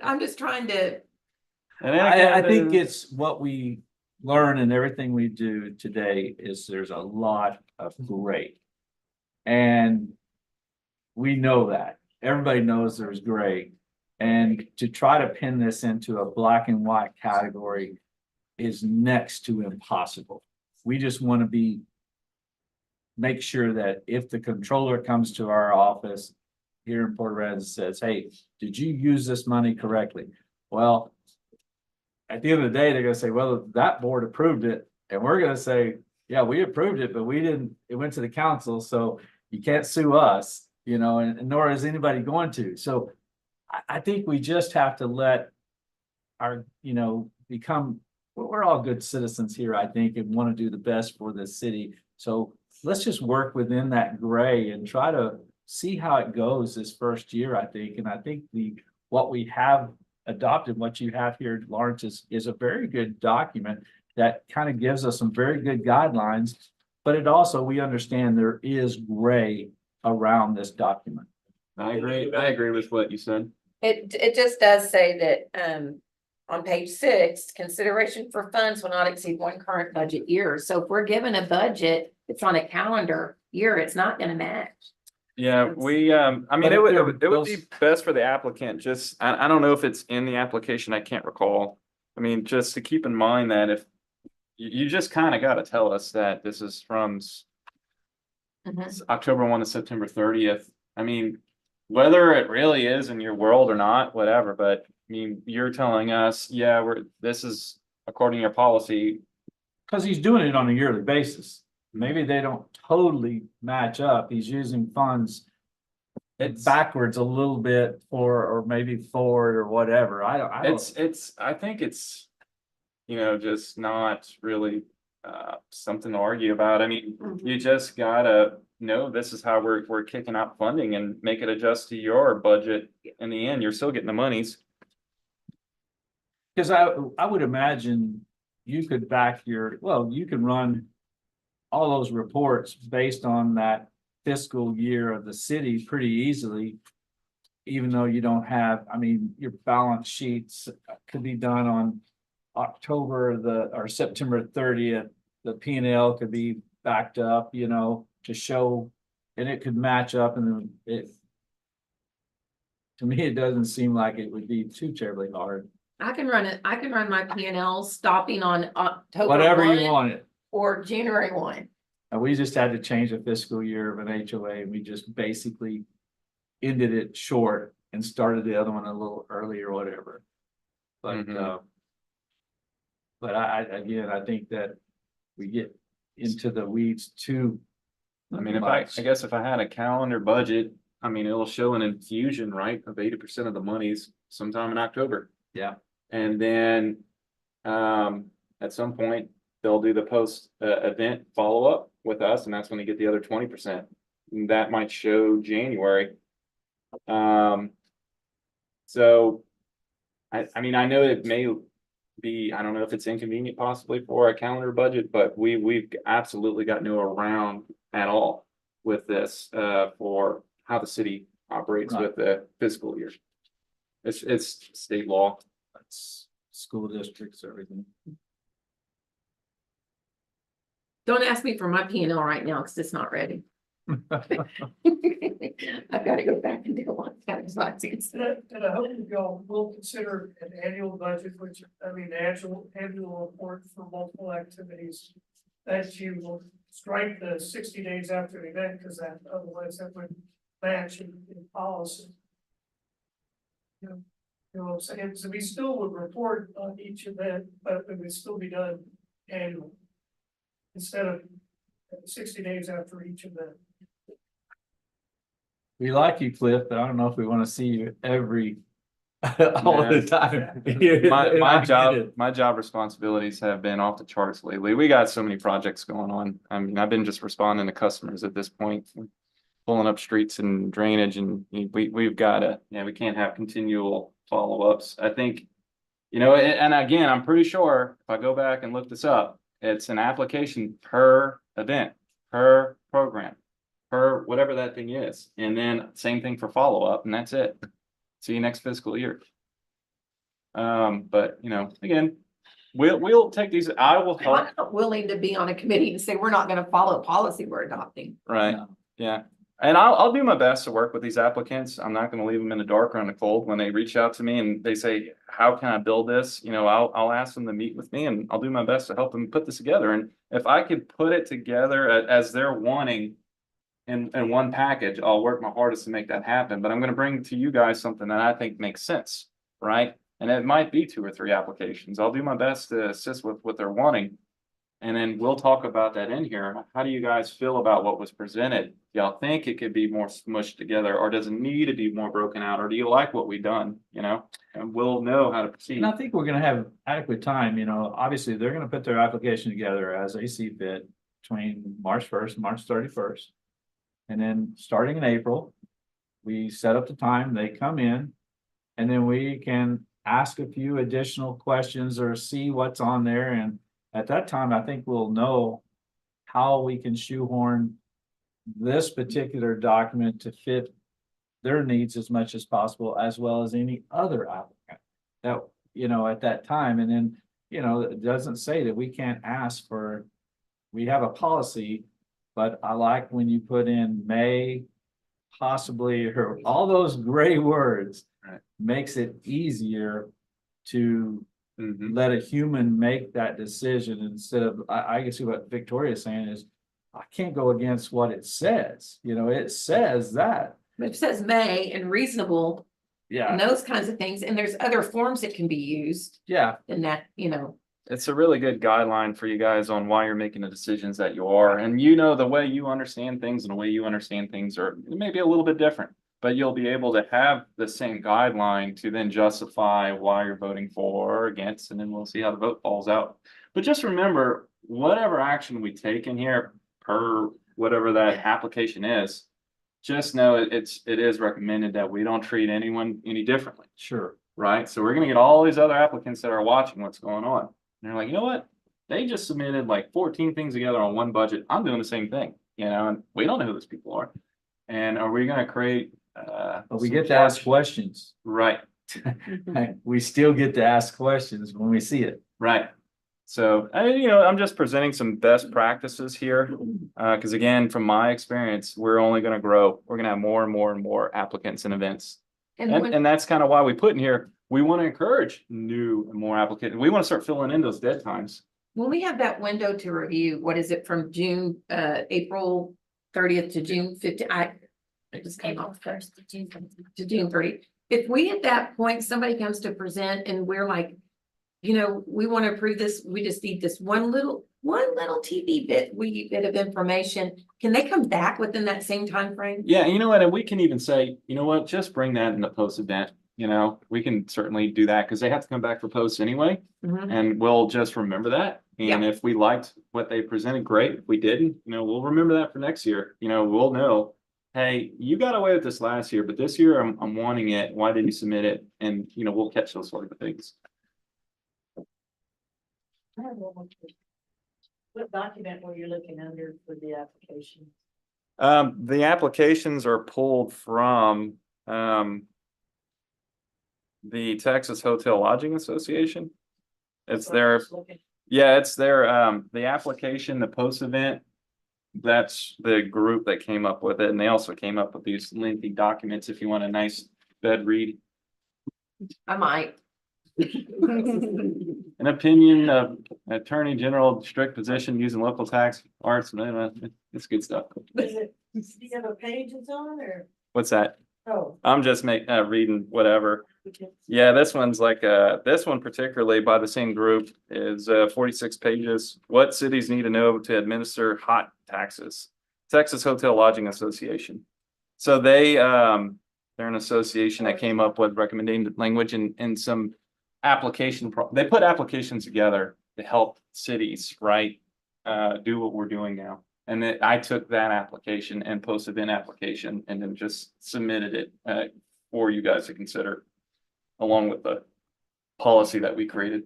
I'm just trying to, And then I again, think the- it's what we learn in everything we do today is there's a lot of gray. And we know that. Everybody knows there's gray. And to try to pin this into a black and white category is next to impossible. We just want to make sure that if the controller comes to our office here in Port Aransas and says, hey, did you use this money correctly? Well, at the end of the day, they're gonna say, well, that board approved it, and we're gonna say, yeah, we approved it, but we didn't, it went to the council, so you can't sue us, you know, and nor is anybody going to. So I think we just have to let our, you know, we're all good citizens here, I think, and want to do the best for the city. So let's just work within that gray and try to see how it goes this first year, I think. And I think what we have adopted, what you have here, Lawrence, is a very good document that kind of gives us some very good guidelines. But it also, we understand there is gray around this document. I agree with what you said. it just does say that, on page 6, consideration for funds will not exceed 1 current budget year. So if we're given a budget, it's on a calendar year, it's not gonna match. Yeah, we, I mean, But it if would, there- it would be best for the applicant, just, I don't know if it's in the application, I can't recall. I mean, just to keep in mind that if, you just kind of got to tell us that this is from October 1 to September 30th. I mean, whether it really is in your world or not, whatever, but I mean, you're telling us, yeah, this is according to your policy. Because he's doing it on a yearly basis. Maybe they don't totally match up. He's using funds backwards a little bit or maybe forward or whatever. I don't. I think it's, you know, just not really something to argue about. I mean, you just gotta know this is how we're kicking out funding and make it adjust to your budget. In the end, you're still getting the monies. Because I would imagine you could you can run all those reports based on that fiscal year of the city pretty easily. Even though you don't have, I mean, your balance sheets could be done on October or September 30th. The P&L could be backed up, you know, to show, and it could match up and to me, it doesn't seem like it would be too terribly hard. I can run it, I can run my P and L stopping on October Whatever you 1 want it. or January 1. And we just had to change the fiscal year of an HOA. And we just basically ended it short and started the other one a little early or whatever. But, Mhm. but again, I think that we get into the weeds too. I mean, I guess if I had a calendar budget, I mean, it'll show an infusion, right, of 80% of the monies sometime in October. Yeah. And then, at some point, they'll do the post, event follow-up with us, and that's when they get the other 20%. That might show January. So I mean, I know it may be, I don't know if it's inconvenient possibly for a calendar budget, but we've absolutely got no around at all with this, for how the city operates with the fiscal year. It's state law. That's school districts, everything. Don't ask me for my P and L right now, because it's not ready. I've got to go back and do one. And I hope you all will consider an annual budget, which, I mean, the actual annual report for multiple activities. That you will strike the 60 days after the event, because that otherwise that would match in policy. You know what I'm saying? So we still would report on each event, but it would still be done annually. Instead of 60 days after each event. We like you, Cliff, but I don't know if we want to see you every, all the time. My job responsibilities have been off the charts lately. We got so many projects going on. I mean, I've been just responding to customers at this point, pulling up streets and drainage, and we've got to, we can't have continual follow-ups. I think, and again, I'm pretty sure if I go back and look this up, it's an application per event, per program, per whatever that thing is. And then same thing for follow-up, and that's it. See you next fiscal year. But again, we'll take these. I will help. I'm not willing to be on a committee and say we're not going to follow policy we're adopting. Right. No. Yeah. And I'll do my best to work with these applicants. I'm not going to leave them in the dark or in the cold when they reach out to me and they say, how can I build this? I'll ask them to meet with me, and I'll do my best to help them put this together. And if I could put it together as they're wanting in one package, I'll work my hardest to make that happen. But I'm going to bring to you guys something that I think makes sense, right? And it might be 2 or 3 applications. I'll do my best to assist with what they're wanting. And then we'll talk about that in here. How do you guys feel about what was presented? Y'all think it could be more smushed together, or does it need to be more broken out? Or do you like what we've done? And we'll know how to proceed. And I think we're gonna have adequate time, obviously, they're gonna put their application together as they see fit between March 1st and March 31st. And then starting in April, we set up the time, they come in, and then we can ask a few additional questions or see what's on there. And at that time, I think we'll know how we can shoehorn this particular document to fit their needs as much as possible, as well as any other applicant that, at that time. And then, it doesn't say that we can't ask for, we have a policy, but I like when you put in may, possibly, or all those gray words. Right. Makes it easier to Mhm. let a human make that decision instead of, I can see what Victoria's saying is, I can't go against what it says, it says that. It says may and reasonable and Yeah, those kinds of things. And there's other forms that can be used yeah, than that, It's a really good guideline for you guys on why you're making the decisions that you are. And the way you understand things and the way you understand things are maybe a little bit different, but you'll be able to have the same guideline to then justify why you're voting for or against, and then we'll see how the vote falls out. But just remember, whatever action we take in here per whatever that application is, just know it is recommended that we don't treat anyone any differently, sure. right? So we're gonna get all these other applicants that are watching what's going on. And they're like, you know what? They just submitted like 14 things together on one budget. I'm doing the same thing, and we don't know who those people are. And are we gonna create But we some get to ask charge- questions. Right, We still get to ask questions when we see it. right. So, I'm just presenting some best practices here. Because again, from my experience, we're only gonna grow. We're gonna have more and more and more applicants and events. And And, when, and that's kind of why we put in here, we want to encourage new and more applicants. We want to start filling in those dead times. when we have that window to review, what is it from June, April 30th to June 15th? It just came April off 1st to June 15th. to June 30th. If we at that point, somebody comes to present and we're like, we want to approve this, we just need this one little TV bit of information. Can they come back within that same time frame? Yeah, you know what, and we can even say, you know what, just bring that in the post event, we can certainly do that, because they have to come back for posts anyway. Mhm. And we'll just remember that, and if we liked what they presented, great, if we didn't, we'll remember that for next year, we'll know. Hey, you got away with this last year, but this year I'm wanting it, why did you submit it? And, we'll catch those sort of things. I have one more question. What document were you looking under for the application? The applications are pulled from, the Texas Hotel Lodging Association. It's their, yeah, it's their, the application, the post event. That's the group that came up with it, and they also came up with these lengthy documents if you want a nice bed read. I might. An opinion of Attorney General, strict position using local tax arts, it's good stuff. Is it, do you have a page it's on or? What's that? Oh. I'm just reading whatever. Yeah, this one's like, this one particularly by the same group is 46 pages. What cities need to know to administer hot taxes? Texas Hotel Lodging Association. So they're an association that came up with recommending language and some they put applications together to help cities, right? Do what we're doing now. And then I took that application and posted an application and then just submitted it for you guys to consider, along with the policy that we created.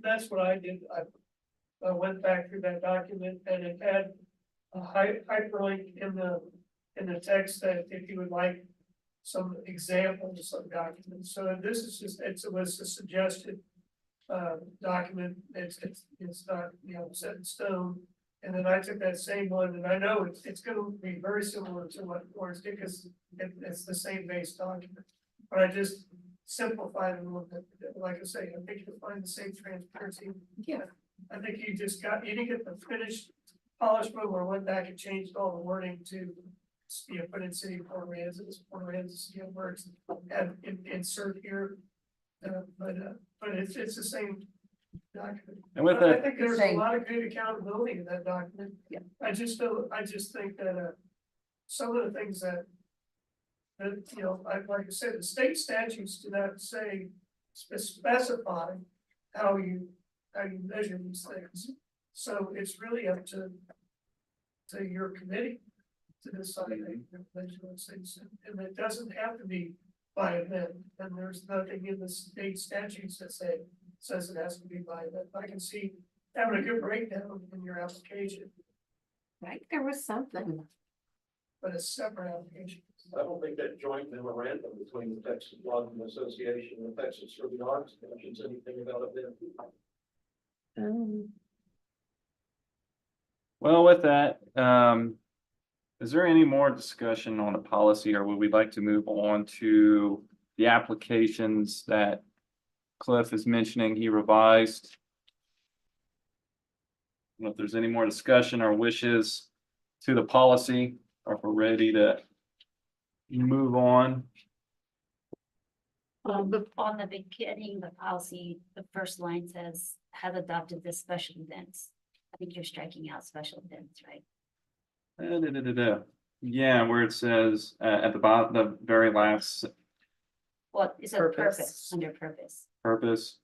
That's what I did. I went back through that document and it had a hyperlink in the text that if you would like some examples of documents. So this is just, it was a suggested document. It's not, set in stone. And then I took that same one, and I know it's gonna be very similar to what Lawrence did, because it's the same base document. But I just simplified it a little bit. Like I say, I think you'll find the same transparency. Yeah. I think you didn't get the finished polished one, where I went back and changed all the wording to, put in city of Port Aransas, works, and insert here. But it's the same document. And with I that, think there's a Same. lot of good accountability in that document. Yeah. I just think that, some of the things that, like I said, the state statutes do not specify how you measure these things. So it's really up to your committee to decide how you measure those things. And it doesn't have to be by event, and there's nothing in the state statutes that says it has to be by event. I can see having a good breakdown in your application, Right, there was something. but a separate application. I don't think that joint memorandum between the Texas Lodging Association and the Texas Urban Arts mentions anything about it then. well, with that, is there any more discussion on a policy, or would we like to move on to the applications that Cliff is mentioning he revised? I don't know if there's any more discussion or wishes to the policy, or if we're ready to move on. On the beginning, the policy, the first line says, have adopted this special events. I think you're striking out special events, right? Yeah, where it says at the bottom, the very last Well, it's a purpose, under purpose. purpose.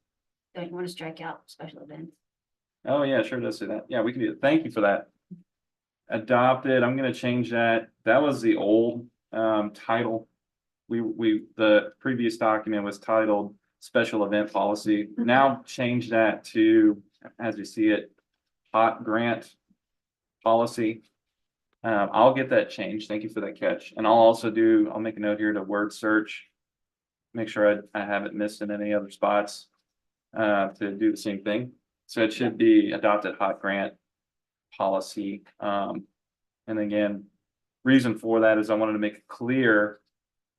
Don't you want to strike out special events? Oh, yeah, sure does say that. Yeah, we can do it. Thank you for that. Adopted, I'm gonna change that. That was the old title. The previous document was titled Special Event Policy. Now change that to, as you see it, Hot Grant Policy. I'll get that changed. Thank you for that catch. And I'll make a note here to word search. Make sure I haven't missed in any other spots to do the same thing. So it should be adopted hot grant policy. And again, reason for that is I wanted to make it clear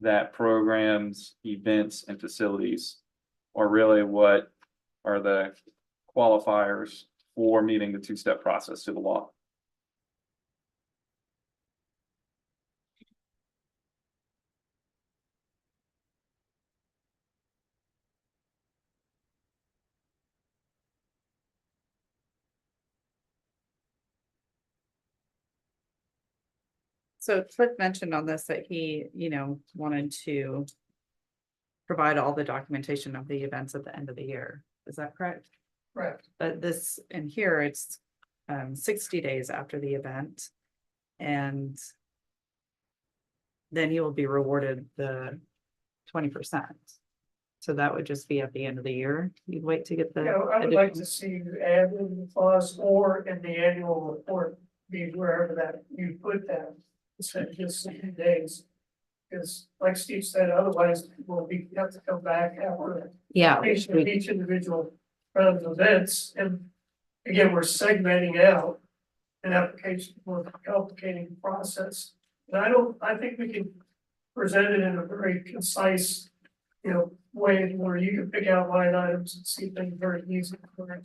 that programs, events, and facilities are really what are the qualifiers for meeting the two-step process to the law. So Cliff mentioned on this that he, wanted to provide all the documentation of the events at the end of the year. Is that correct? Correct. But this, in here, it's 60 days after the event. And then he will be rewarded the 20%. So that would just be at the end of the year. You'd wait to get the. Yeah, I would like additional- to see you add in the clause or in the annual report, be wherever that you put that, instead of just 60 days. Because like Steve said, otherwise we'll have to come back after Yeah. each individual round of events. And again, we're segmenting out an application, more complicating process. And I think we can present it in a very concise, way where you can pick out line items and see things very easy.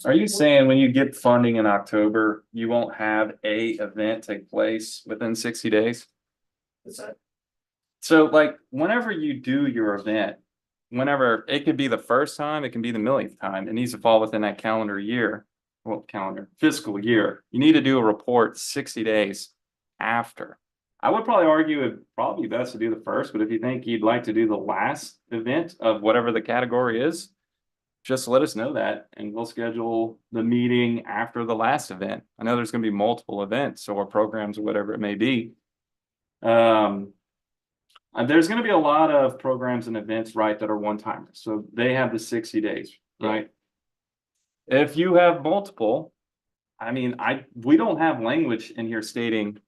Are you saying when you get funding in October, you won't have a event take place within 60 days? Is that So like, whenever you do your event, whenever, it could be the first time, it can be the millionth time, it needs to fall within that fiscal year. You need to do a report 60 days after. I would probably argue it'd probably be best to do the first, but if you think you'd like to do the last event of whatever the category is, just let us know that and we'll schedule the meeting after the last event. I know there's gonna be multiple events or programs or whatever it may be. There's gonna be a lot of programs and events, right, that are one-timers, so they have the 60 days, right? If you have multiple, I mean, we don't have language in here stating,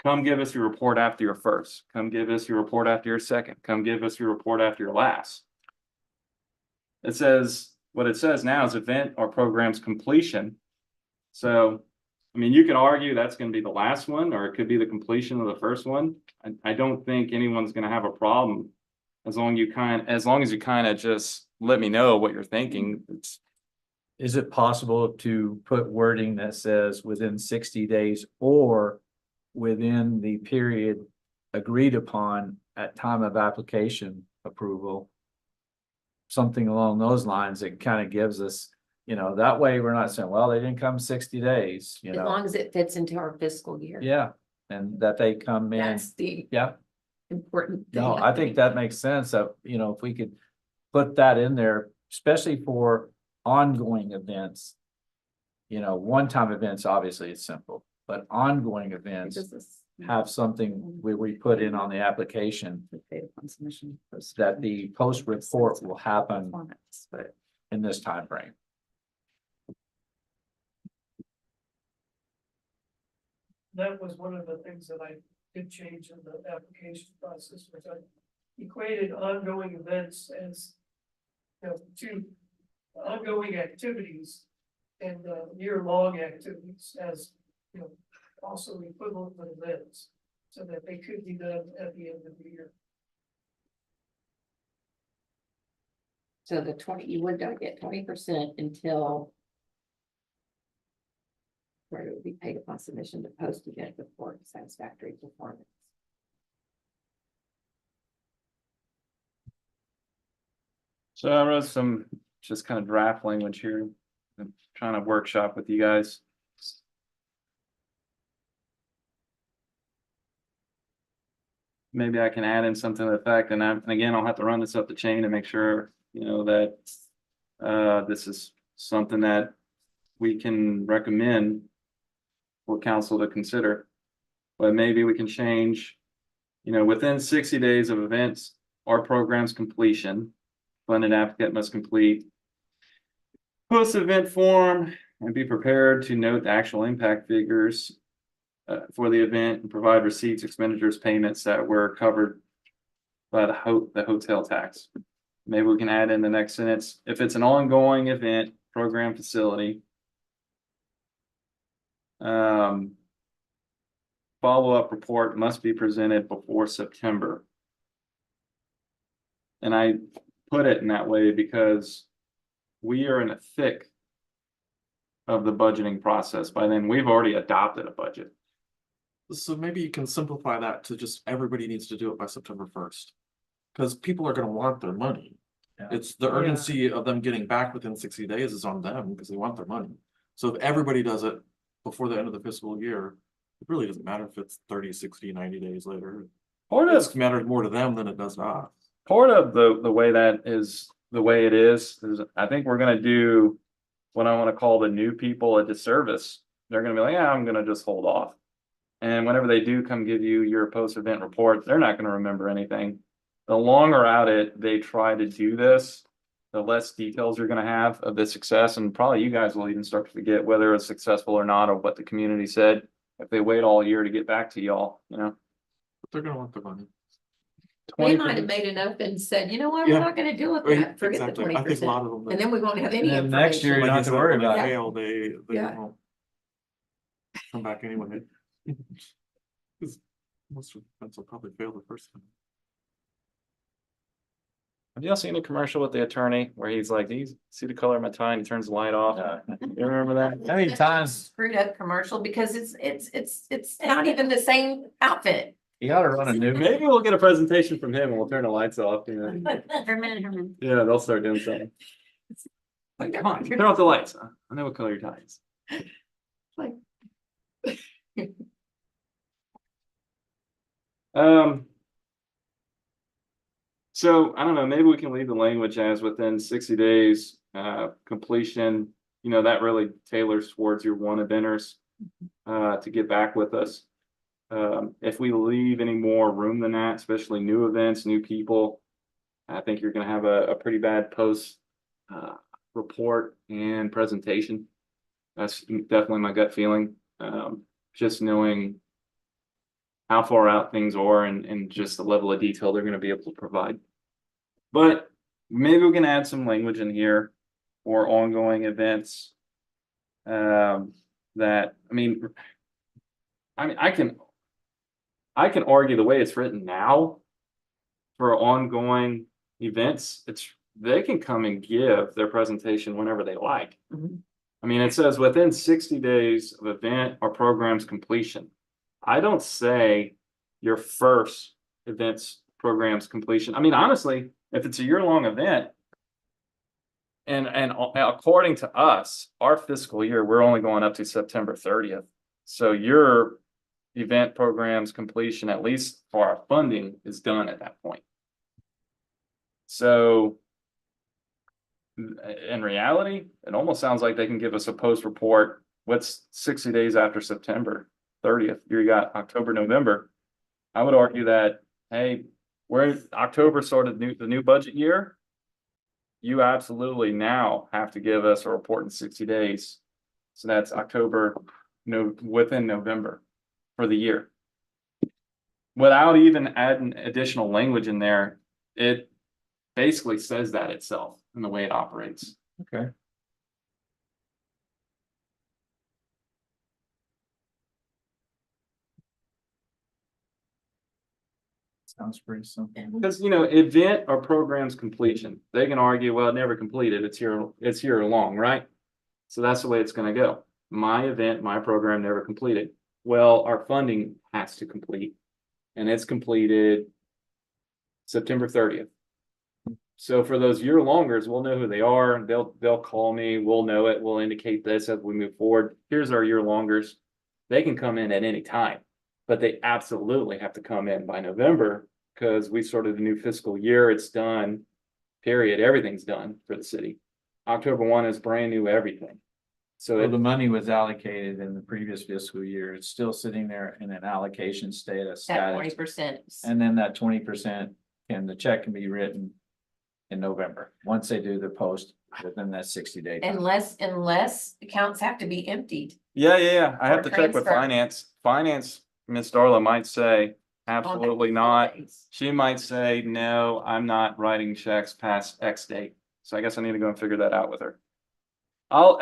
come give us your report after your first, come give us your report after your second, come give us your report after your last. It says, what it says now is event or program's completion. So, I mean, you could argue that's gonna be the last one, or it could be the completion of the first one. I don't think anyone's gonna have a problem as long as you kind of just let me know what you're thinking. Is it possible to put wording that says within 60 days or within the period agreed upon at time of application approval? Something along those lines that kind of gives us, that way we're not saying, well, they didn't come 60 days, As long as it fits into our fiscal year. Yeah, and that they come in, That's the yeah. important thing. No, I think that makes sense that, if we could put that in there, especially for ongoing events. One-time events, obviously it's simple, but ongoing events Because this- have something where we put in on the application paid upon submission. that the post report will happen Performance, but in this time frame. that was one of the things that I did change in the application process, which I equated ongoing events as, to ongoing activities and year-long activities as, also equivalent with events, so that they could be done at the end of the year. So you would not get 20% until where it would be paid upon submission to post event report satisfactory performance. So I wrote some just kind of draft language here. I'm trying to workshop with you guys. Maybe I can add in something to the fact, and again, I'll have to run this up the chain and make sure, that this is something that we can recommend for council to consider. But maybe we can change, within 60 days of events or programs completion, funded applicant must complete post-event form and be prepared to note the actual impact figures for the event and provide receipts, expenditures, payments that were covered by the hotel tax. Maybe we can add in the next sentence, if it's an ongoing event, program, facility. Follow-up report must be presented before September. And I put it in that way because we are in the thick of the budgeting process. By then, we've already adopted a budget. So maybe you can simplify that to just everybody needs to do it by September 1st. Cause people are gonna want their money. Yeah. It's the urgency of them getting back within 60 days is on them because they want their money. So if everybody does it before the end of the fiscal year, it really doesn't matter if it's 30, 60, 90 days later. Part It matters more to them than it does to us. part of the way that is the way it is I think we're gonna do what I want to call the new people a disservice. They're gonna be like, yeah, I'm gonna just hold off. And whenever they do come give you your post-event report, they're not gonna remember anything. The longer out they try to do this, the less details you're gonna have of the success, and probably you guys will even start to forget whether it's successful or not, or what the community said. If they wait all year to get back to y'all, But they're gonna want their money. They might have made enough and said, you know what, Yeah. we're not gonna deal with Right, that, forget the exactly. I think a 20%. lot of them. And then we won't have any And then next year, information. you don't have to worry about it. Fail, they Yeah. won't come back anyway. 'Cause most of them will probably fail the first time. have y'all seen a commercial with the attorney where he's like, do you see the color of my tie? And he turns the light off. You remember that? How many times Screwed up commercial because it's not even the same outfit. you ought to run a new? Maybe we'll get a presentation from him and we'll turn the lights off. You know? Herman. Yeah, they'll start doing something. Like, come on, turn off the lights. Huh? I know what color your tie is. Like. So I don't know, maybe we can leave the language as within 60 days, completion, you know, that really tailors towards your one eventers, to get back with us. If we leave any more room than that, especially new events, new people, I think you're gonna have a pretty bad post, report and presentation. That's definitely my gut feeling. Just knowing how far out things are and just the level of detail they're gonna be able to provide. But maybe we can add some language in here for ongoing events. That, I mean, I can argue the way it's written now for ongoing events, they can come and give their presentation whenever they like. Mhm. I mean, it says within 60 days of event or program's completion. I don't say your first event's program's completion. I mean, honestly, if it's a year-long event, and according to us, our fiscal year, we're only going up to September 30th. So your event program's completion, at least for our funding, is done at that point. So in reality, it almost sounds like they can give us a post report. What's 60 days after September 30th? You got October, November. I would argue that, hey, we're in October, sort of the new budget year. You absolutely now have to give us a report in 60 days. So that's October, within November for the year. Without even adding additional language in there, it basically says that itself in the way it operates. Okay. Sounds pretty simple. Because, you know, event or program's completion, they can argue, well, it never completed, it's here along, right? So that's the way it's gonna go. My event, my program never completed. Well, our funding has to complete, and it's completed September 30th. So for those year longers, we'll know who they are, and they'll call me, we'll know it, we'll indicate this as we move forward. Here's our year longers. They can come in at any time, but they absolutely have to come in by November, because we started the new fiscal year, it's done, period, everything's done for the city. October 1 is brand new everything. So So the money was allocated in the previous fiscal year. It's still sitting there in an allocation That status. 20%. And then that 20% the check can be written in November, once they do the post within that 60-day. Unless accounts have to be emptied. yeah, I have Or to check with transfer. finance, Miss Darla might say, on that absolutely 4 not. days. She might say, no, I'm not writing checks past X date. So I guess I need to go and figure that out with her. I'll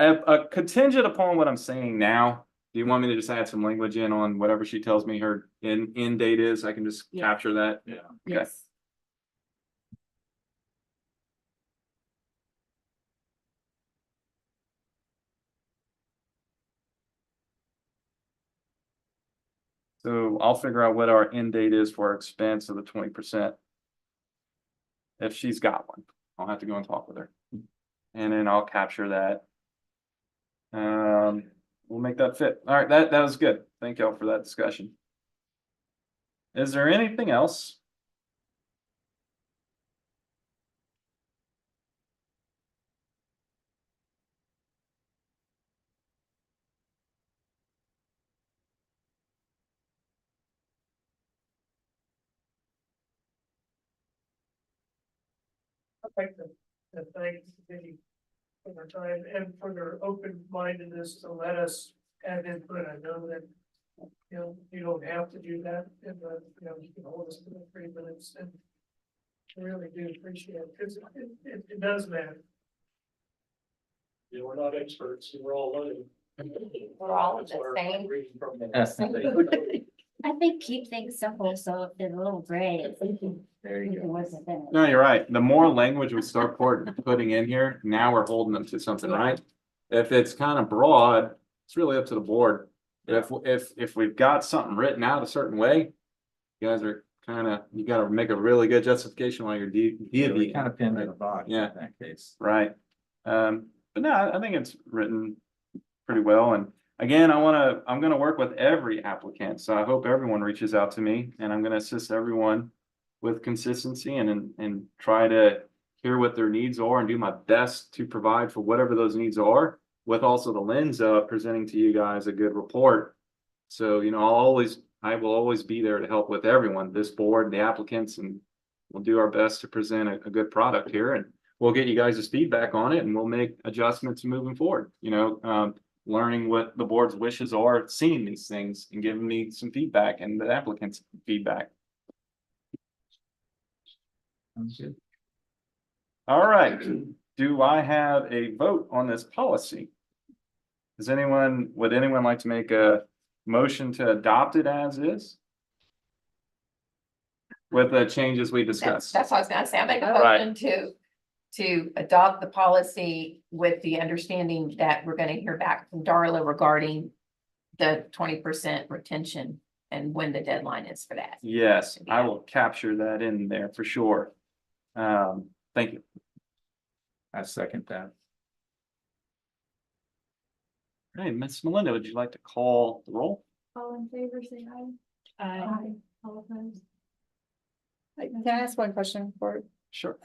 contingent upon what I'm saying now. Do you want me to just add some language in on whatever she tells me her end date is? I can just Yeah. capture that. Yeah. Okay. Yes. So I'll figure out what our end date is for our expense of the 20%. If she's got one, I'll have to go and talk with her. And then I'll capture that. We'll make that fit. All right, that was good. Thank y'all for that discussion. Is there anything else? I'd like to thank the city for their time and for their open-mindedness to let us add input. I know that, you know, you don't have to do that, and, you know, you can hold us to the 3 minutes, and I really do appreciate it, because it does matter. You know, we're not experts, we're all learning. We're all That's the what same. I'm reading from the- Yes. I think keep things simple, so if there's a little gray, it's. There you go. Wasn't there. No, you're right. The more language we start putting in here, now we're holding them to something, right? If it's kind of broad, it's really up to the board. If we've got something written out a certain way, you guys are you gotta make a really good justification while you're Yeah, we kind of pinned in a box Yeah. in that case. right? But no, I think it's written pretty well. And again, I'm gonna work with every applicant. So I hope everyone reaches out to me, and I'm gonna assist everyone with consistency and try to hear what their needs are and do my best to provide for whatever those needs are, with also the lens of presenting to you guys a good report. So, you know, I will always be there to help with everyone, this board, the applicants, and we'll do our best to present a good product here, and we'll get you guys' feedback on it, and we'll make adjustments moving forward, you know, learning what the board's wishes are, seeing these things and giving me some feedback and the applicants' feedback. Sounds good. All right, do I have a vote on this policy? Would anyone like to make a motion to adopt it as is? With the changes we discussed? That's what I was gonna say. I make a Right. motion to adopt the policy with the understanding that we're gonna hear back from Darla regarding the 20% retention and when the deadline is for that. Yes, I will capture that in there for sure. Thank you. I second that. Hey, Miss Melinda, would you like to call the roll? All in favor, say aye. Aye. All opposed? Can I ask one question for, Sure.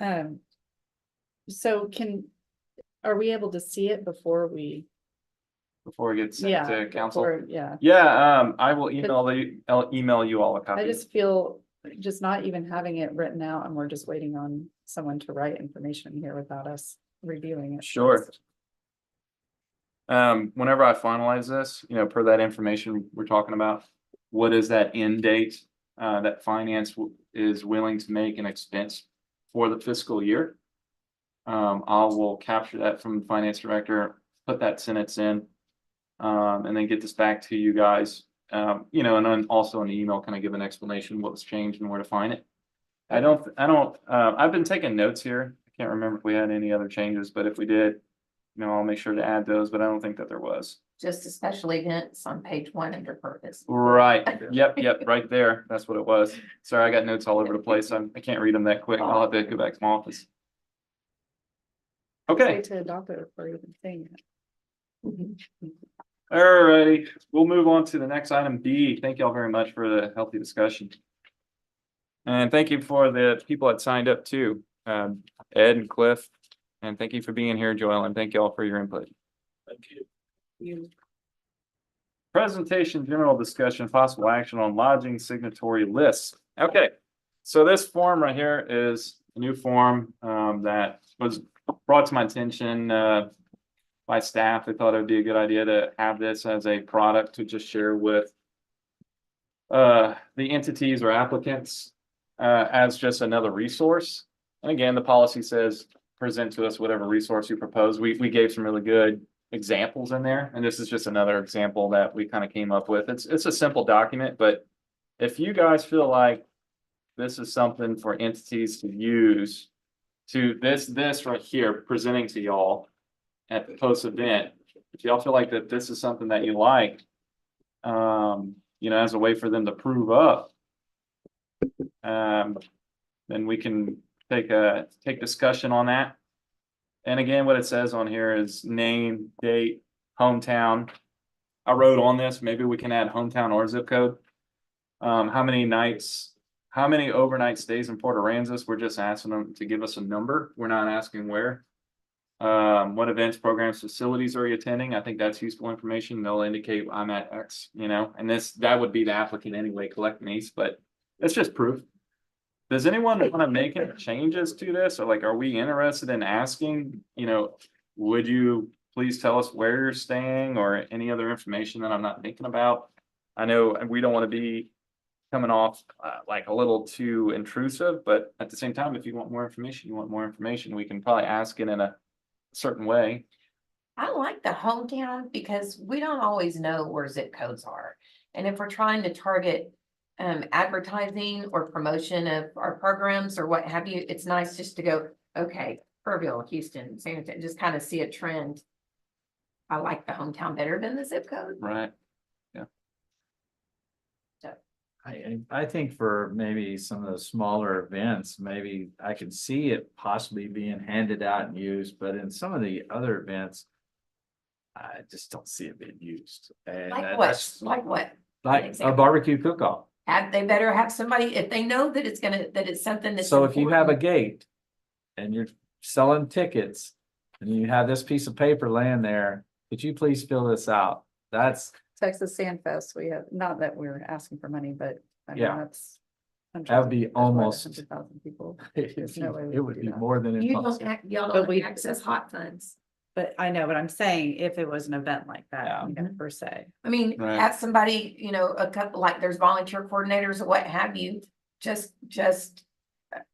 so are we able to see it before we? Before we get sent Yeah, to council. Yeah, Yeah, I will I'll email you all a I copy. just feel just not even having it written out and we're just waiting on someone to write information here without us reviewing it. Sure. Whenever I finalize this, you know, per that information we're talking about, what is that end date that finance is willing to make an expense for the fiscal year? I will capture that from the finance director, put that sentence in, and then get this back to you guys. You know, and then also in the email, kind of give an explanation what was changed and where to find it. I've been taking notes here. I can't remember if we had any other changes, but if we did, you know, I'll make sure to add those, but I don't think that there was. Just a special events on page 1 under purpose. Right, yep, right there. That's what it was. Sorry, I got notes all over the place. I can't read them that quick. I'll have to go back to my office. Okay, Wait to adopt it before even saying it. alrighty, we'll move on to the next item, B. Thank y'all very much for the healthy discussion. And thank you for the people that signed up too, Ed and Cliff. And thank you for being here, Joel, and thank y'all for your input. Thank you. Presentation, general discussion, possible action on lodging signatory lists. Okay, so this form right here is a new form that was brought to my attention by staff. They thought it would be a good idea to have this as a product to just share with the entities or applicants as just another resource. And again, the policy says present to us whatever resource you propose. We gave some really good examples in there, and this is just another example that we kind of came up with. It's a simple document, but if you guys feel like this is something for entities to use to this right here presenting to y'all at the post event, if y'all feel like that this is something that you like, as a way for them to prove up. Then we can take discussion on that. And again, what it says on here is name, date, hometown. I wrote on this, maybe we can add hometown or zip code. How many overnight stays in Port Aransas? We're just asking them to give us a number. We're not asking where. What events, programs, facilities are you attending? I think that's useful information. They'll indicate I'm at X, and that would be the applicant anyway, collecting these, but it's just proof. Does anyone want to make any changes to this, or like, are we interested in asking, would you please tell us where you're staying or any other information that I'm not thinking about? I know we don't want to be coming off like a little too intrusive, but at the same time, if you want more information, we can probably ask it in a certain way. I like the hometown because we don't always know where zip codes are. And if we're trying to target advertising or promotion of our programs or what have you, it's nice just to go, okay, Kerrville, Houston, San Antonio, just kind of see a trend. I like the hometown better than the zip code. Right. I think for maybe some of the smaller events, maybe I could see it possibly being handed out and used, but in some of the other events. I just don't see it being used. And Like what? that's Like what? like a example. barbecue cook-off. They better have somebody, if they know that it's something that's. So if you have a important. gate and you're selling tickets and you have this piece of paper laying there, could you please fill this out? That's, Texas Sand Fest, we have, not that we're asking for money, but I mean, Yeah. that's. that would be almost, 100,000 people. it There's no way we would could be do that. more than You don't impossible. y'all But don't we- access hot funds. But I know, but I'm saying if it was an event like that, Yeah. you know, per se. I mean, Right. have somebody, a couple, like there's volunteer coordinators or what have you, just,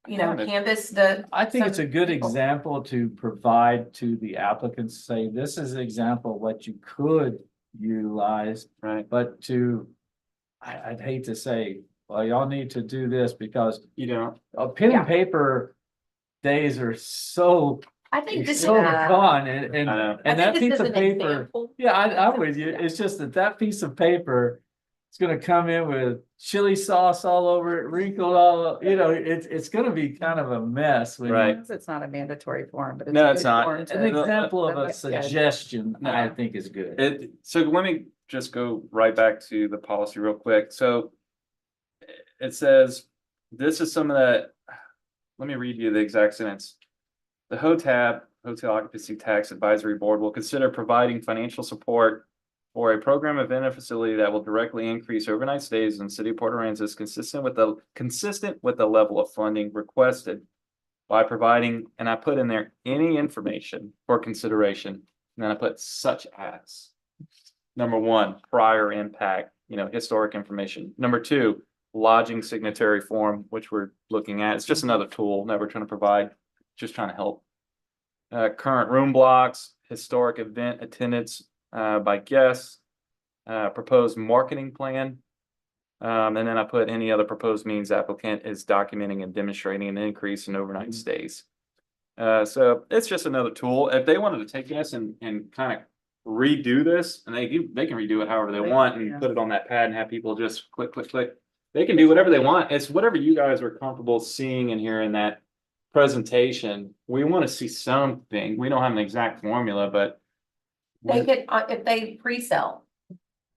Kind of. canvas the. I think it's a good people. example to provide to the applicants, say, this is an example of what you could utilize, Right. but I'd hate to say, well, y'all need to do this because You don't. pen Yeah. and paper days are so, I think this is. so gone and, I know. I and that think this piece is of an paper. example. Yeah, I'm with you. It's just that piece of paper. It's gonna come in with chili sauce all over it, wrinkled all, it's gonna be kind of a mess. when you- Right. It's not a mandatory form, but. No, a it's good not. form An to- example of a That's good. suggestion, I No. think is good. So let me just go right back to the policy real quick. So it says, this is some of that, let me read you the exact sentence. The HOTAB, Hotel Occupancy Tax Advisory Board, will consider providing financial support for a program, event, or facility that will directly increase overnight stays in the city of Port Aransas consistent with the level of funding requested by providing, and I put in there any information for consideration, and then I put such as. Number one, prior impact, historic information. Number two, lodging signatory form, which we're looking at. It's just another tool that we're trying to provide, just trying to help. Current room blocks, historic event attendance by guests, proposed marketing plan. And then I put any other proposed means applicant is documenting and demonstrating an increase in overnight stays. So it's just another tool. If they wanted to take this and kind of redo this, and they can redo it however they want and Yeah. put it on that pad and have people just click, click, click. They can do whatever they want. It's whatever you guys are comfortable seeing and hearing that presentation. We want to see something. We don't have an exact formula, but They could, if they pre-sell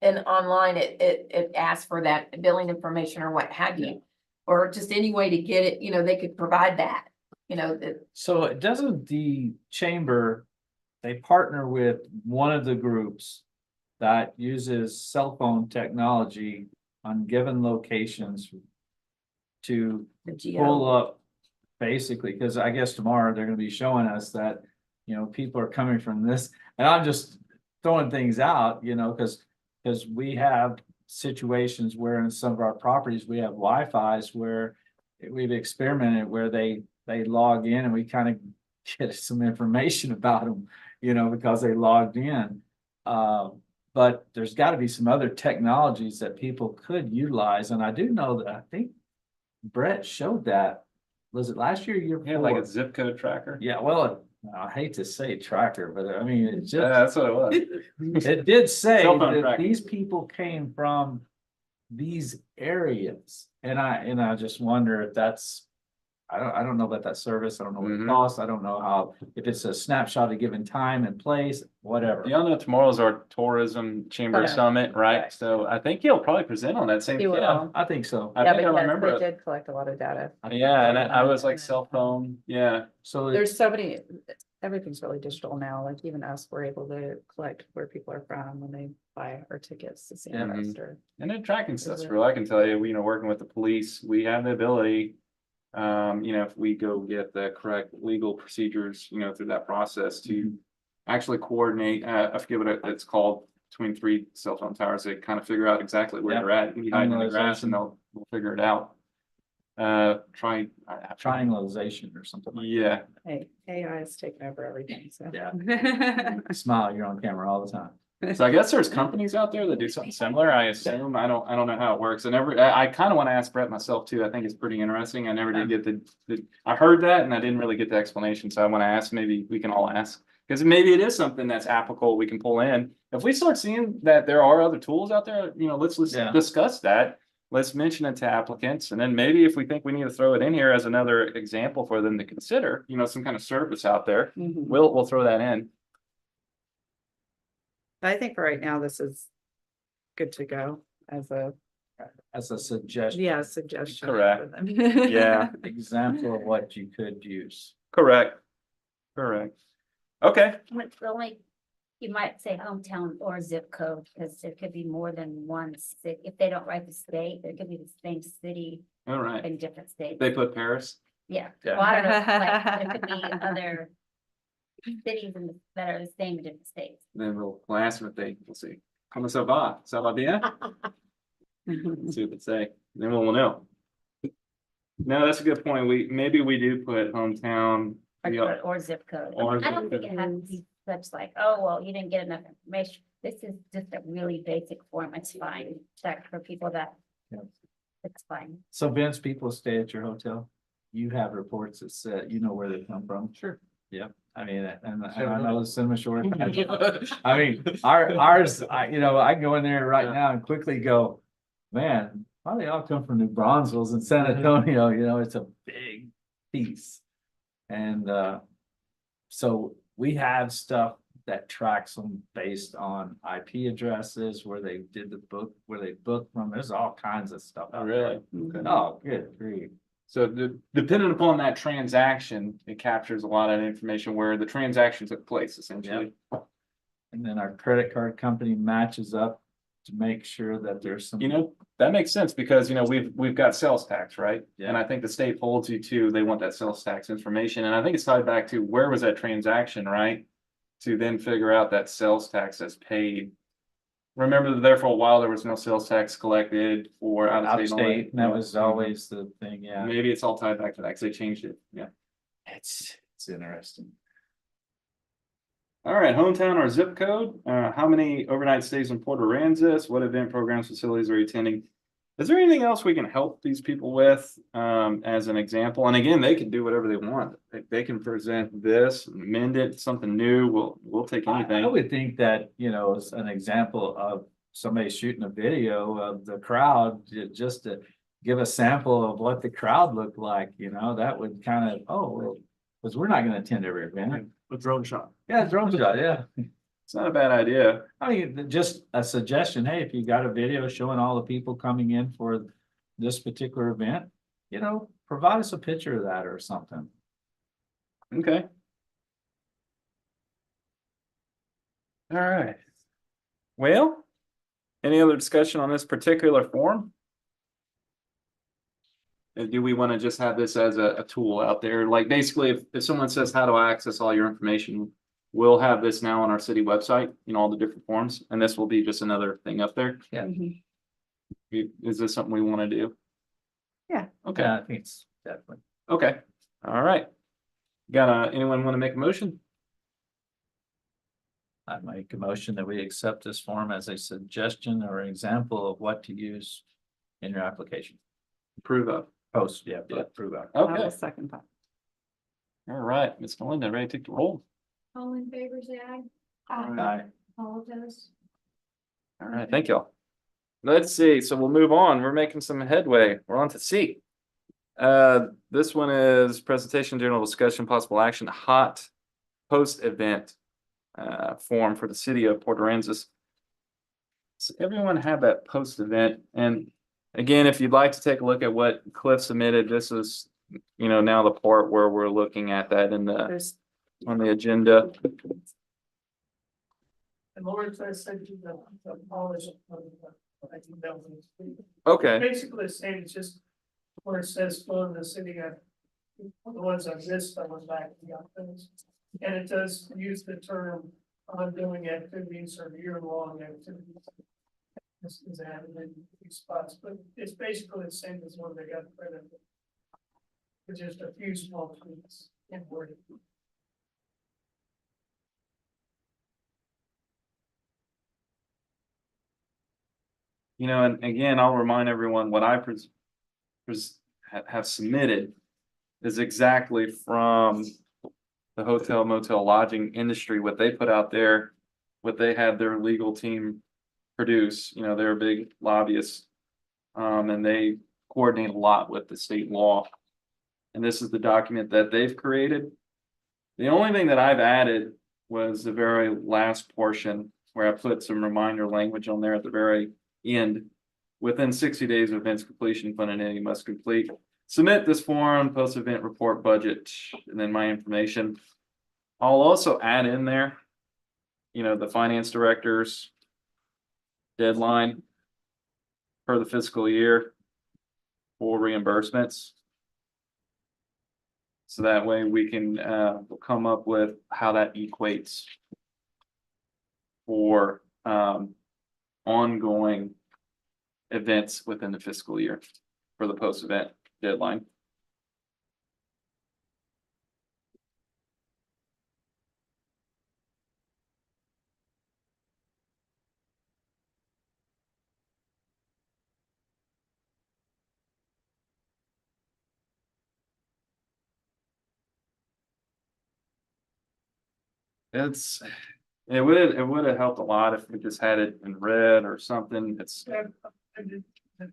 and online, it asks for that billing information or what have you. Or just any way to get it, they could provide that, that. So doesn't the chamber, they partner with one of the groups that uses cell phone technology on given locations to The pull geo. up, basically, because I guess tomorrow they're gonna be showing us that, people are coming from this, and I'm just throwing things out, because we have situations where in some of our properties, we have Wi-Fi's where we've experimented where they log in and we kind of get some information about them, because they logged in. But there's got to be some other technologies that people could utilize, and I do know that I think Brett showed that. Was it last year, or year yeah, like a before? zip code tracker. Yeah, well, I hate to say tracker, but I mean, it's just, That's what it was. it did say Cell phone that tracking. these people came from these areas. And I just wonder if that's, I don't know about that service. I don't know what it Mhm. costs. I don't know how, if it's a snapshot of given time and place, whatever. Y'all know tomorrow's our tourism chamber Correct. summit, right? Correct. So I think he'll probably present on that same. He will. Yeah, I think so. I Yeah, think I because remember they it. did collect a lot of data. Yeah, and I was like cell phone, yeah. So There's so many, everything's really digital now, like even us, we're able to collect where people are from when they buy our tickets to see Mhm. investor. And then tracking stuff's Is it- real. I can tell you, you know, working with the police, we have the ability. You know, if we go get the correct legal procedures, you know, through that process to actually coordinate, I forget what it's called. Between three cell phone towers, they kind of figure out exactly where Yep. they're at, you hide in the grass and we'll figure it out. triangulation or something like Yeah, Hey, AI is taking over everything, so. Yeah. that. Smile, you're on camera all the time. so I guess there's companies out there that do something similar, I assume, I don't know how it works, and I kind of want to ask Brett myself too, I think it's pretty interesting, I never did get I heard that and I didn't really get the explanation, so I want to ask, maybe we can all ask. Because maybe it is something that's applicable, we can pull in, if we start seeing that there are other tools out there, you know, let's Yeah. discuss that. Let's mention it to applicants, and then maybe if we think we need to throw it in here as another example for them to consider, you know, some kind of service out there, Mhm. we'll throw that in. I think for right now, this is good to go as a, As a suggestion, yeah, suggestion. for Correct. them. Yeah. example of what you could use. Correct. Okay, But the only, you might say hometown or zip code, because there could be more than one city. If they don't write the state, there could be the same city all right. in different states. They put Paris. Yeah, Yeah. well, I don't know, like, there could be other cities that are the same in different states. Then we'll ask them if we'll see. Comment ça va? Ça va bien? Let's see what they say. Then we'll know. No, that's a good point. Maybe we do put hometown. Or zip code. Or I don't zip think it has to be such like, oh, well, you didn't get enough information. This is just a really basic form. It's fine. Check for people that. Yeah. It's fine. So Vince, people stay at your hotel, you have reports that say, you know where they come from? Sure. Yep, I mean, and I know the Cinema Shore. I mean, ours, you know, I can go in there right now and quickly go, man, why they all come from New Braunfels and San Antonio, you know, it's a big piece. And so we have stuff that tracks them based on IP addresses, where they did the book, where they booked from, there's all kinds of stuff. out there. Really? Oh, good grief. So depending upon that transaction, it captures a lot of information where the transaction took place essentially. And then our credit card company matches up to make sure that there's some. You know, that makes sense because, you know, we've got sales tax, right? Yeah. And I think the state holds you to, they want that sales tax information. And I think it's tied back to where was that transaction, right? To then figure out that sales tax that's paid. Remember that there for a while, there was no sales tax collected for out Out of of state, and that was always the thing, yeah. Maybe it's all tied back to that because they changed it. Yeah. It's interesting. All right, hometown or zip code. How many overnight stays in Port Aransas? What event programs, facilities are you attending? Is there anything else we can help these people with, as an example? And again, they can do whatever they want. They can present this, amend it, something new. We'll take I anything. would think that, you know, as an example of somebody shooting a video of the crowd, just to give a sample of what the crowd looked like, you know, that would kind of, well, because we're not gonna attend every event. A drone shot. Yeah, drone shot, yeah. It's not a bad idea. I mean, just a suggestion, hey, if you got a video showing all the people coming in for this particular event, you know, provide us a picture of that or something. Okay. All right. Well, any other discussion on this particular form? Do we want to just have this as a tool out there? Like basically, if someone says, how do I access all your information? We'll have this now on our city website, you know, all the different forms, and this will be just another thing up there. Yeah. Mhm. Is this something we want to do? Yeah. Okay, Yeah, I think it's definitely. okay, all right. Anyone want to make a motion? I make a motion that we accept this form as a suggestion or an example of what to use in your application. Approve of. Post, yeah, approve of. I Okay, will second that. all right, Ms. Melinda, ready to take the roll? All in favor, say aye. Aye. All opposed? All right, thank y'all. Let's see, so we'll move on. We're making some headway. We're on to C. This one is presentation, general discussion, possible action, hot post-event form for the city of Port Aransas. So everyone have that post-event, and again, if you'd like to take a look at what Cliff submitted, this is, now the part where we're looking at that in the, There's, on the agenda. And Lawrence, I sent you the polish. I think that was. Okay, Basically the same, it's just where it says flow the city, the ones I missed, I went back to the office. And it does use the term ongoing activities or year-long activities. This is added in these spots, but it's basically the same as what they got printed. With just a few small tweaks in wording. and again, I'll remind everyone what I have submitted is exactly from the hotel motel lodging industry, what they put out there, what they had their legal team produce, they're a big lobbyist. And they coordinate a lot with the state law. And this is the document that they've created. The only thing that I've added was the very last portion where I put some reminder language on there at the very end. Within 60 days of event's completion, fund and entity must complete. Submit this form, post-event report budget, and then my information. I'll also add in there, the finance director's deadline for the fiscal year for reimbursements. So that way we can come up with how that equates for ongoing events within the fiscal year for the post-event deadline. It would have helped a lot if we just had it in red or something. It's I did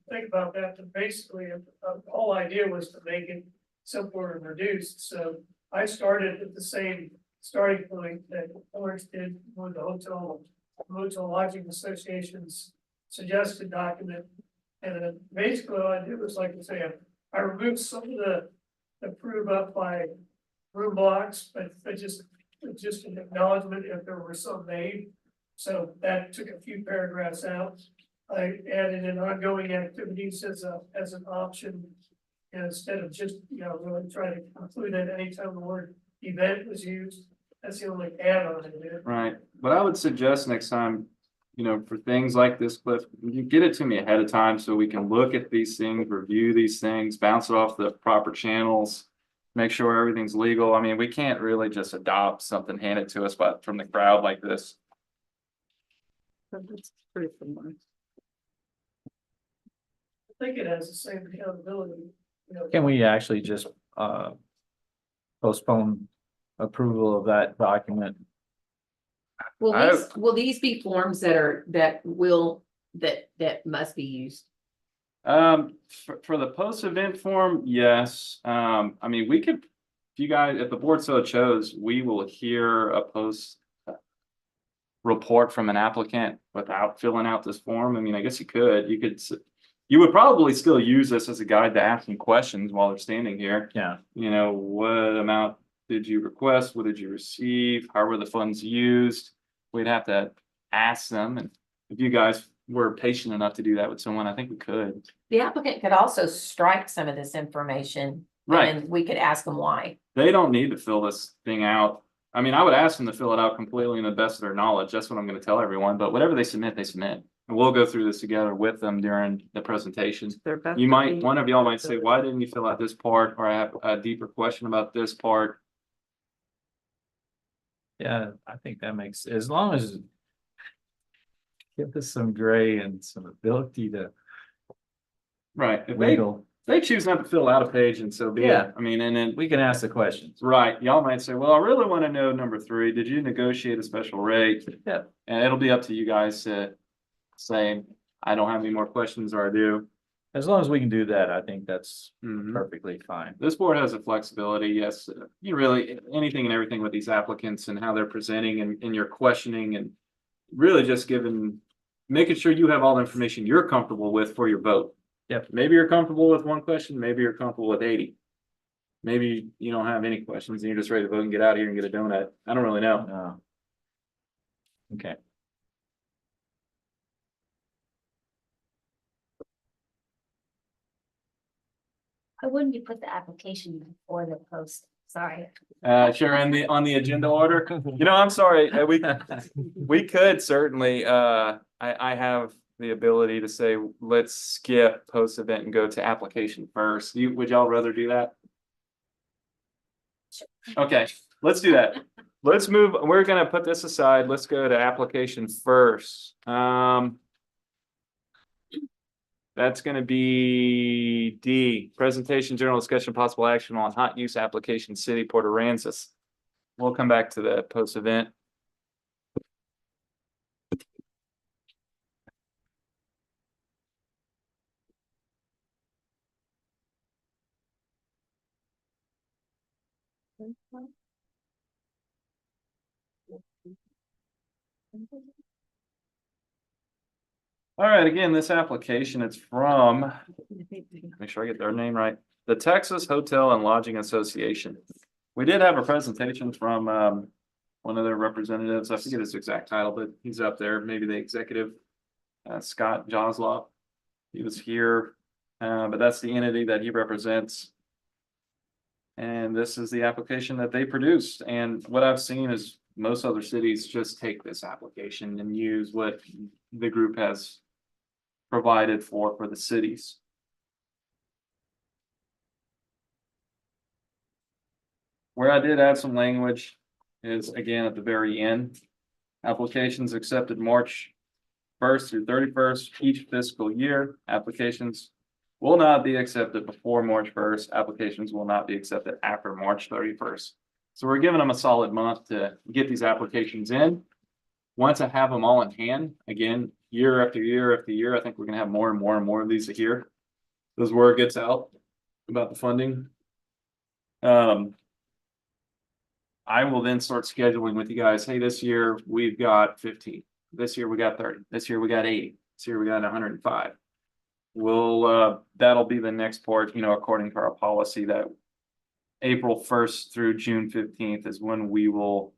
think about that, but basically, the whole idea was to make it simpler and reduced, so I started at the same starting point that Lawrence did with the Motel Lodging Association's suggested document. And then basically all I did was, like I say, I removed some of the prove up by room blocks, but just an acknowledgement if there were some made. So that took a few paragraphs out. I added in ongoing activities as an option. Instead of just, really trying to include it anytime the word event was used. That's the only add-on I did. right. But I would suggest next time, for things like this, Cliff, you get it to me ahead of time so we can look at these things, review these things, bounce it off the proper channels, make sure everything's legal. I mean, we can't really just adopt something handed to us from the crowd like this. that's pretty similar. I think it has the same accountability. Can we actually just postpone approval of that document? Will these be forms that must be used? For the post-event form, yes. I mean, we could, if the board so chose, we will hear a post report from an applicant without filling out this form. I mean, I guess you would probably still use this as a guide to asking questions while they're standing here. Yeah. What amount did you request? What did you receive? How were the funds used? We'd have to ask them. And if you guys were patient enough to do that with someone, I think we could. The applicant could also strike some of this information. Right. And we could ask them why. They don't need to fill this thing out. I mean, I would ask them to fill it out completely in the best of their knowledge. That's what I'm going to tell everyone. But whatever they submit, they submit. And we'll go through this together with them during the presentation. One of y'all might say, why didn't you fill out this part? Or I have a deeper question about this part. Yeah, I think that makes, as long as give us some gray and some ability to Right. If wiggle. they choose not to fill out a page, and so be it. Yeah. I mean, and then We can ask the questions. right, y'all might say, well, I really want to know number 3. Did you negotiate a special rate? Yeah. And it'll be up to you guys to say, I don't have any more questions, or I do. As long as we can do that, I think that's Mhm. perfectly fine. This board has a flexibility, yes, you really, anything and everything with these applicants and how they're presenting and your questioning and really just making sure you have all the information you're comfortable with for your vote. Yep. Maybe you're comfortable with one question, maybe you're comfortable with 80. Maybe you don't have any questions and you're just ready to vote and get out of here and get a donut. I don't really know. Okay. Why wouldn't you put the application before the post? Sorry. Sure, on the agenda order, I'm sorry, we could certainly, I have the ability to say, let's skip post event and go to application first. Would y'all rather do that? Okay, let's do that. Let's move, we're gonna put this aside. Let's go to application first. That's gonna be D, presentation, general discussion, possible action on hot use application, City Port Aransas. We'll come back to the post event. All right, again, this application, it's from, make sure I get their name right, the Texas Hotel and Lodging Association. We did have a presentation from one of their representatives. I forget his exact title, but he's up there, maybe the executive, Scott Josloff. He was here, but that's the entity that he represents. And this is the application that they produced. And what I've seen is most other cities just take this application and use what the group has provided for the cities. Where I did add some language is again at the very end. Applications accepted March 1st through 31st each fiscal year. Applications will not be accepted before March 1st. Applications will not be accepted after March 31st. So we're giving them a solid month to get these applications in. Once I have them all in hand, again, year after year after year, I think we're gonna have more and more and more of these a year. As word gets out about the funding. I will then start scheduling with you guys. Hey, this year we've got 15. This year we got 30. This year we got 80. This year we got 105. That'll be the next part, according to our policy, that April 1st through June 15th is when we will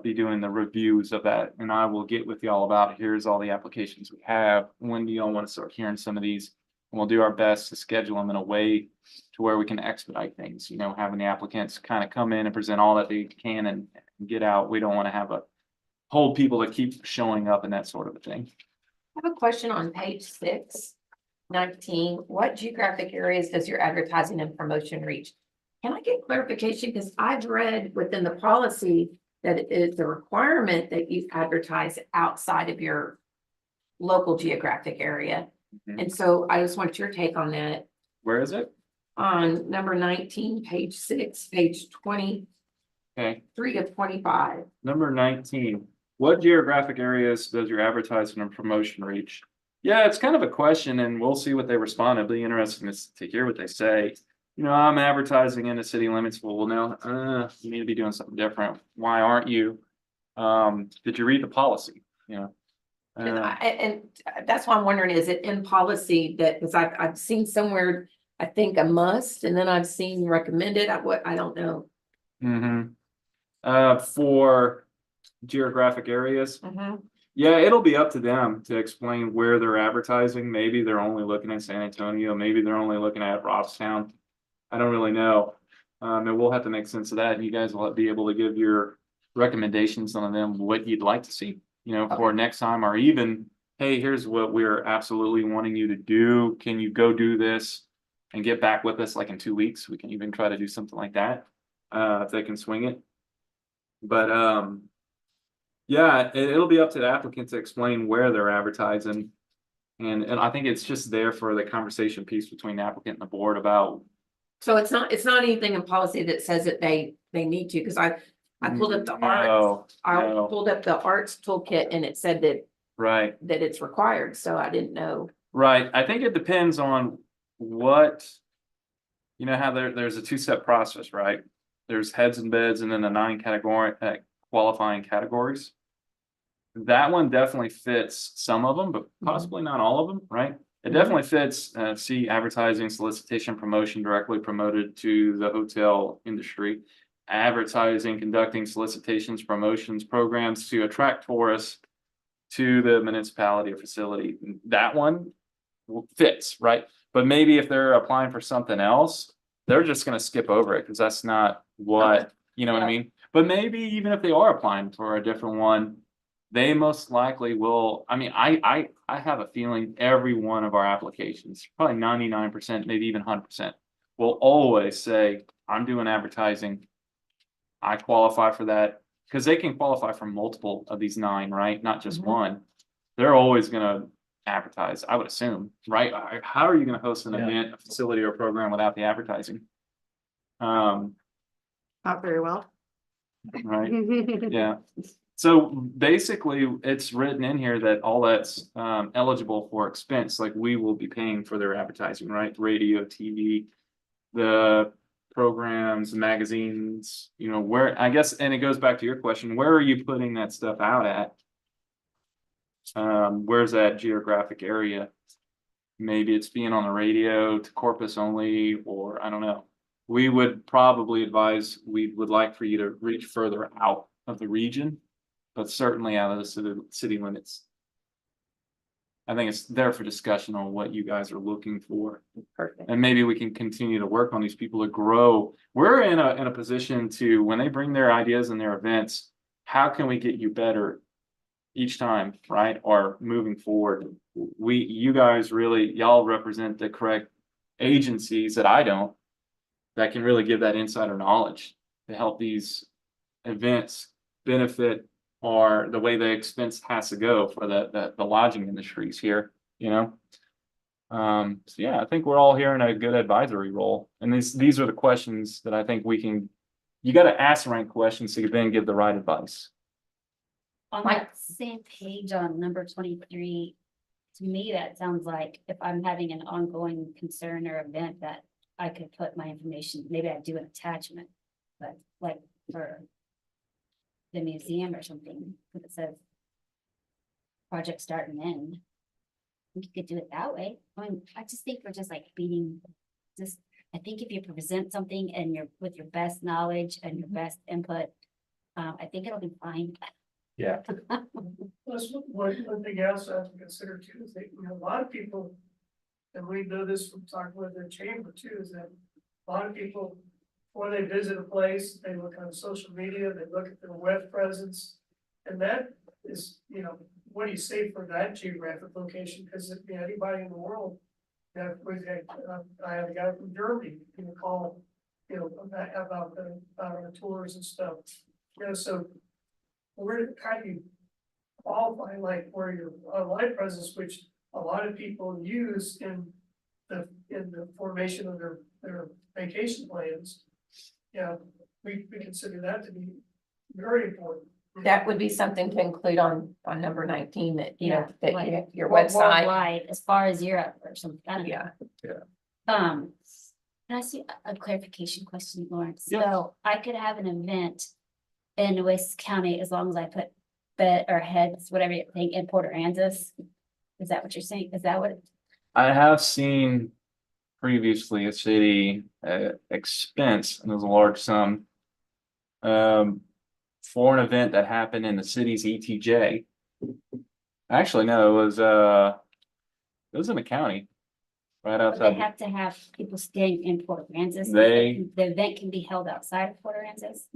be doing the reviews of that. And I will get with y'all about, here's all the applications we have. When do y'all want to start hearing some of these? And we'll do our best to schedule them in a way to where we can expedite things, having the applicants kind of come in and present all that they can and get out. We don't want to have hold people that keep showing up and that sort of a thing. I have a question on page 619. What geographic areas does your advertising and promotion reach? Can I get clarification? Because I've read within the policy that it is a requirement that you advertise outside of your local geographic area. Mhm. And so I just want your take on that. Where is it? On number 19, page 6, page 23 Okay, of 25. number 19. What geographic areas does your advertising and promotion reach? Yeah, it's kind of a question and we'll see what they respond. It'll be interesting to hear what they say. I'm advertising in the city limits. Well, no, you need to be doing something different. Why aren't you? Did you read the policy? And that's why I'm wondering, is it in policy that, because I've seen somewhere, I think a must, and then I've seen recommended, I don't know. For geographic areas, yeah, it'll be up to them to explain where they're advertising. Maybe they're only looking at San Antonio, maybe they're only looking at Robstown. I don't really know. And we'll have to make sense of that. And you guys will be able to give your recommendations on them, what you'd like to see, for next time, or even, hey, here's what we're absolutely wanting you to do. Can you go do this and get back with us like in 2 weeks? We can even try to do something like that, if they can swing it. But yeah, it'll be up to the applicant to explain where they're advertising. And I think it's just there for the conversation piece between the applicant and the board about. So it's not anything in policy that says that they need to, because I pulled up the arts. I pulled up the arts toolkit and it said that Right, that it's required, so I didn't know. right. I think it depends on what. You know how there's a two-step process, right? There's heads and beds and then the 9 category qualifying categories. That one definitely fits some of them, but possibly not all of them, right? It definitely fits, see advertising, solicitation, promotion directly promoted to the hotel industry. Advertising, conducting solicitations, promotions, programs to attract tourists to the municipality or facility. That one fits, right? But maybe if they're applying for something else, they're just gonna skip over it, because that's not what, you know what I mean? But maybe even if they are applying for a different one, they most likely will, I mean, I have a feeling every one of our applications, probably 99%, maybe even 100%, will always say, I'm doing advertising. I qualify for that, because they can qualify for multiple of these 9, right? Not just one. They're always gonna advertise, I would assume, right? How are you gonna host an Yeah. event, a facility, or a program without the advertising? Not very well. Right, yeah. So basically, it's written in here that all that's eligible for expense, like we will be paying for their advertising, right? Radio, TV, the programs, magazines, you know, where, I guess, and it goes back to your question, where are you putting that stuff out at? Where's that geographic area? Maybe it's being on the radio to Corpus only, or I don't know. We would probably advise, we would like for you to reach further out of the region, but certainly out of the city limits. I think it's there for discussion on what you guys are looking for. Perfect. And maybe we can continue to work on these people to grow. We're in a position to, when they bring their ideas and their events, how can we get you better each time, right? Or moving forward? You guys really, y'all represent the correct agencies that I don't, that can really give that insider knowledge to help these events benefit, or the way the expense has to go for the lodging industries here, you know? So yeah, I think we're all here in a good advisory role, and these are the questions that I think we can, you got to ask the right questions so you then give the right advice. On that same page on number 23, to me, that sounds like if I'm having an ongoing concern or event that I could put my information, maybe I'd do an attachment, but like for the museum or something, if it says project start and end, we could do it that way. I mean, I just think we're just like beating, I think if you present something and you're with your best knowledge and your best input, I think it'll be fine. Yeah. Plus, one thing else I have to consider too is that, you know, a lot of people, and we know this from talking with the chamber too, is that a lot of people, before they visit a place, they look on social media, they look at their web presence. And that is, you know, what do you say for that geographic location? Because you know, anybody in the world, I have a guy from Germany, you know, call, you know, about the tours and stuff. You know, so how do you qualify like where your online presence, which a lot of people use in the formation of their vacation plans? Yeah, we consider that to be very important. That would be something to include on number 19, that, you know, that like your website. Worldwide, as far as Europe or something. I don't know. Yeah, Can I see a clarification question, Lawrence? Yeah. So I could have an event in Oasis County as long as I put bed or heads, whatever you think, in Port Aransas. Is that what you're saying? Is that what? I have seen previously a city expense, and it was a large sum, for an event that happened in the city's ETJ. Actually, no, it was in the county, right But they outside. have to have people staying in Port Aransas. They- The event can be held outside of Port Aransas,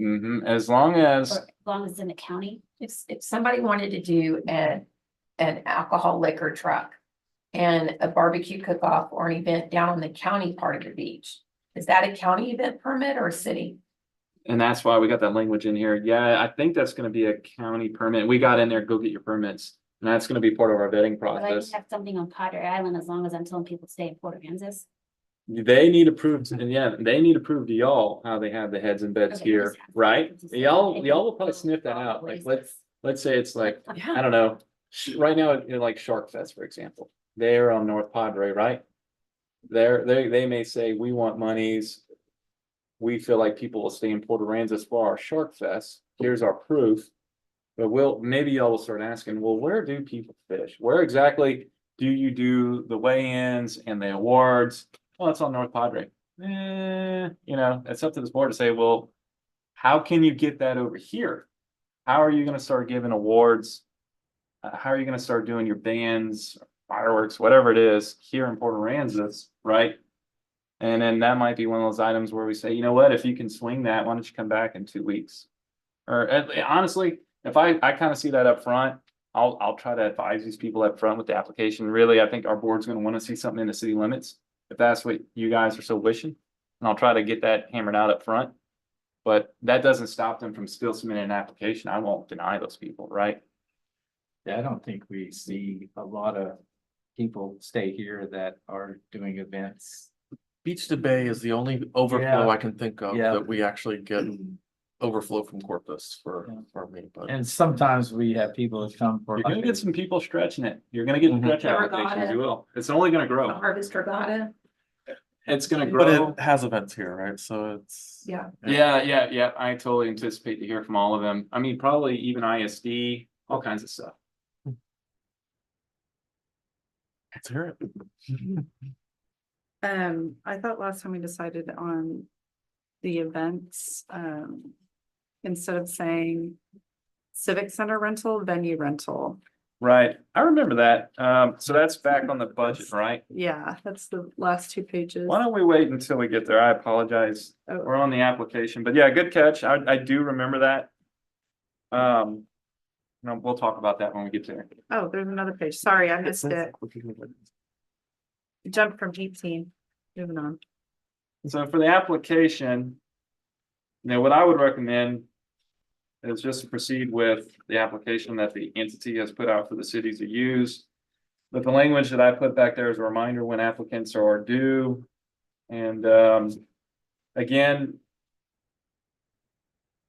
As long as, or as long as it's in the county. if somebody wanted to do an alcohol liquor truck and a barbecue cook-off or an event down on the county part of the beach, is that a county event permit or a city? and that's why we got that language in here. Yeah, I think that's gonna be a county permit. We got in there, go get your permits. And that's gonna be part of our vetting But I can process. have something on Potter Island as long as I'm telling people to stay in Port Aransas. They need approved, and yeah, they need approved to y'all how they have the heads and beds Okay, here, just have- right? just- Y'all will probably sniff that out. Like, let's say it's like, I don't know, right now, like Shark Fest, for example, they're on North Padre, right? They may say, we want monies. We feel like people will stay in Port Aransas for our Shark Fest. Here's our proof. But maybe y'all will start asking, well, where do people fish? Where exactly do you do the weigh-ins and the awards? Well, it's on North Padre. It's up to this board to say, well, how can you get that over here? How are you gonna start giving awards? How are you gonna start doing your bands, fireworks, whatever it is here in Port Aransas, right? And then that might be one of those items where we say, you know what, if you can swing that, why don't you come back in 2 weeks? Or honestly, if I kind of see that up front, I'll try to advise these people up front with the application. Really, I think our board's gonna want to see something in the city limits, if that's what you guys are so wishing. And I'll try to get that hammered out up front. But that doesn't stop them from still submitting an application. I won't deny those people, right? Yeah, I don't think we see a lot of people stay here that are doing events. Beach to Bay is the only overflow Yeah. I can think of Yeah. that we actually get overflow from Corpus for me, but. And sometimes we have people that come for. You're gonna get some people stretching it. You're gonna get stretch The applications, regatta. you will. It's only gonna The grow. Harvest Regatta. It's gonna But grow. it has events here, right? So it's. Yeah. Yeah. I totally anticipate to hear from all of them. I mean, probably even ISD, all kinds of stuff. Let's hear it. I thought last time we decided on the events, instead of saying civic center rental, venue rental. Right. I remember that. So that's back on the budget, right? Yeah, that's the last 2 pages. Why don't we wait until we get there? I apologize. Oh. We're on the application, but yeah, good catch. I do remember that. No, we'll talk about that when we get there. Oh, there's another page. Sorry, I missed it. Jump from 18. Moving on. So for the application, what I would recommend is just to proceed with the application that the entity has put out for the cities to use. But the language that I put back there is a reminder when applicants are due. And again,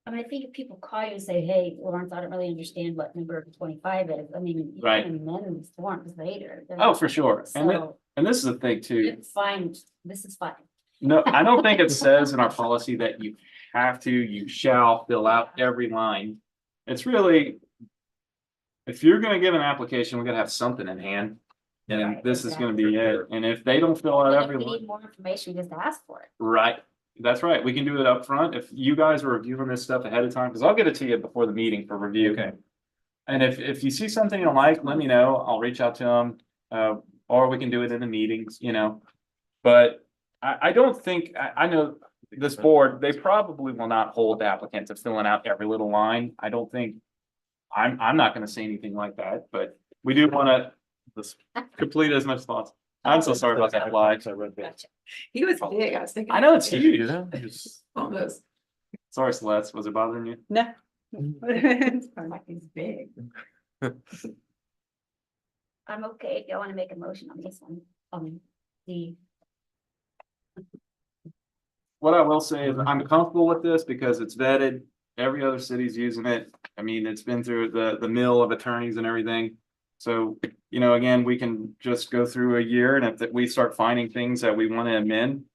I mean, I think if people call you and say, hey, Lawrence, I don't really understand what number 25 is. I mean, you Right. can amend these forms later. They're oh, not- for sure. So And this is the thing too. it's fine. This is fine. No, I don't think it says in our policy that you have to, you shall fill out every line. It's really. If you're gonna give an application, we're gonna have something in hand. And Right, this is gonna be it. And if they don't fill out And if every we line, need more information, just ask for it. right? That's right. We can do it up front. If you guys are reviewing this stuff ahead of time, because I'll get it to you before the meeting for review. Okay. And if you see something you don't like, let me know. I'll reach out to them. Or we can do it in the meetings, But I don't think, I know this board, they probably will not hold the applicant to filling out every little line. I don't think. I'm not gonna say anything like that, but we do wanna complete as much thoughts. I'm so sorry about that flag. Gotcha. He was big, I was thinking. I know it's You huge. know, just- Almost, Sorry, Celeste, was it bothering you? No. It's fine. like he's big. I'm okay if y'all want to make a motion on this one. The What I will say is I'm comfortable with this because it's vetted. Every other city's using it. I mean, it's been through the mill of attorneys and everything. So, again, we can just go through a year and if we start finding things that we want to amend,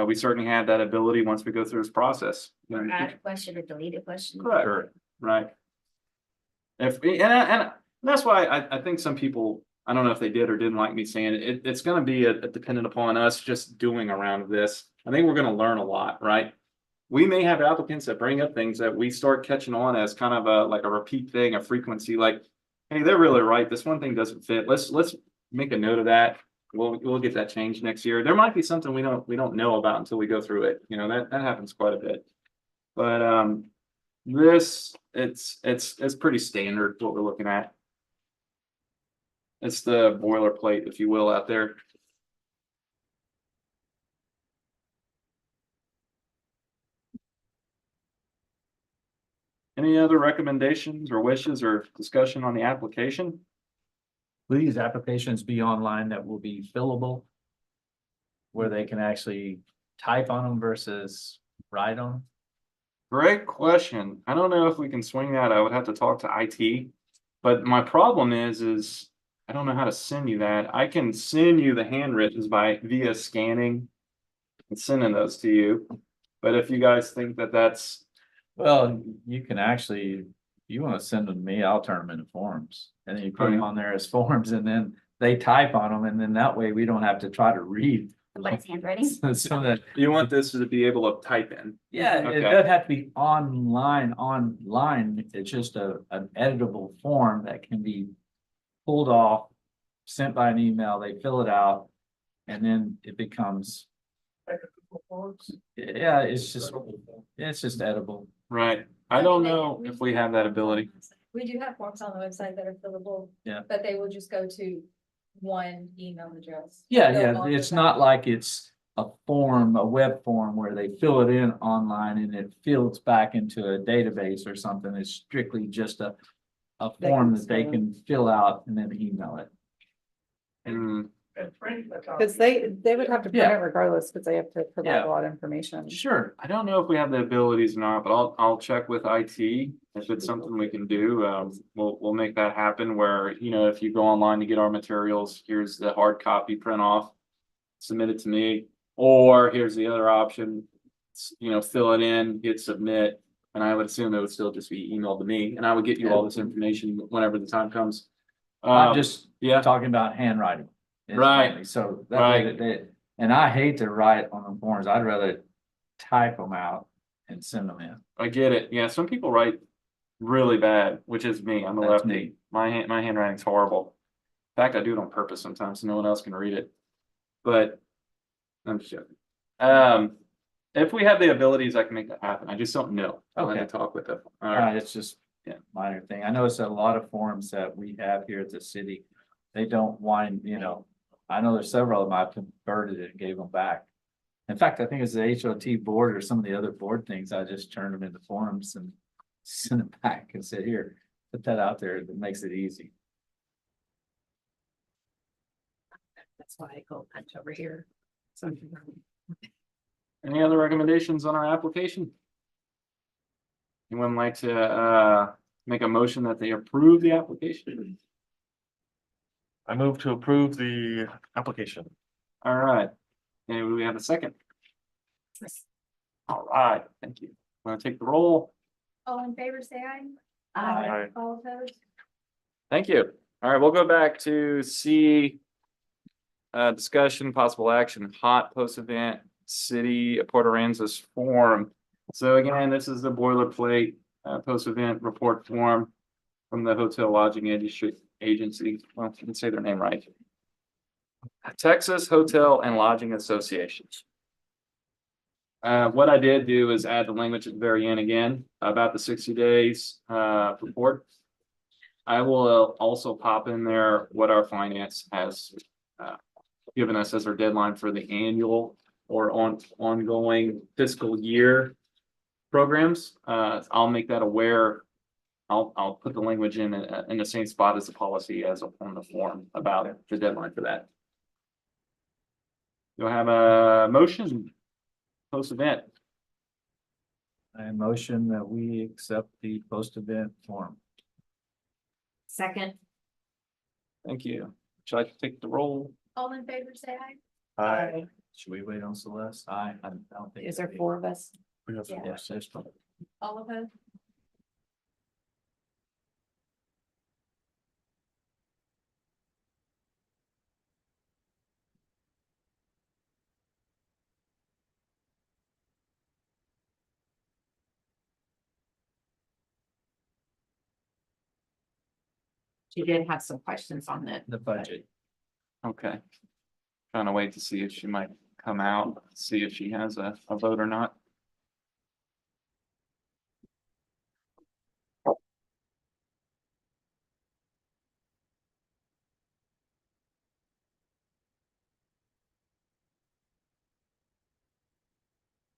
we certainly have that ability once we go through this process. or add a question or delete a question. Correct. Right. And that's why I think some people, I don't know if they did or didn't like me saying it, it's gonna be a dependent upon us just doing around this. I think we're gonna learn a lot, right? We may have applicants that bring up things that we start catching on as kind of like a repeat thing, a frequency, like, hey, they're really right. This one thing doesn't fit. Let's make a note of that. We'll get that changed next year. There might be something we don't know about until we go through it. That happens quite a bit. But this it's pretty standard what we're looking at. It's the boilerplate, if you will, out there. Any other recommendations or wishes or discussion on the application? Will these applications be online that will be fillable? Where they can actually type on them versus write on them? Great question. I don't know if we can swing that. I would have to talk to IT. But my problem is I don't know how to send you that. I can send you the handwrittens via scanning and sending those to you. But if you guys think that that's, Well, you can actually, if you wanna send them to me, I'll turn them into forms. And then you put them on there as forms and then they type on them and then that way we don't have to try to read. Somebody's handwriting. So that, you want this to be able to type in. yeah, it Okay. doesn't have to be online. It's just an editable form that can be pulled off, sent by an email, they fill it out. And then it becomes, yeah, it's just edible. Right. I don't know if we have that ability. We do have forms on the website that are fillable. Yeah. But they will just go to one email address. Yeah, No yeah, longer it's that. not like it's a form, a web form where they fill it in online and it fills back into a database or something. It's strictly just a form that they can fill out and then email it. Hmm. Cause they would have to print Yeah. it regardless, cause they have to provide Yeah. a lot of information. Sure. I don't know if we have the abilities or not, but I'll check with IT. If it's something we can do, we'll make that happen where, if you go online to get our materials, here's the hard copy print off. Submit it to me, or here's the other option, fill it in, hit submit. And I would assume it would still just be emailed to me and I would get you all this information whenever the time comes. I'm just yeah. talking about handwriting. It's Right. mainly, so that way Right. and I hate to write on the forms. I'd rather type them out and send them in. I get it. Yeah, some people write really bad, which is me. I'm a That's lefty. me. My handwriting's horrible. In fact, I do it on purpose sometimes so no one else can read it. But I'm just joking. If we have the abilities, I can make that happen. I just don't know. I'll have to Okay. talk with them. All right. It's just Yeah. minor thing. I noticed that a lot of forms that we have here at the city, they don't wind, I know there's several of them I've converted it and gave them back. In fact, I think it's the HOT board or some of the other board things. I just turned them into forms and sent it back and said, here, put that out there. That makes it easy. That's why I go punch over here. So. Any other recommendations on our application? Anyone like to make a motion that they approve the application? I move to approve the application. All right. And we have a second. All right, thank you. Want to take the roll? All in favor, say aye. Aye. All opposed? Thank you. All right, we'll go back to C. Discussion, possible action, hot post-event, city of Port Aransas form. So again, this is the boilerplate, post-event report form from the Hotel Lodging Industry Agency. Well, I can say their name right. Texas Hotel and Lodging Associations. What I did do is add the language at the very end again about the 60 days report. I will also pop in there what our finance has given us as our deadline for the annual or ongoing fiscal year programs. I'll make that aware. I'll put the language in the same spot as the policy as on the form about the deadline for that. You'll have a motion post event. I motion that we accept the post-event form. Second, Thank you. Should I take the roll? All in favor, say aye. Aye. Should we wait on Celeste? I don't think. is there 4 of us? We have Yeah. Yes, there's one. All opposed? She did have some questions on that. The budget. Okay. Trying to wait to see if she might come out, see if she has a vote or not.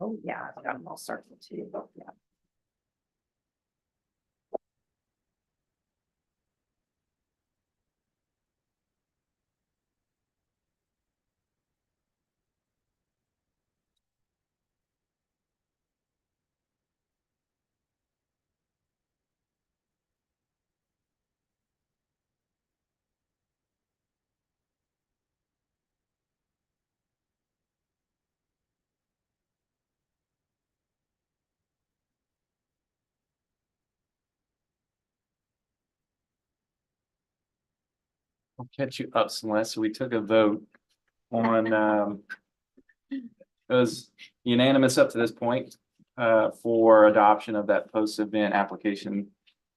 Oh, yeah, I've got them all circled too. Oh, yeah. I'll catch you up, Celeste. We took a vote on, it was unanimous up to this point, for adoption of that post-event application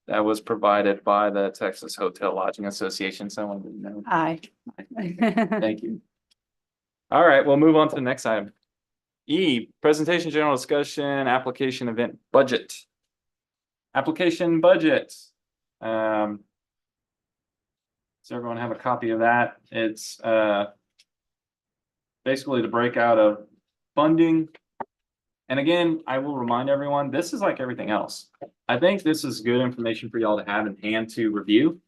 that was provided by the Texas Hotel Lodging Association. Someone didn't know. Aye. Thank you. All right, we'll move on to the next item. E, presentation, general discussion, application event budget. Application budget. Does everyone have a copy of that? It's basically the breakout of funding. And again, I will remind everyone, this is like everything else. I think this is good information for y'all to have in hand to review.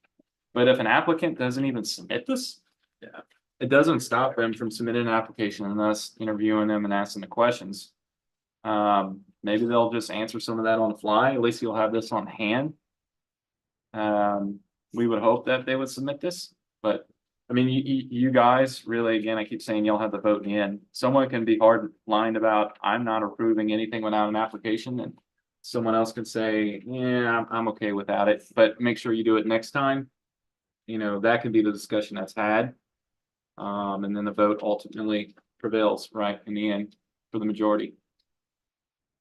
But if an applicant doesn't even submit this, it doesn't stop them from submitting an application and us interviewing them and asking the questions. Maybe they'll just answer some of that on the fly. At least you'll have this on hand. We would hope that they would submit this, but I mean, you guys really, again, I keep saying y'all have the vote in the end. Someone can be hard lined about, I'm not approving anything without an application, and someone else can say, yeah, I'm okay without it, but make sure you do it next time. You know, that could be the discussion that's had. And then the vote ultimately prevails, right, in the end for the majority.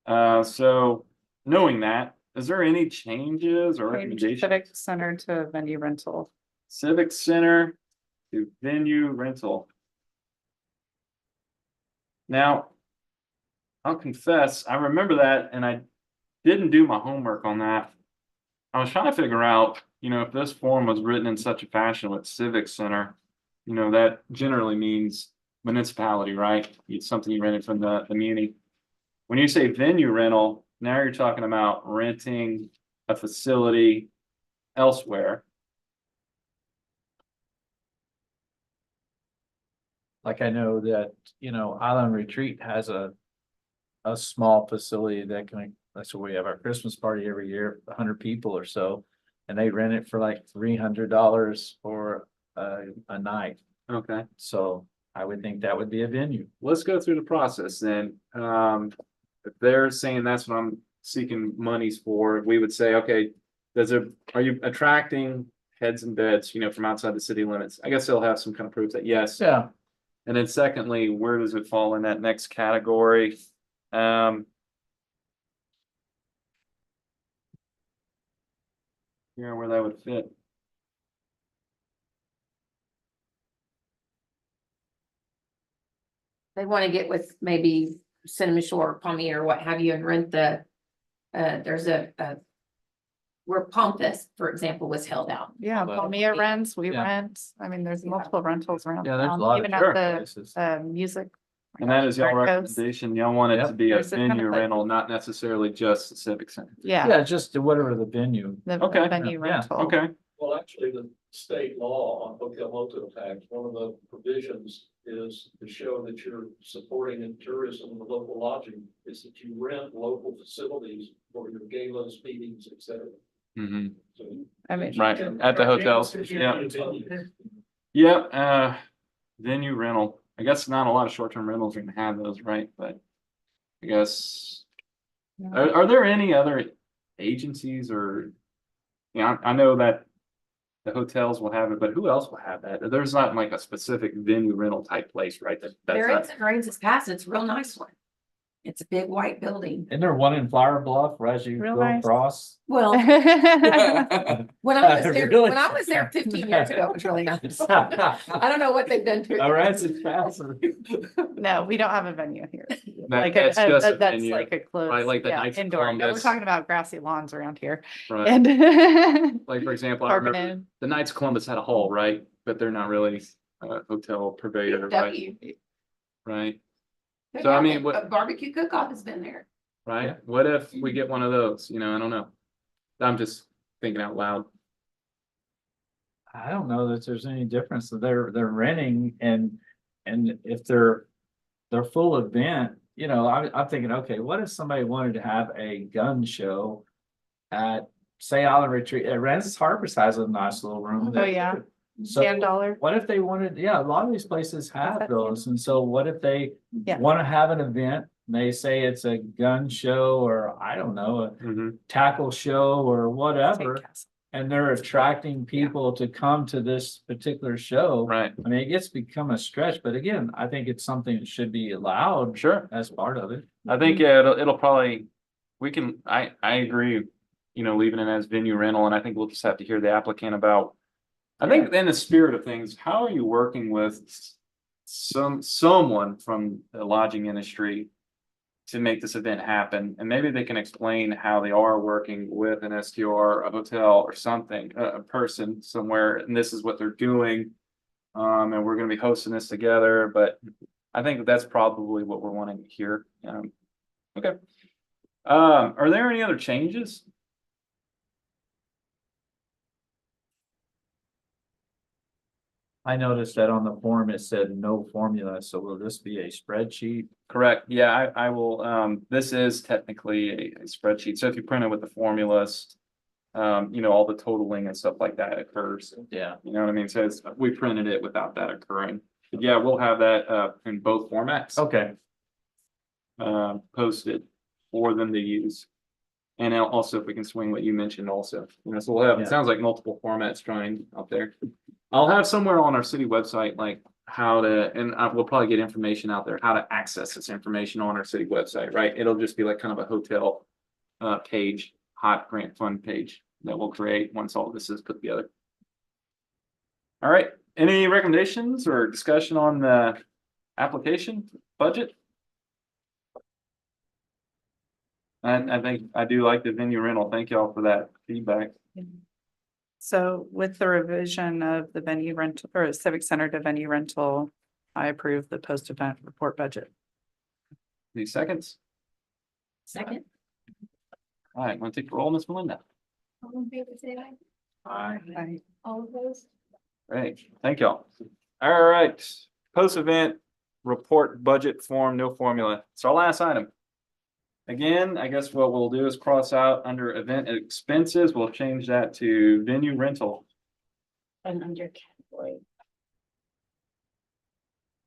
So knowing that, is there any changes or Change recommendations? Civic Center to venue rental. Civic Center to venue rental. Now, I'll confess, I remember that and I didn't do my homework on that. I was trying to figure out, you know, if this form was written in such a fashion with Civic Center, you know, that generally means municipality, right? It's something you rented from the muni. When you say venue rental, now you're talking about renting a facility elsewhere. Like I know that, you know, Island Retreat has a small facility that can, that's where we have our Christmas party every year, 100 people or so. And they rent it for like $300 for a night. Okay. So I would think that would be a venue. Let's go through the process then. If they're saying that's what I'm seeking monies for, we would say, okay, are you attracting heads and beds, you know, from outside the city limits? I guess they'll have some kind of proof that yes. Yeah. And then secondly, where does it fall in that next category? Yeah, where that would fit. They want to get with maybe Cinnamon Shore, Palmier, what have you, and rent there's a where Palm Fest, for example, was held out. Yeah, Well, Palmia rents, we Yeah. rent. I mean, there's Yeah. multiple rentals around. Yeah, there's a town, lot of even at sure the places. music. And that is your Right, Coast. recommendation. Y'all want it to Yep. be a There's a ton of venue places. rental, not necessarily just the Civic Center. Yeah, Yeah, just whatever the venue. the Okay. venue Yeah, rental. Okay. Well, actually, the state law on hotel motel tax, one of the provisions is to show that you're supporting in tourism and the local lodging, is that you rent local facilities for your galas, meetings, et cetera. Mm-hmm. So I mean, Right, at the hotels, yeah. Yeah, venue rental. I guess not a lot of short-term rentals are gonna have those, right? But I guess, are there any other agencies or? Yeah, I know that the hotels will have it, but who else will have that? There's not like a specific venue rental type place, right? That's There not. is at Rains Pass, it's a real nice one. It's a big white building. Isn't there one in Flower Bluff, right, as you Real go nice. across? Well, when I was there, Really? when I was there 15 years ago, it was really nice. I don't know what they've done to it. All right, it's faster. no, we don't have a venue here. That- Like that's just a that's venue, like a closed, right, like the yeah, Knights of indoor. No, we're Columbus. talking about grassy lawns around here. Right. And Like, for example, I Parking remember in. the Knights of Columbus had a hall, right? But they're not really a hotel purveyor, right? W. Right, So, I mean, what- A barbecue cook-off has been there. right? What if we get one of those? You know, I don't know. I'm just thinking out loud. I don't know that there's any difference. They're renting and if they're full event, you know, I'm thinking, okay, what if somebody wanted to have a gun show at, say, Island Retreat? Rents Harbor's has a nice little room. Oh, yeah. So $10. what if they wanted, yeah, a lot of these places have that those. And so what if they Yeah. want to have an event? And they say it's a gun show or I don't know, a Mm-hmm. tackle show or whatever. Steakhouse. and they're attracting people to come to this particular show. Right, I mean, it gets become a stretch, but again, I think it's something that should be allowed sure. as part of it. I think, yeah, it'll probably, I agree, you know, leaving it as venue rental, and I think we'll just have to hear the applicant about. I think in the spirit of things, how are you working with someone from the lodging industry to make this event happen? And maybe they can explain how they are working with an STR, a hotel or something, a person somewhere, and this is what they're doing. And we're gonna be hosting this together, but I think that's probably what we're wanting to hear. Okay. Are there any other changes? I noticed that on the form, it said no formula, so will this be a spreadsheet? Correct. Yeah, I will, this is technically a spreadsheet. So if you print it with the formulas, you know, all the totaling and stuff like that occurs. Yeah. You know what I mean? So we printed it without that occurring. But yeah, we'll have that in both formats. Okay. Posted for them to use. And also if we can swing what you mentioned also, you know, so we'll have, it Yeah. sounds like multiple formats trying out there. I'll have somewhere on our city website, like how to, and we'll probably get information out there, how to access this information on our city website, right? It'll just be like kind of a hotel page, hot grant fund page that we'll create once all this is put together. All right, any recommendations or discussion on the application budget? I think I do like the venue rental. Thank y'all for that feedback. So with the revision of the venue rental or civic center to venue rental, I approve the post-event report budget. Any seconds? Second. All right, want to take the roll, Miss Melinda? All in favor, say aye. I All opposed? Great, thank y'all. All right, post-event report budget form, no formula. It's our last item. Again, I guess what we'll do is cross out under event expenses. We'll change that to venue rental. And under category,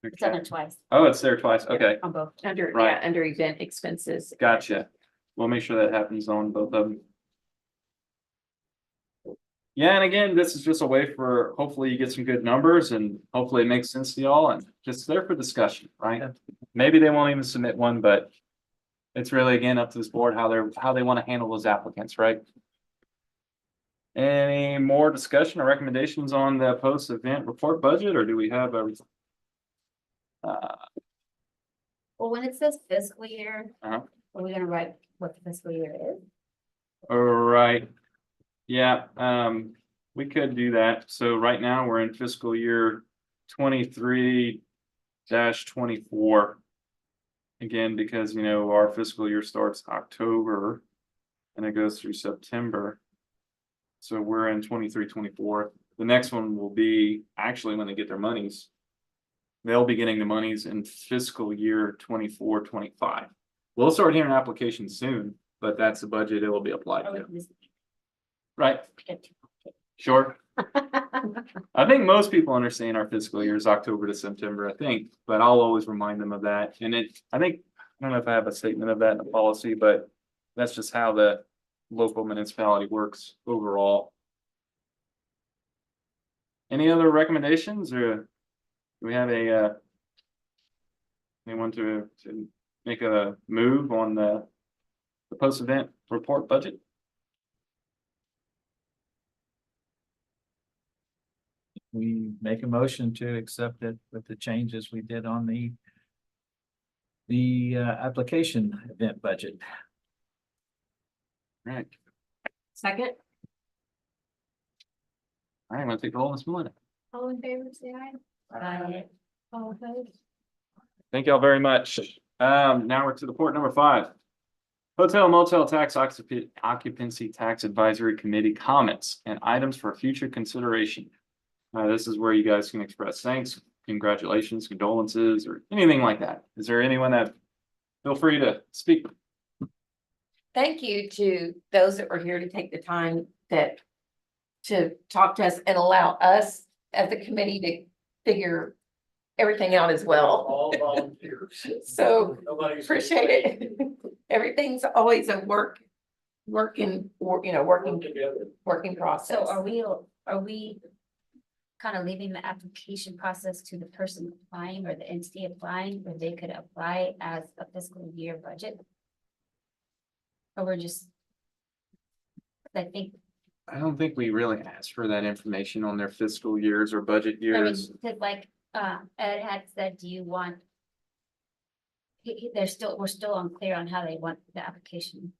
it's done it twice Oh, it's there twice. Okay, on both. Under, Right. yeah, under event expenses. gotcha. We'll make sure that happens on both of them. Yeah, and again, this is just a way for, hopefully you get some good numbers and hopefully it makes sense to y'all and just there for discussion, right? Maybe they won't even submit one, but it's really, again, up to this board, how they want to handle those applicants, right? Any more discussion or recommendations on the post-event report budget, or do we have everything? Well, when it says fiscal year, Uh-huh. are we gonna write what the fiscal year is? All right. Yeah, we could do that. So right now we're in fiscal year 23-24. Again, because you know, our fiscal year starts October and it goes through September. So we're in 23-24. The next one will be actually when they get their monies. They'll be getting the monies in fiscal year 24-25. We'll start hearing applications soon, but that's the budget it will be applied to. Right, sure. I think most people understand our fiscal year is October to September, I think, but I'll always remind them of that. And I don't know if I have a statement of that in the policy, but that's just how the local municipality works overall. Any other recommendations or do we have anyone to make a move on the post-event report budget? We make a motion to accept it with the changes we did on the application event budget. Right. Second. All right, I'm gonna take the roll, Ms. Melinda. All in favor, say aye. All opposed? Thank y'all very much. Now we're to the report number 5. Hotel Motel Tax Occupancy Tax Advisory Committee comments and items for future consideration. This is where you guys can express thanks, congratulations, condolences, or anything like that. Is there anyone that feel free to speak? Thank you to those that were here to take the time to talk to us and allow us as a committee to figure everything out as well. All volunteers. So Nobody's. appreciate it. Everything's always a work working, working process. So are we kind of leaving the application process to the person applying or the entity applying, where they could apply as a fiscal year budget? Or we're just. I think, I don't think we really asked for that information on their fiscal years or budget I mean, years. 'cause like, Ed had said, do you want? We're still unclear on how they want the application.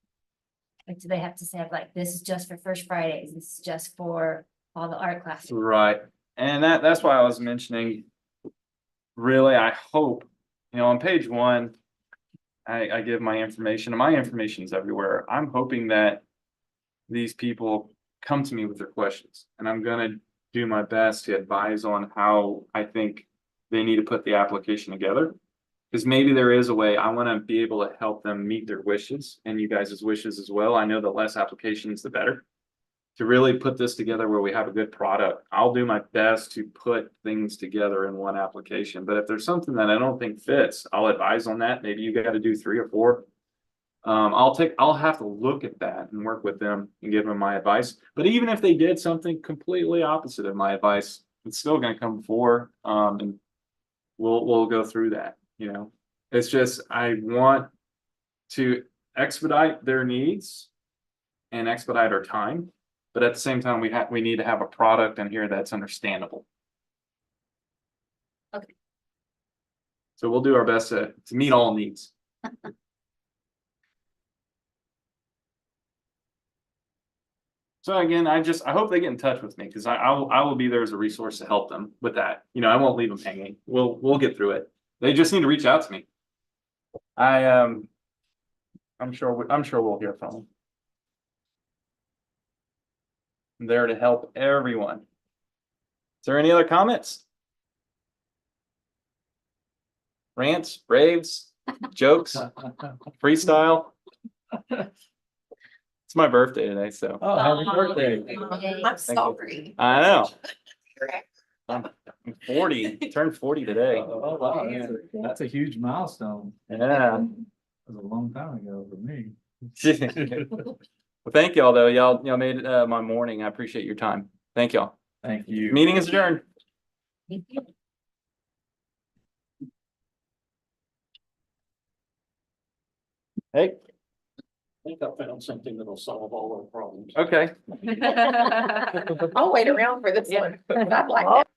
Like, do they have to say like, this is just for First Fridays, this is just for all the art classes? Right, and that's why I was mentioning. Really, I hope, on page 1. I give my information, and my information is everywhere. I'm hoping that these people come to me with their questions, and I'm gonna do my best to advise on how I think they need to put the application together. Because maybe there is a way. I want to be able to help them meet their wishes and you guys' wishes as well. I know the less applications, the better. To really put this together where we have a good product, I'll do my best to put things together in one application. But if there's something that I don't think fits, I'll advise on that. Maybe you got to do 3 or 4. I'll have to look at that and work with them and give them my advice. But even if they did something completely opposite of my advice, it's still going to come before, and we'll go through that. It's just, I want to expedite their needs and expedite our time. But at the same time, we need to have a product in here that's understandable. Okay. So we'll do our best to meet all needs. So again, I hope they get in touch with me, because I will be there as a resource to help them with that. I won't leave them hanging. We'll get through it. They just need to reach out to me. I'm sure we'll hear from them. I'm there to help everyone. Is there any other comments? Rants, raves, jokes, freestyle? It's my birthday today, so Oh, happy birthday. Okay. I'm sorry. I know. I'm 40, turned 40 today. Oh, wow, that's a huge milestone. Yeah. That was a long time ago for me. Well, thank y'all though. Y'all made it my morning. I appreciate your time. Thank y'all. Thank you. Meeting is adjourned. Hey, I think I found something that'll solve all our problems. okay. I'll wait around for this one. I like that.